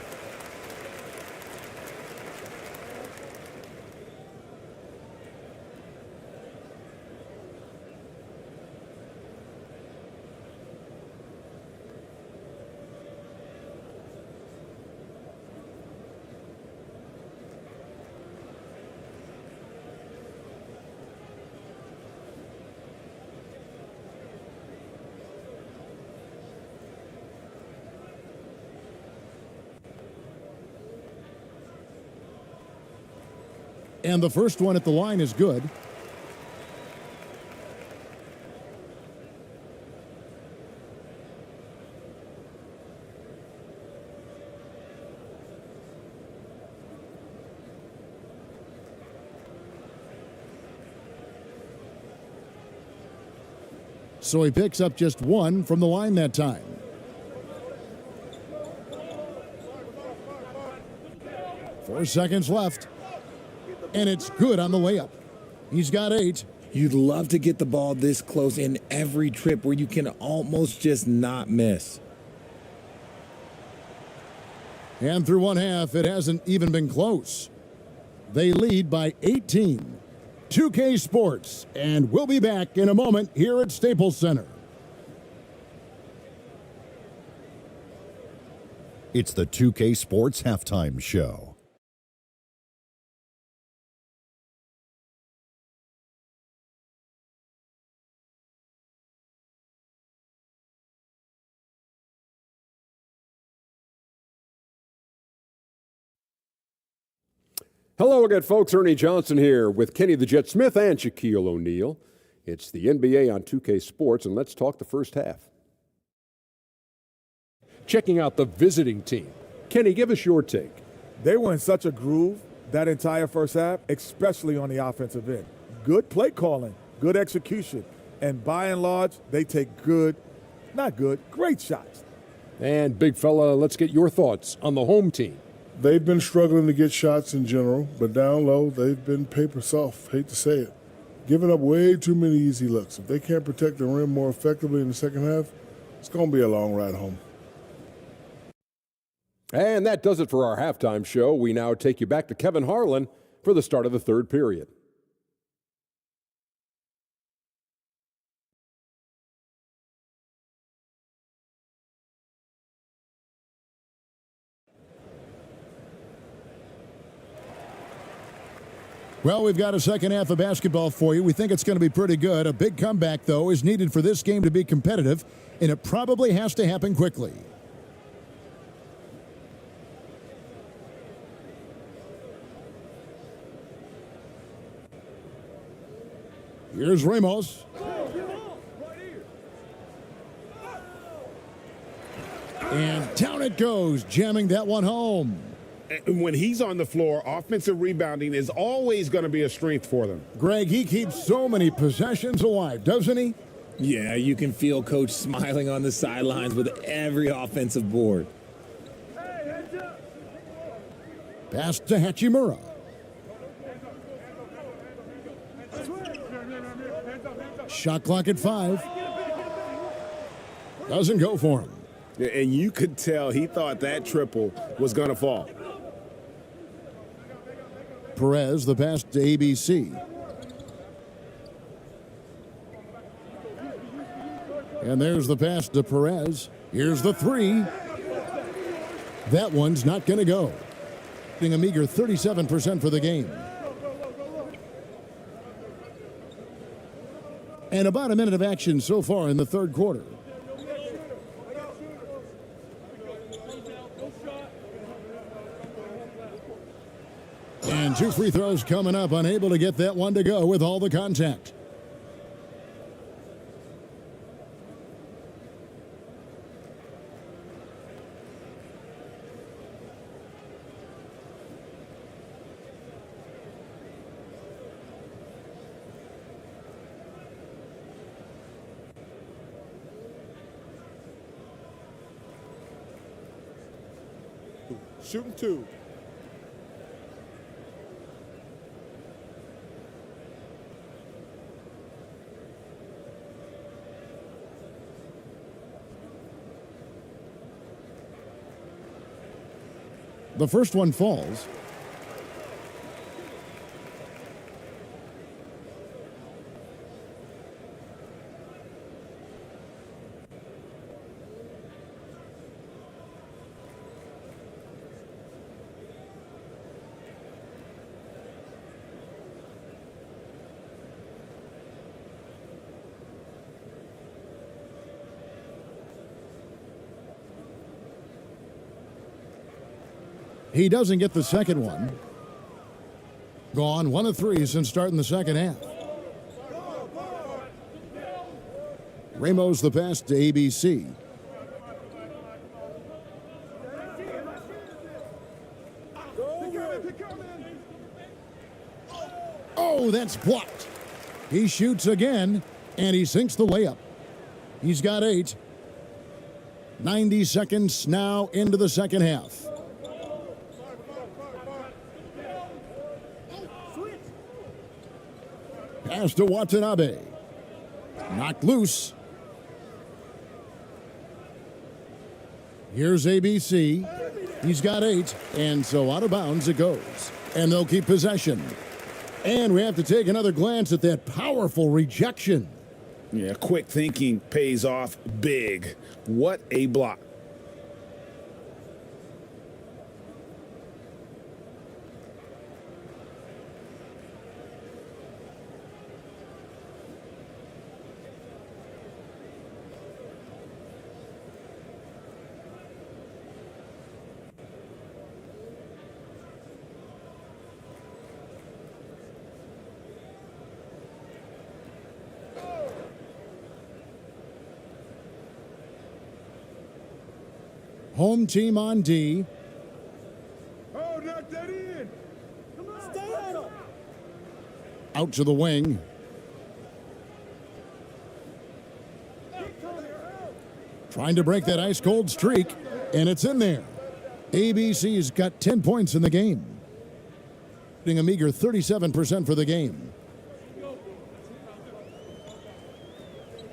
And the first one at the line is good. So he picks up just 1 from the line that time. Four seconds left. And it's good on the layup. He's got 8. You'd love to get the ball this close in every trip where you can almost just not miss. And through one half, it hasn't even been close. They lead by 18. 2K Sports, and we'll be back in a moment here at Staples Center. It's the 2K Sports Halftime Show. Hello again, folks. Ernie Johnson here with Kenny the Jet Smith and Shaquille O'Neal. It's the NBA on 2K Sports, and let's talk the first half. Checking out the visiting team. Kenny, give us your take. They were in such a groove that entire first half, especially on the offensive end. Good play calling, good execution, and by and large, they take great shots. And big fella, let's get your thoughts on the home team. They've been struggling to get shots in general, but down low, they've been paper soft. Hate to say it. Giving up way too many easy looks. If they can't protect the rim more effectively in the second half, it's going to be a long ride home. And that does it for our halftime show. We now take you back to Kevin Harlan for the start of the third period. Well, we've got a second half of basketball for you. We think it's going to be pretty good. A big comeback, though, is needed for this game to be competitive, and it probably has to happen quickly. Here's Ramos. And down it goes, jamming that one home. When he's on the floor, offensive rebounding is always going to be a strength for them. Greg, he keeps so many possessions alive, doesn't he? Yeah, you can feel Coach smiling on the sidelines with every offensive board. Pass to Hachimura. Shot clock at 5. Doesn't go for him. And you could tell he thought that triple was going to fall. Perez, the pass to ABC. And there's the pass to Perez. Here's the 3. That one's not going to go. Getting a meager 37% for the game. And about a minute of action so far in the third quarter. And 2 free throws coming up, unable to get that one to go with all the contact. Shooting 2. The first one falls. He doesn't get the second one. Gone 1 of 3 since starting the second half. Ramos the pass to ABC. Oh, that's blocked. He shoots again, and he sinks the layup. He's got 8. 90 seconds now into the second half. Pass to Watanabe. Knocked loose. Here's ABC. He's got 8, and so out of bounds it goes. And they'll keep possession. And we have to take another glance at that powerful rejection. Yeah, quick thinking pays off big. What a block. Home team on D. Oh, knock that in. Come on. Stay on him. Out to the wing. Trying to break that ice-cold streak, and it's in there. ABC's got 10 points in the game. Getting a meager 37% for the game.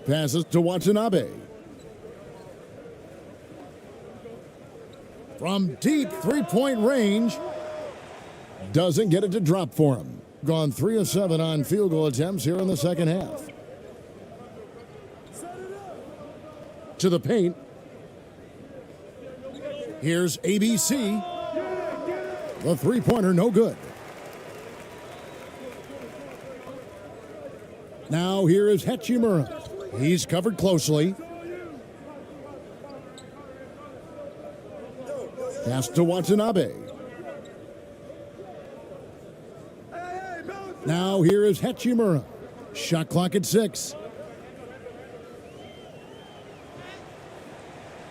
Passes to Watanabe. From deep three-point range. Doesn't get it to drop for him. Gone 3 of 7 on field goal attempts here in the second half. To the paint. Here's ABC. The three-pointer no good. Now here is Hachimura. He's covered closely. Pass to Watanabe. Now here is Hachimura. Shot clock at 6.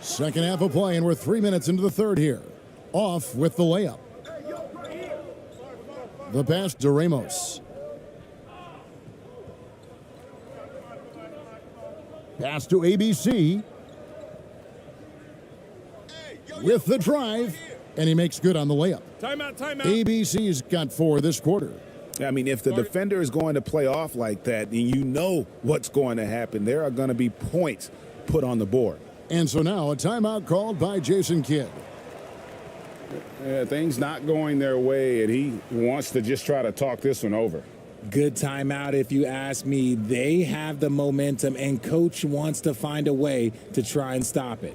Second half of play, and we're 3 minutes into the third here. Off with the layup. The pass to Ramos. Pass to ABC. With the drive, and he makes good on the layup. Timeout, timeout. ABC's got 4 this quarter. I mean, if the defender is going to play off like that, then you know what's going to happen. There are going to be points put on the board. And so now a timeout called by Jason Kidd. Things not going their way, and he wants to just try to talk this one over. Good timeout, if you ask me. They have the momentum, and coach wants to find a way to try and stop it.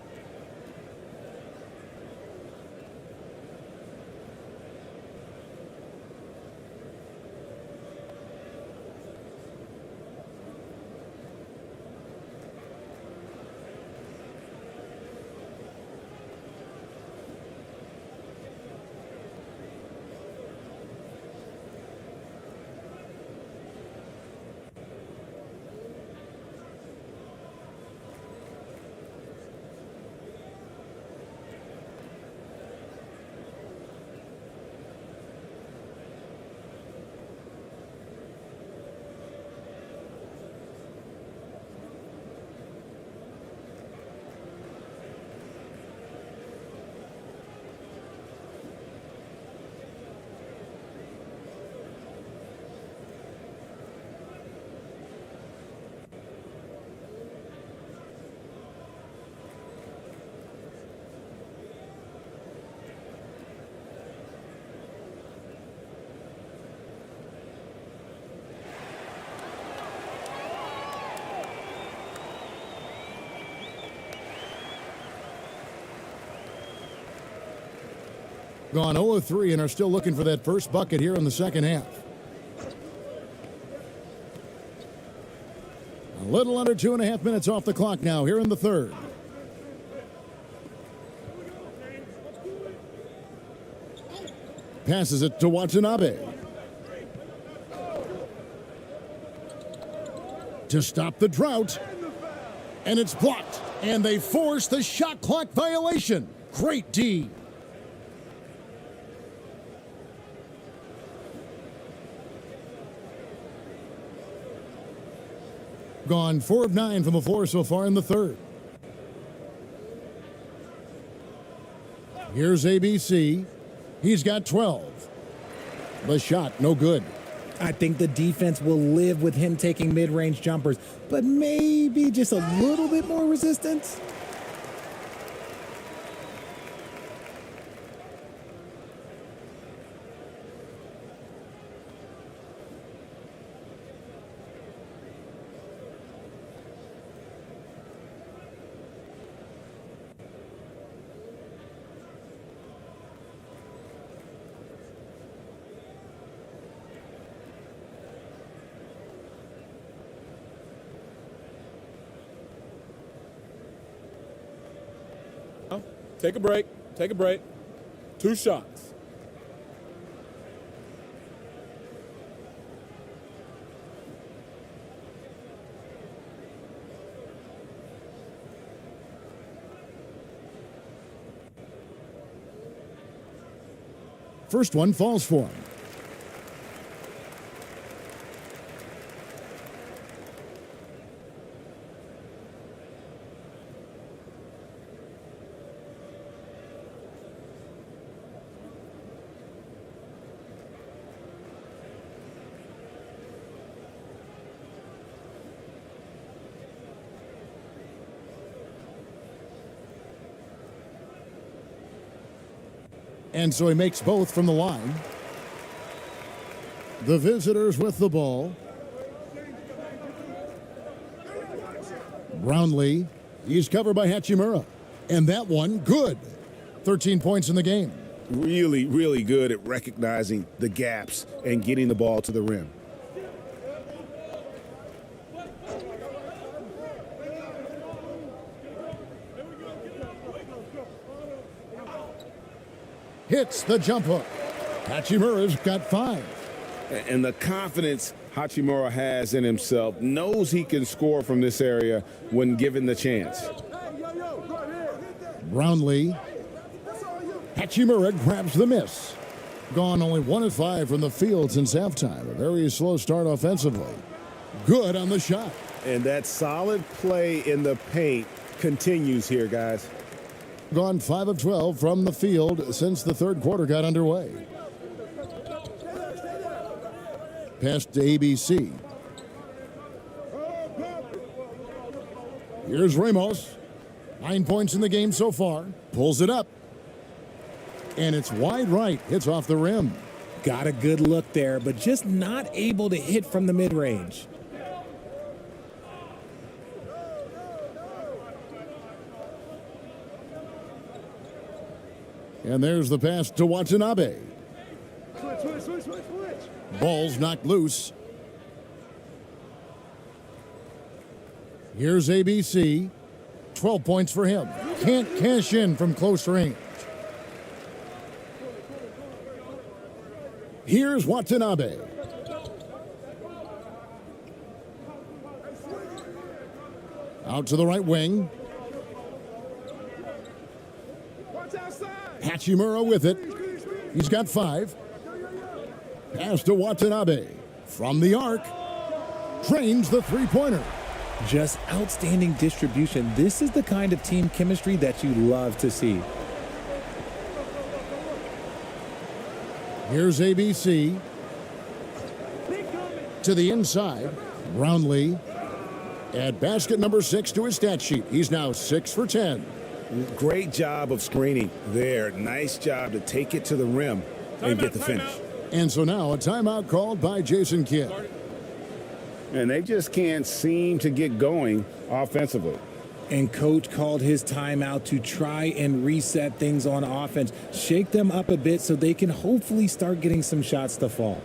Gone 0 of 3 and are still looking for that first bucket here in the second half. A little under 2.5 minutes off the clock now here in the third. Passes it to Watanabe. To stop the drought. And it's blocked. And they force the shot clock violation. Great D. Gone 4 of 9 from the floor so far in the third. Here's ABC. He's got 12. The shot, no good. I think the defense will live with him taking mid-range jumpers, but maybe just a little bit more resistance. Take a break. Take a break. 2 shots. First one falls for him. And so he makes both from the line. The visitors with the ball. Brownlee. He's covered by Hachimura. And that one, good. 13 points in the game. Really, really good at recognizing the gaps and getting the ball to the rim. Hits the jump hook. Hachimura's got 5. And the confidence Hachimura has in himself, knows he can score from this area when given the chance. Brownlee. Hachimura grabs the miss. Gone only 1 of 5 from the field since halftime. A very slow start offensively. Good on the shot. And that solid play in the paint continues here, guys. Gone 5 of 12 from the field since the third quarter got underway. Pass to ABC. Here's Ramos. 9 points in the game so far. Pulls it up. And it's wide right. Hits off the rim. Got a good look there, but just not able to hit from the mid-range. And there's the pass to Watanabe. Ball's knocked loose. Here's ABC. 12 points for him. Can't cash in from close range. Here's Watanabe. Out to the right wing. Hachimura with it. He's got 5. Pass to Watanabe. From the arc. Drains the three-pointer. Just outstanding distribution. This is the kind of team chemistry that you love to see. Here's ABC. To the inside. Brownlee. Add basket number 6 to his stat sheet. He's now 6 for 10. Great job of screening there. Nice job to take it to the rim and get the finish. And so now a timeout called by Jason Kidd. And they just can't seem to get going offensively. And coach called his timeout to try and reset things on offense. Shake them up a bit so they can hopefully start getting some shots to fall.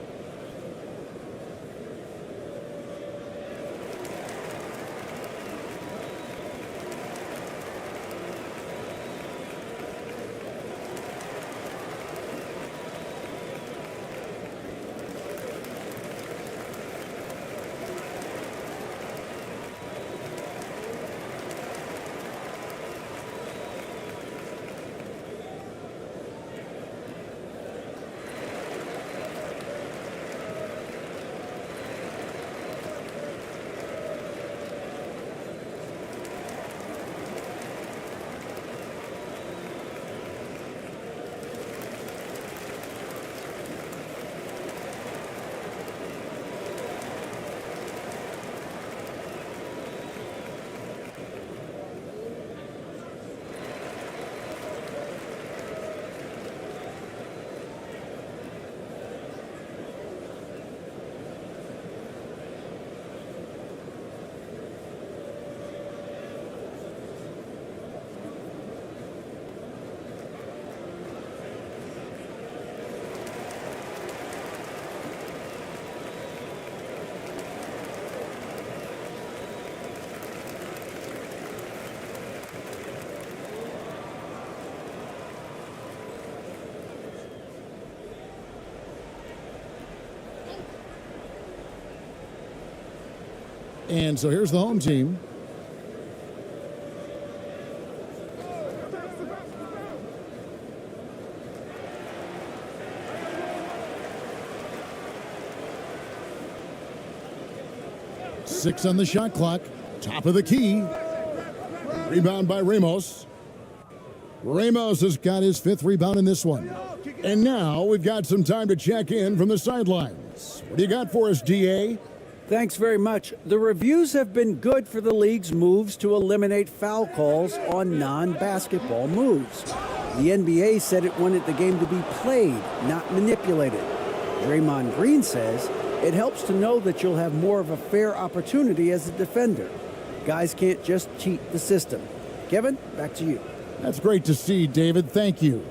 And so here's the home team. Six on the shot clock. Top of the key. Rebound by Ramos. Ramos has got his 5th rebound in this one. And now we've got some time to check in from the sidelines. What do you got for us, DA? Thanks very much. The reviews have been good for the league's moves to eliminate foul calls on non-basketball moves. The NBA said it wanted the game to be played, not manipulated. Draymond Green says it helps to know that you'll have more of a fair opportunity as a defender. Guys can't just cheat the system. Kevin, back to you. That's great to see, David. Thank you.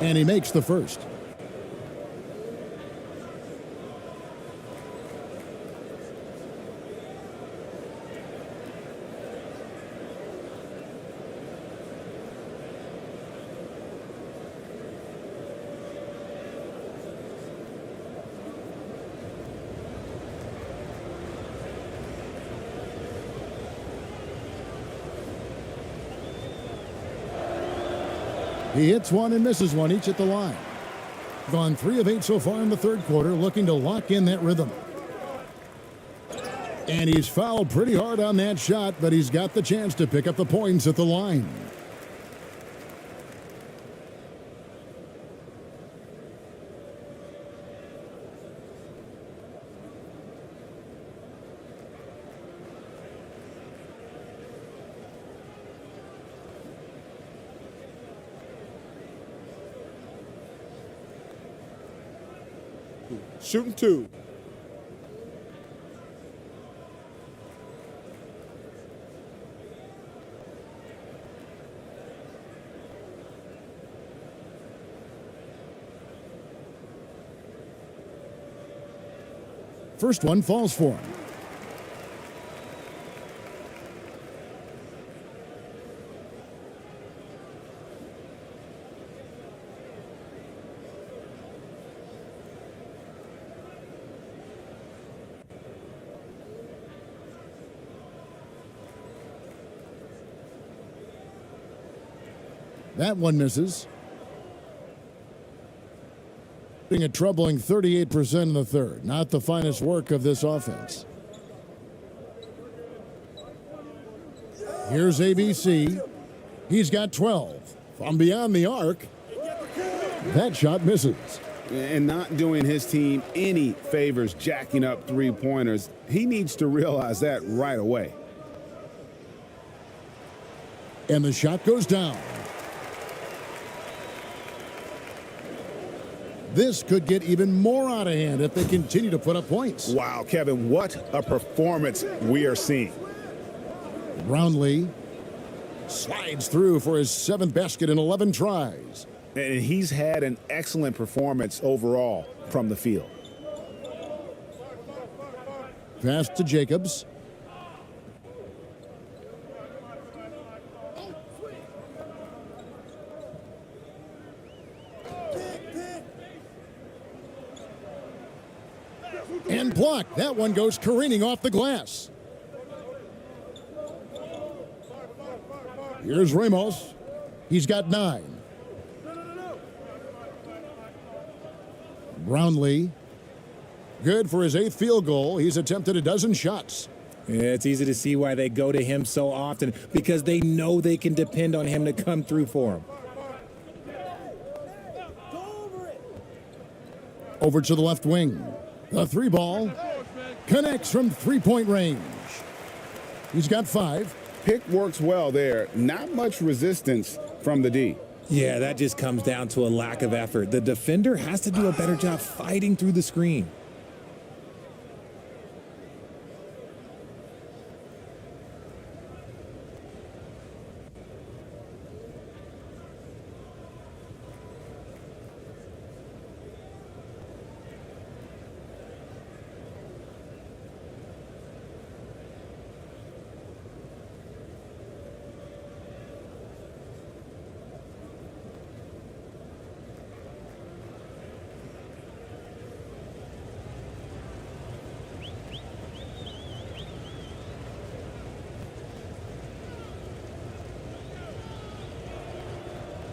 And he makes the first. He hits one and misses one, each at the line. Gone 3 of 8 so far in the third quarter, looking to lock in that rhythm. And he's fouled pretty hard on that shot, but he's got the chance to pick up the points at the line. Shooting 2. First one falls for him. That one misses. A troubling 38% in the third. Not the finest work of this offense. Here's ABC. He's got 12. From beyond the arc, that shot misses. And not doing his team any favors jacking up three-pointers. He needs to realize that right away. And the shot goes down. This could get even more out of hand if they continue to put up points. Wow, Kevin, what a performance we are seeing. Brownlee slides through for his 7th basket in 11 tries. And he's had an excellent performance overall from the field. Pass to Jacobs. And blocked. That one goes careening off the glass. Here's Ramos. He's got 9. Brownlee. Good for his 8th field goal. He's attempted a dozen shots. Yeah, it's easy to see why they go to him so often, because they know they can depend on him to come through for them. Over to the left wing. The 3 ball connects from 3-point range. He's got 5. Pick works well there. Not much resistance from the D. Yeah, that just comes down to a lack of effort. The defender has to do a better job fighting through the screen.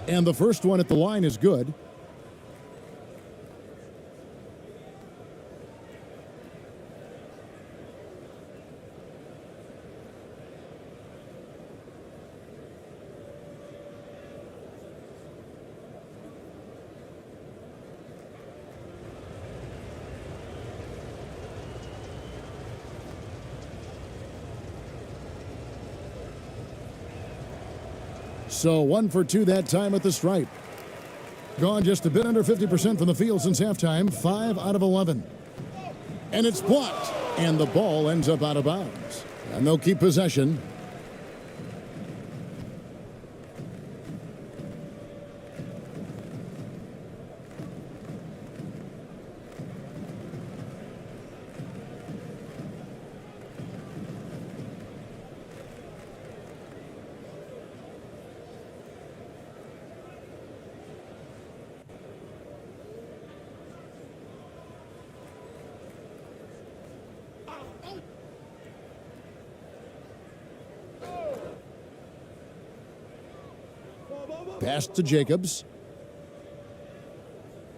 And the first one at the line is good. So 1 for 2 that time at the stripe. Gone just a bit under 50% from the field since halftime. 5 out of 11. And it's blocked. And the ball ends up out of bounds. And they'll keep possession. Pass to Jacobs.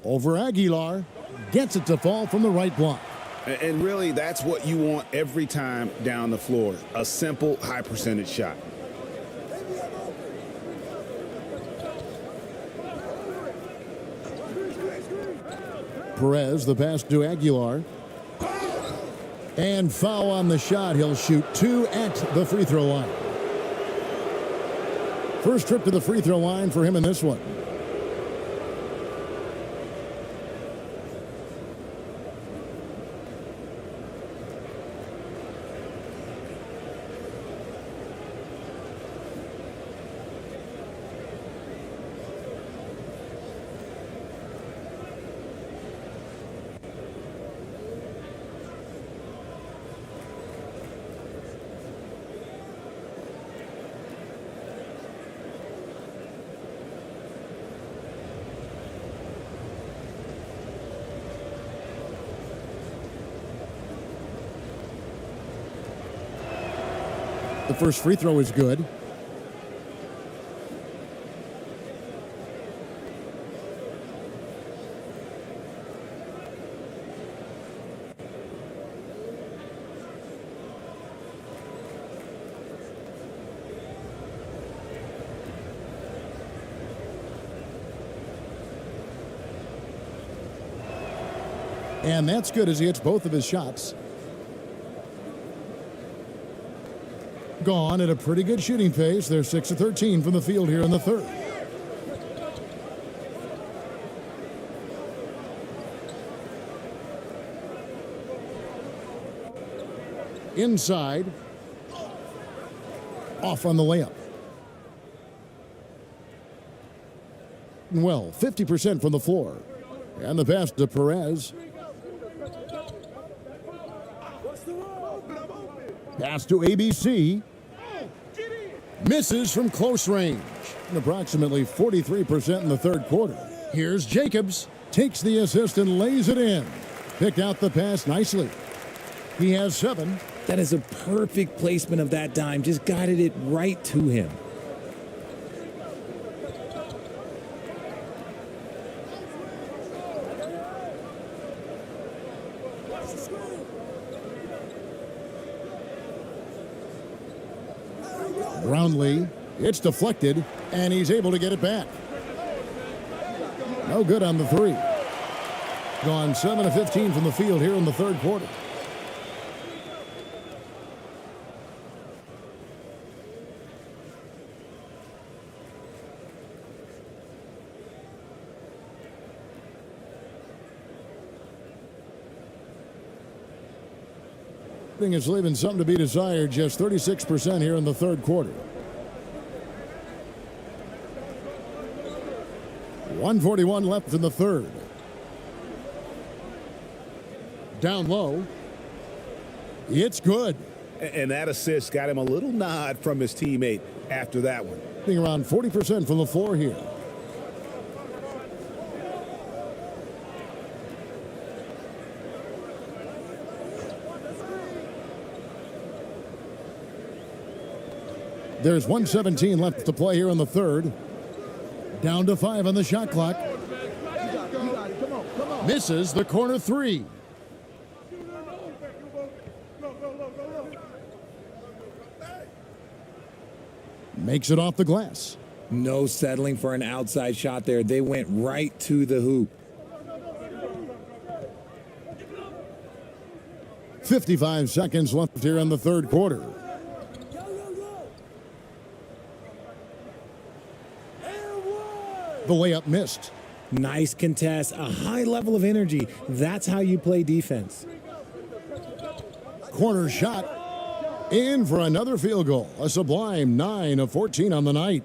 Over Aguilar. Gets it to fall from the right block. And really, that's what you want every time down the floor. A simple, high-percentage shot. Perez, the pass to Aguilar. And foul on the shot. He'll shoot 2 at the free throw line. First trip to the free throw line for him in this one. The first free throw is good. And that's good as he hits both of his shots. Gone at a pretty good shooting pace. They're 6 of 13 from the field here in the third. Inside. Off on the layup. Well, 50% from the floor. And the pass to Perez. Pass to ABC. Misses from close range. And approximately 43% in the third quarter. Here's Jacobs. Takes the assist and lays it in. Picked out the pass nicely. He has 7. That is a perfect placement of that dime. Just guided it right to him. Brownlee, it's deflected, and he's able to get it back. No good on the 3. Gone 7 of 15 from the field here in the third quarter. Is leaving something to be desired. Just 36% here in the third quarter. 1:41 left in the third. Down low. It's good. And that assist got him a little nod from his teammate after that one. Being around 40% from the floor here. There's 1:17 left to play here in the third. Down to 5 on the shot clock. Misses the corner 3. Makes it off the glass. No settling for an outside shot there. They went right to the hoop. 55 seconds left here in the third quarter. The layup missed. Nice contest, a high level of energy. That's how you play defense. Corner shot. In for another field goal. A sublime 9 of 14 on the night.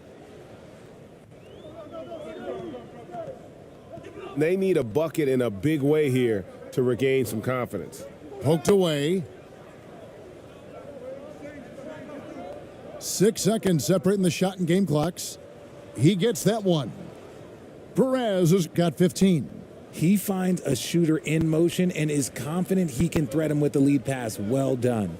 They need a bucket in a big way here to regain some confidence. Poked away. 6 seconds separating the shot and game clocks. He gets that one. Perez has got 15. He finds a shooter in motion and is confident he can thread him with the lead pass. Well done.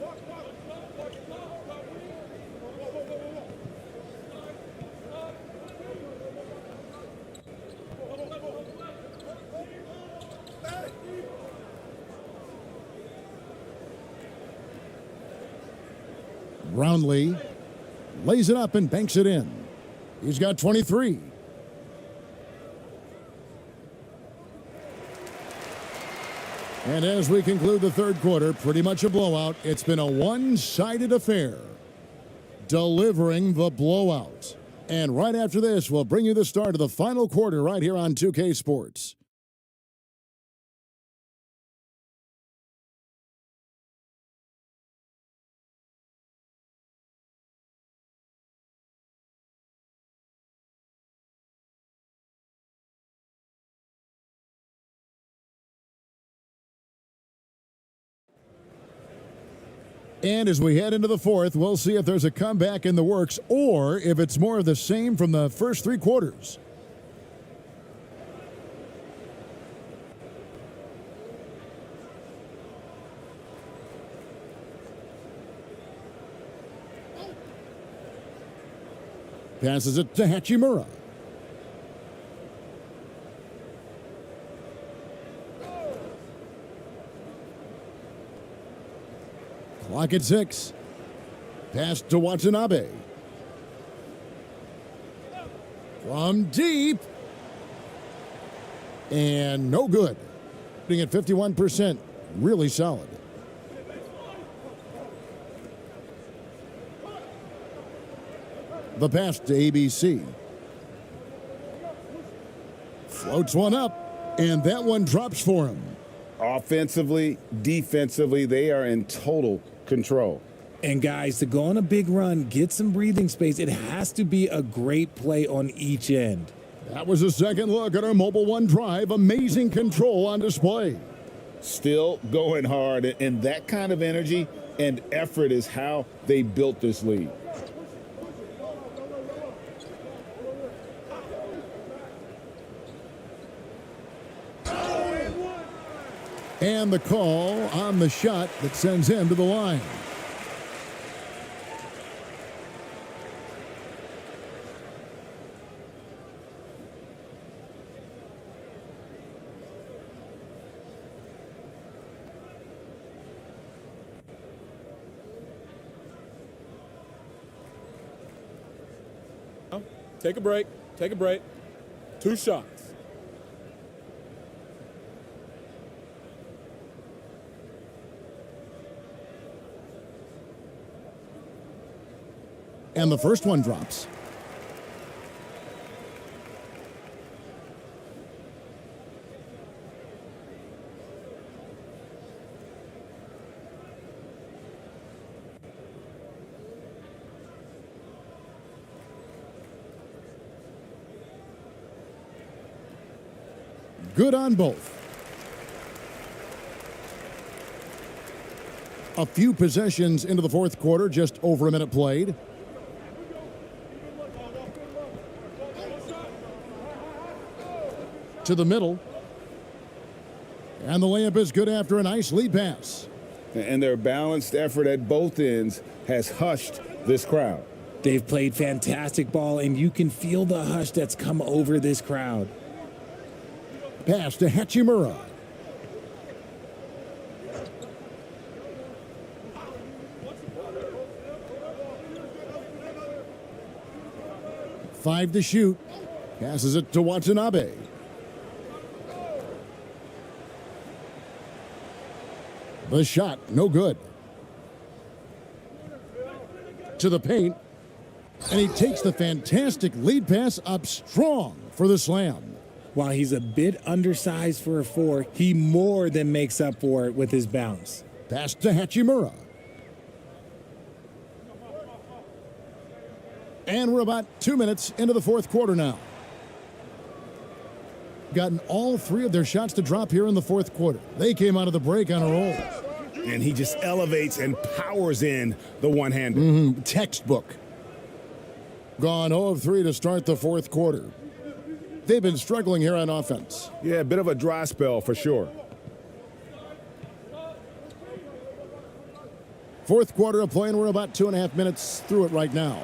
Brownlee lays it up and banks it in. He's got 23. And as we conclude the third quarter, pretty much a blowout. It's been a one-sided affair, delivering the blowout. And right after this, we'll bring you the start of the final quarter right here on 2K Sports. And as we head into the fourth, we'll see if there's a comeback in the works or if it's more of the same from the first three quarters. Passes it to Hachimura. Clock at 6. Pass to Watanabe. From deep. And no good. Being at 51%. Really solid. The pass to ABC. Floats one up. And that one drops for him. Offensively, defensively, they are in total control. And guys, to go on a big run, get some breathing space, it has to be a great play on each end. That was a second look at our Mobile One drive. Amazing control on display. Still going hard, and that kind of energy and effort is how they built this lead. And the call on the shot that sends him to the line. Take a break. Take a break. 2 shots. And the first one drops. Good on both. A few possessions into the fourth quarter, just over a minute played. To the middle. And the layup is good after a nice lead pass. And their balanced effort at both ends has hushed this crowd. They've played fantastic ball, and you can feel the hush that's come over this crowd. Pass to Hachimura. Five to shoot. Passes it to Watanabe. The shot, no good. To the paint. And he takes the fantastic lead pass up strong for the slam. While he's a bit undersized for a 4, he more than makes up for it with his bounce. Pass to Hachimura. And we're about 2 minutes into the fourth quarter now. Gotten all 3 of their shots to drop here in the fourth quarter. They came out of the break on a roll. And he just elevates and powers in the one-hander. Textbook. Gone 0 of 3 to start the fourth quarter. They've been struggling here on offense. Yeah, a bit of a dry spell for sure. Fourth quarter of play, and we're about 2.5 minutes through it right now.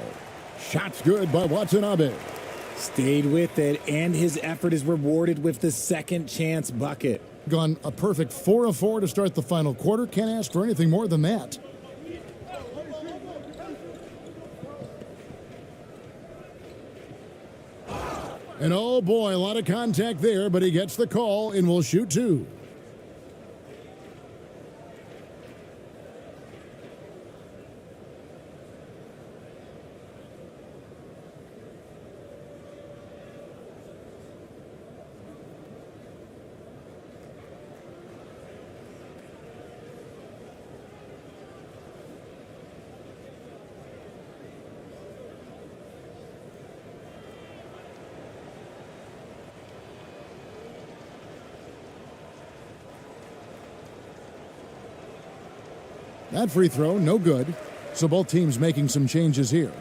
Shots good by Watanabe. Stayed with it, and his effort is rewarded with the second chance bucket. Gone a perfect 4 of 4 to start the final quarter. Can't ask for anything more than that. And oh boy, a lot of contact there, but he gets the call and will shoot two. That free throw, no good. So both teams making some changes here.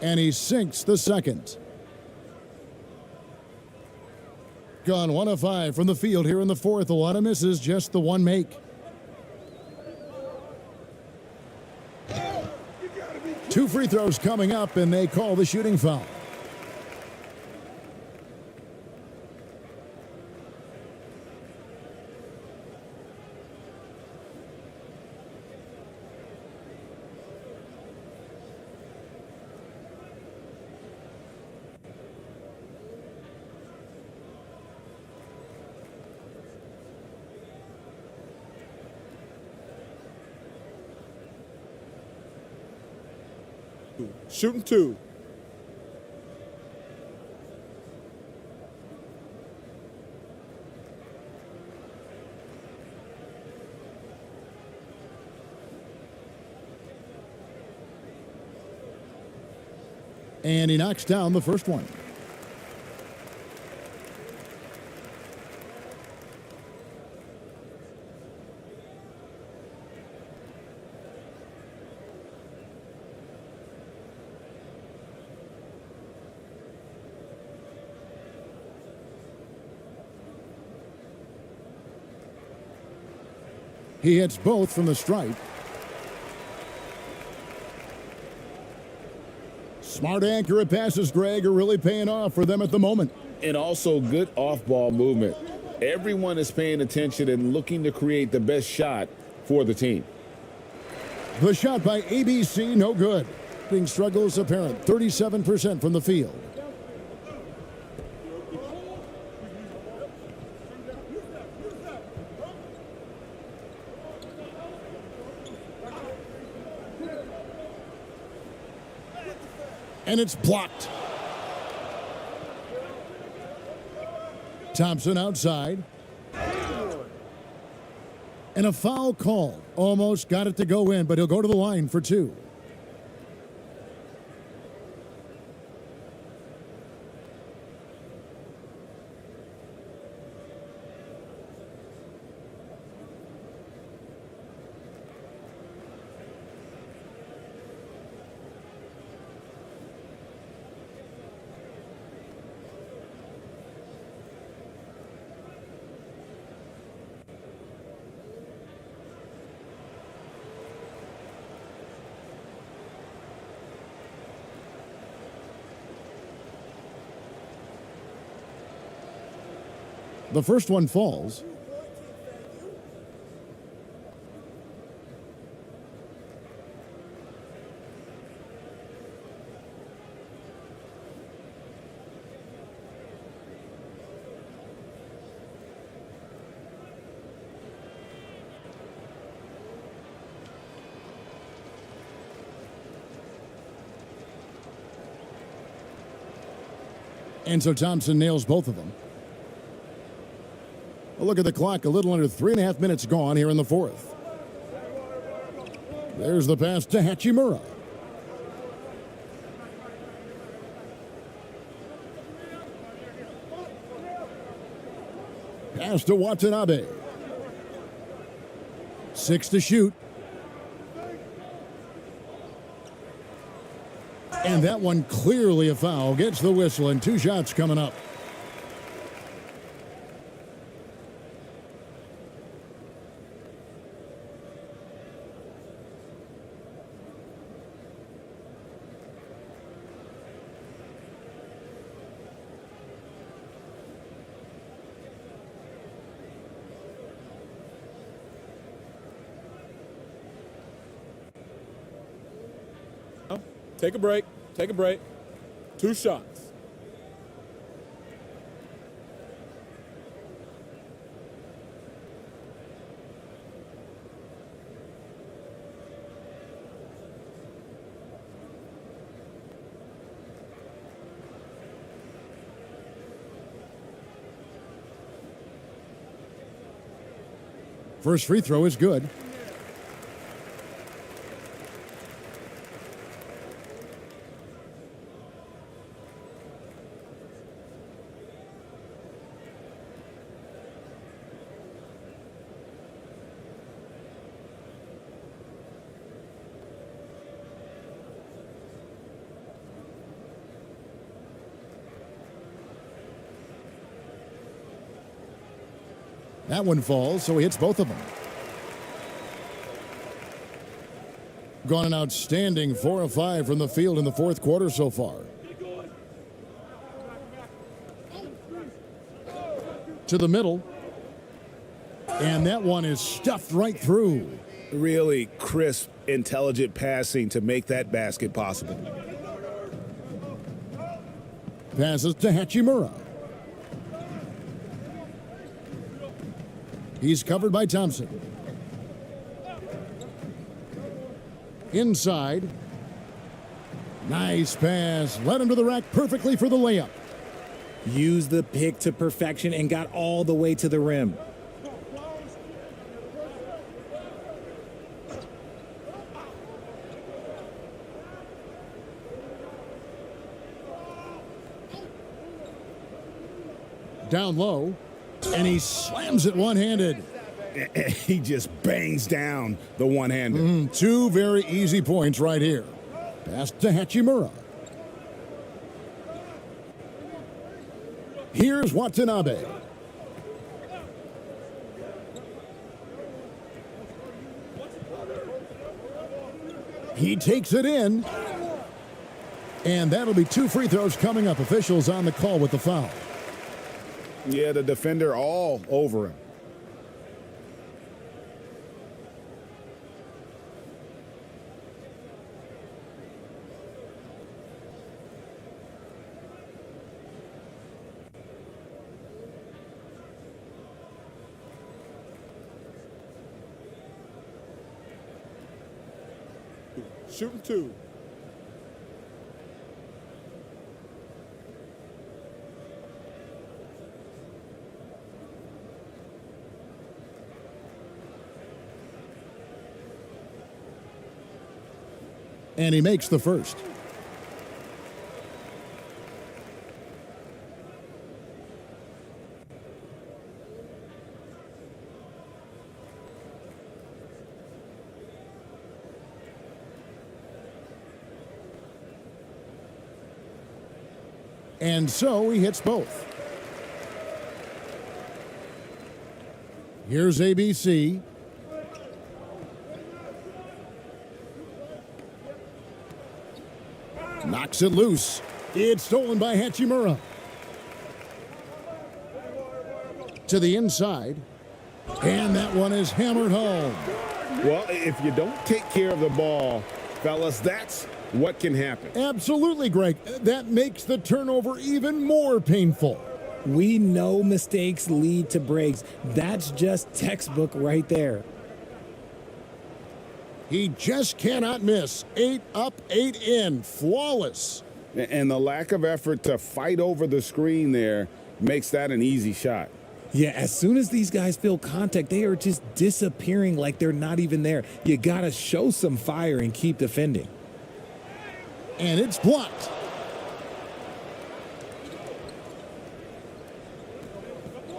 And he sinks the second. Gone 1 of 5 from the field here in the fourth. A lot of misses, just the one make. Two free throws coming up, and they call the shooting foul. Shooting two. And he knocks down the first one. He hits both from the stripe. Smart, accurate passes, Greg, are really paying off for them at the moment. And also good off-ball movement. Everyone is paying attention and looking to create the best shot for the team. The shot by ABC, no good. Being struggles apparent, 37% from the field. And it's blocked. Thompson outside. And a foul call. Almost got it to go in, but he'll go to the line for two. The first one falls. And so Thompson nails both of them. A look at the clock, a little under 3.5 minutes gone here in the fourth. There's the pass to Hachimura. Pass to Watanabe. 6 to shoot. And that one clearly a foul. Gets the whistle, and 2 shots coming up. Take a break. Take a break. 2 shots. First free throw is good. That one falls, so he hits both of them. Gone an outstanding 4 of 5 from the field in the fourth quarter so far. To the middle. And that one is stuffed right through. Really crisp, intelligent passing to make that basket possible. Passes to Hachimura. He's covered by Thompson. Inside. Nice pass. Led him to the rack perfectly for the layup. Used the pick to perfection and got all the way to the rim. Down low. And he slams it one-handed. He just bangs down the one-hander. 2 very easy points right here. Pass to Hachimura. Here's Watanabe. He takes it in. And that'll be 2 free throws coming up. Officials on the call with the foul. Yeah, the defender all over him. Shooting 2. And he makes the first. And so he hits both. Here's ABC. Knocks it loose. It's stolen by Hachimura. To the inside. And that one is hammered home. Well, if you don't take care of the ball, fellas, that's what can happen. Absolutely, Greg. That makes the turnover even more painful. We know mistakes lead to breaks. That's just textbook right there. He just cannot miss. 8 up, 8 in. Flawless. And the lack of effort to fight over the screen there makes that an easy shot. Yeah, as soon as these guys feel contact, they are just disappearing like they're not even there. You got to show some fire and keep defending. And it's blocked.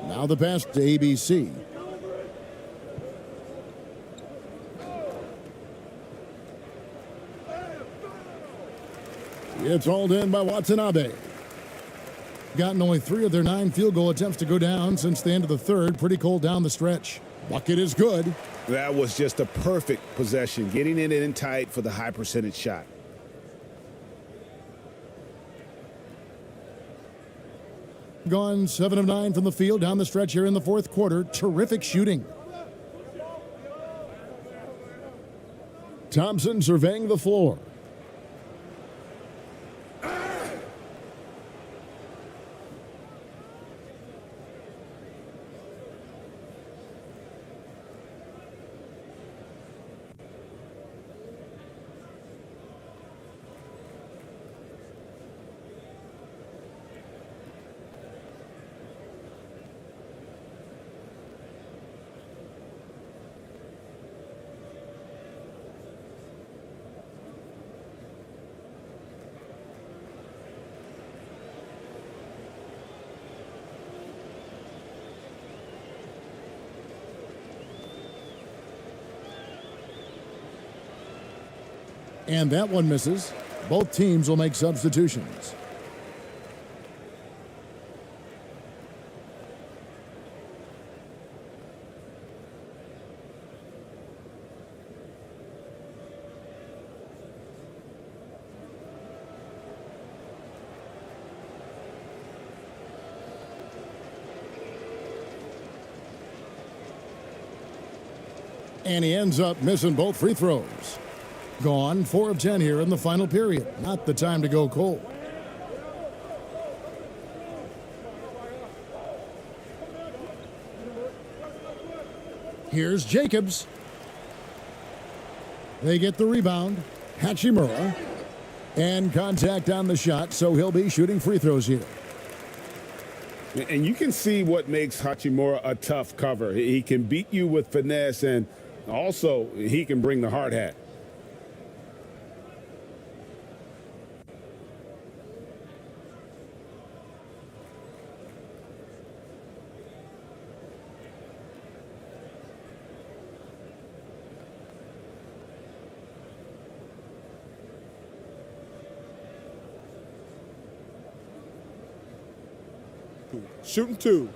Now the pass to ABC. It's hauled in by Watanabe. Gotten only 3 of their 9 field goal attempts to go down since the end of the third. Pretty cold down the stretch. Bucket is good. That was just a perfect possession, getting it in tight for the high percentage shot. Gone 7 of 9 from the field down the stretch here in the fourth quarter. Terrific shooting. Thompson surveying the floor. And that one misses. Both teams will make substitutions. And he ends up missing both free throws. Gone 4 of 10 here in the final period. Not the time to go cold. Here's Jacobs. They get the rebound. Hachimura. And contact on the shot, so he'll be shooting free throws here. And you can see what makes Hachimura a tough cover. He can beat you with finesse, and also he can bring the hard hat. Shooting 2.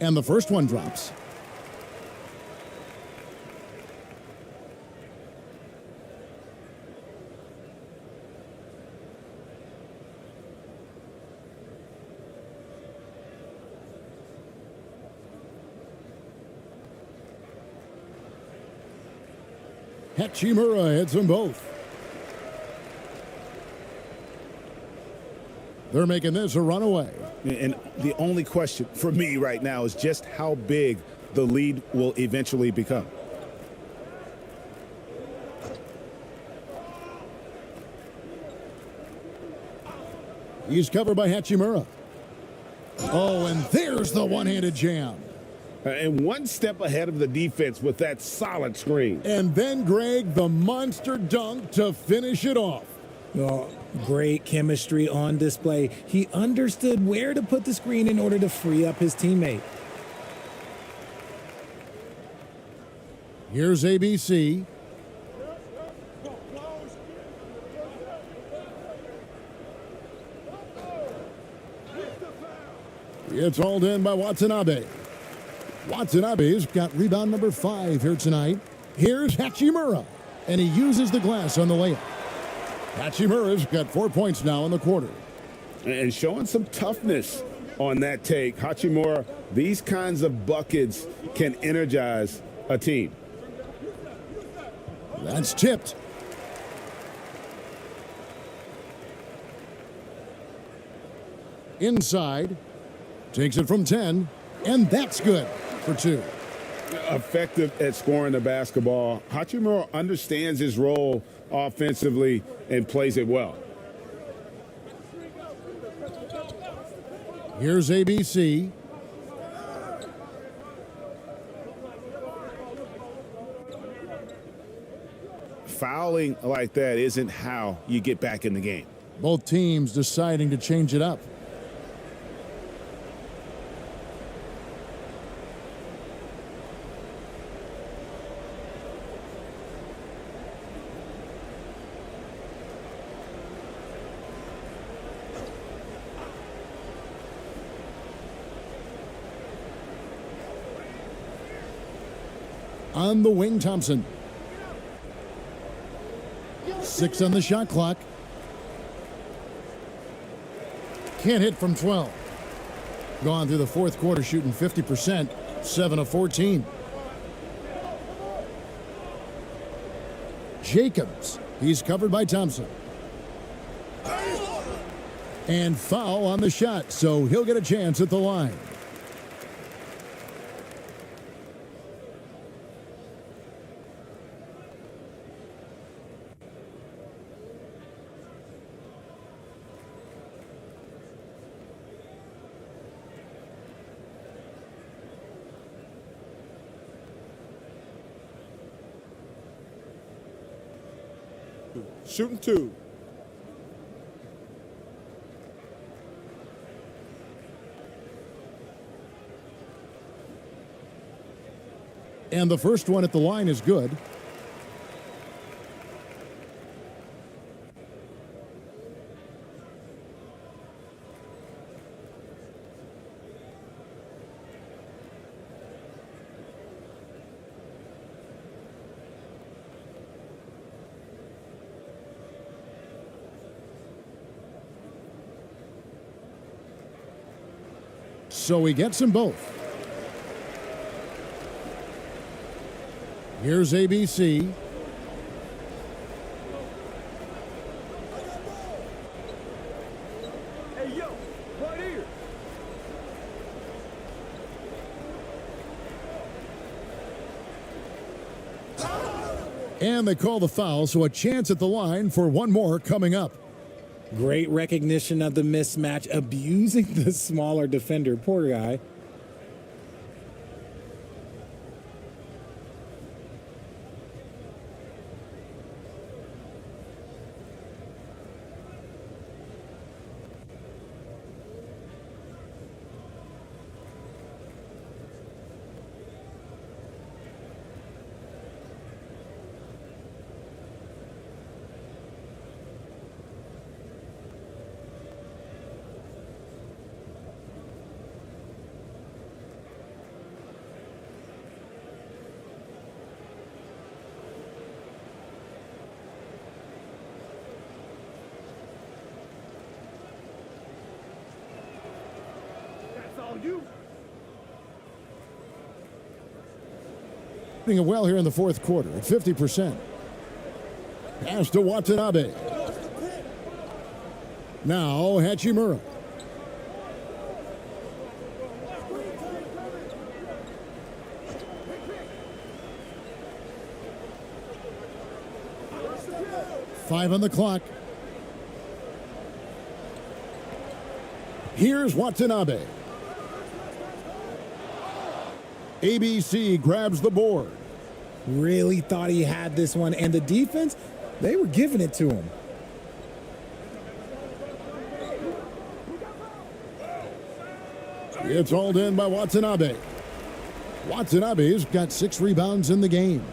And the first one drops. Hachimura hits them both. They're making this a runaway. And the only question for me right now is just how big the lead will eventually become. He's covered by Hachimura. Oh, and there's the one-handed jam. And one step ahead of the defense with that solid screen. And then, Greg, the monster dunk to finish it off. Oh, great chemistry on display. He understood where to put the screen in order to free up his teammate. Here's ABC. It's hauled in by Watanabe. Watanabe's got rebound number 5 here tonight. Here's Hachimura, and he uses the glass on the layup. Hachimura's got 4 points now in the quarter. And showing some toughness on that take. Hachimura, these kinds of buckets can energize a team. That's tipped. Inside. Takes it from 10, and that's good for 2. Effective at scoring the basketball. Hachimura understands his role offensively and plays it well. Here's ABC. Fouling like that isn't how you get back in the game. Both teams deciding to change it up. On the wing, Thompson. 6 on the shot clock. Can't hit from 12. Gone through the fourth quarter shooting 50%, 7 of 14. Jacobs, he's covered by Thompson. And foul on the shot, so he'll get a chance at the line. Shooting 2. And the first one at the line is good. So he gets them both. Here's ABC. Hey, yo, right here. And they call the foul, so a chance at the line for one more coming up. Great recognition of the mismatch, abusing the smaller defender. Poor guy. Doing it well here in the fourth quarter at 50%. Pass to Watanabe. Now Hachimura. Five on the clock. Here's Watanabe. ABC grabs the board. Really thought he had this one, and the defense, they were giving it to him. It's hauled in by Watanabe. Watanabe's got 6 rebounds in the game.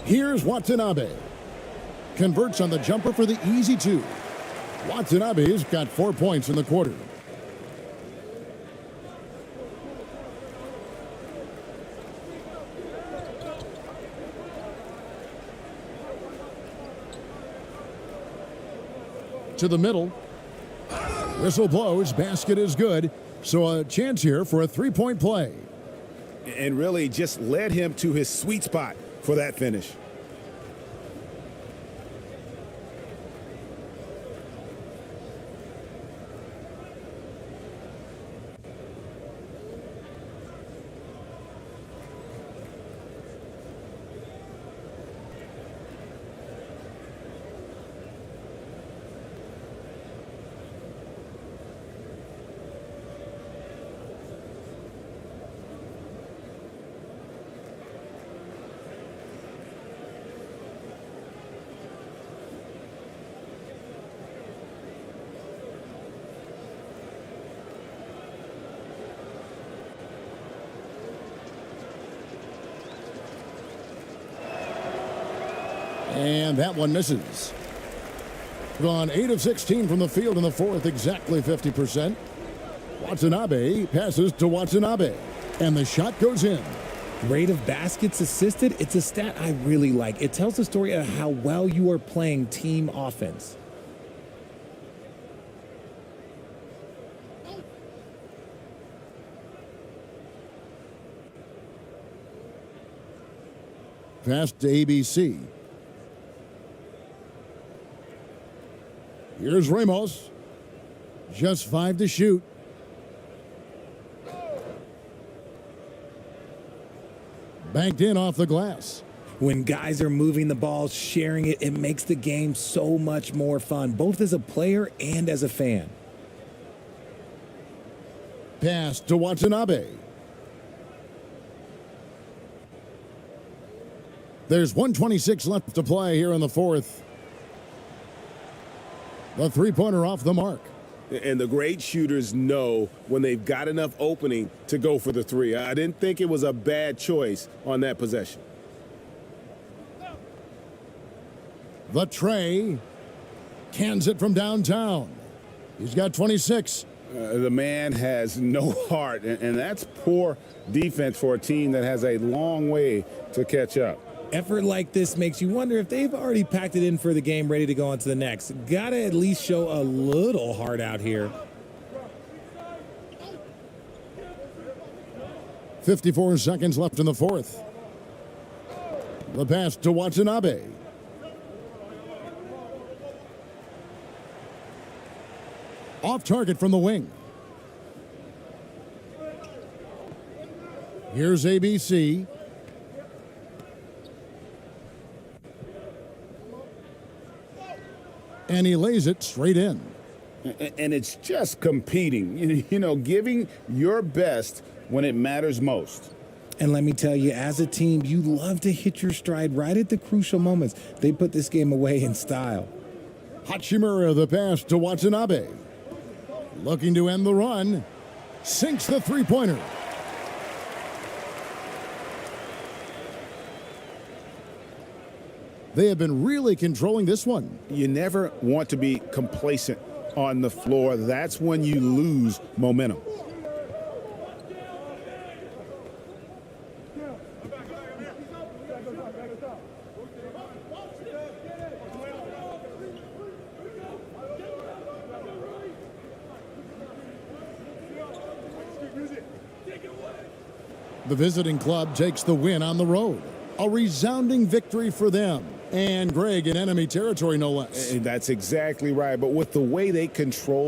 Here's Watanabe. Converts on the jumper for the easy 2. Watanabe's got 4 points in the quarter. To the middle. Whistle blows, basket is good. So a chance here for a 3-point play. And really just led him to his sweet spot for that finish. And that one misses. Gone 8 of 16 from the field in the fourth, exactly 50%. Watanabe passes to Watanabe, and the shot goes in. Rate of baskets assisted, it's a stat I really like. It tells the story of how well you are playing team offense. Pass to ABC. Here's Ramos. Just 5 to shoot. Banked in off the glass. When guys are moving the ball, sharing it, it makes the game so much more fun, both as a player and as a fan. Pass to Watanabe. There's 1:26 left to play here in the fourth. The three-pointer off the mark. And the great shooters know when they've got enough opening to go for the three. I didn't think it was a bad choice on that possession. The tray cans it from downtown. He's got 26. The man has no heart, and that's poor defense for a team that has a long way to catch up. Effort like this makes you wonder if they've already packed it in for the game, ready to go on to the next. Gotta at least show a little heart out here. 54 seconds left in the fourth. The pass to Watanabe. Off target from the wing. Here's ABC. And he lays it straight in. And it's just competing, you know, giving your best when it matters most. And let me tell you, as a team, you love to hit your stride right at the crucial moments. They put this game away in style. Hachimura, the pass to Watanabe. Looking to end the run. Sinks the three-pointer. They have been really controlling this one. You never want to be complacent on the floor. That's when you lose momentum. The visiting club takes the win on the road. A resounding victory for them. And Greg, in enemy territory, no less. That's exactly right. But with the way they control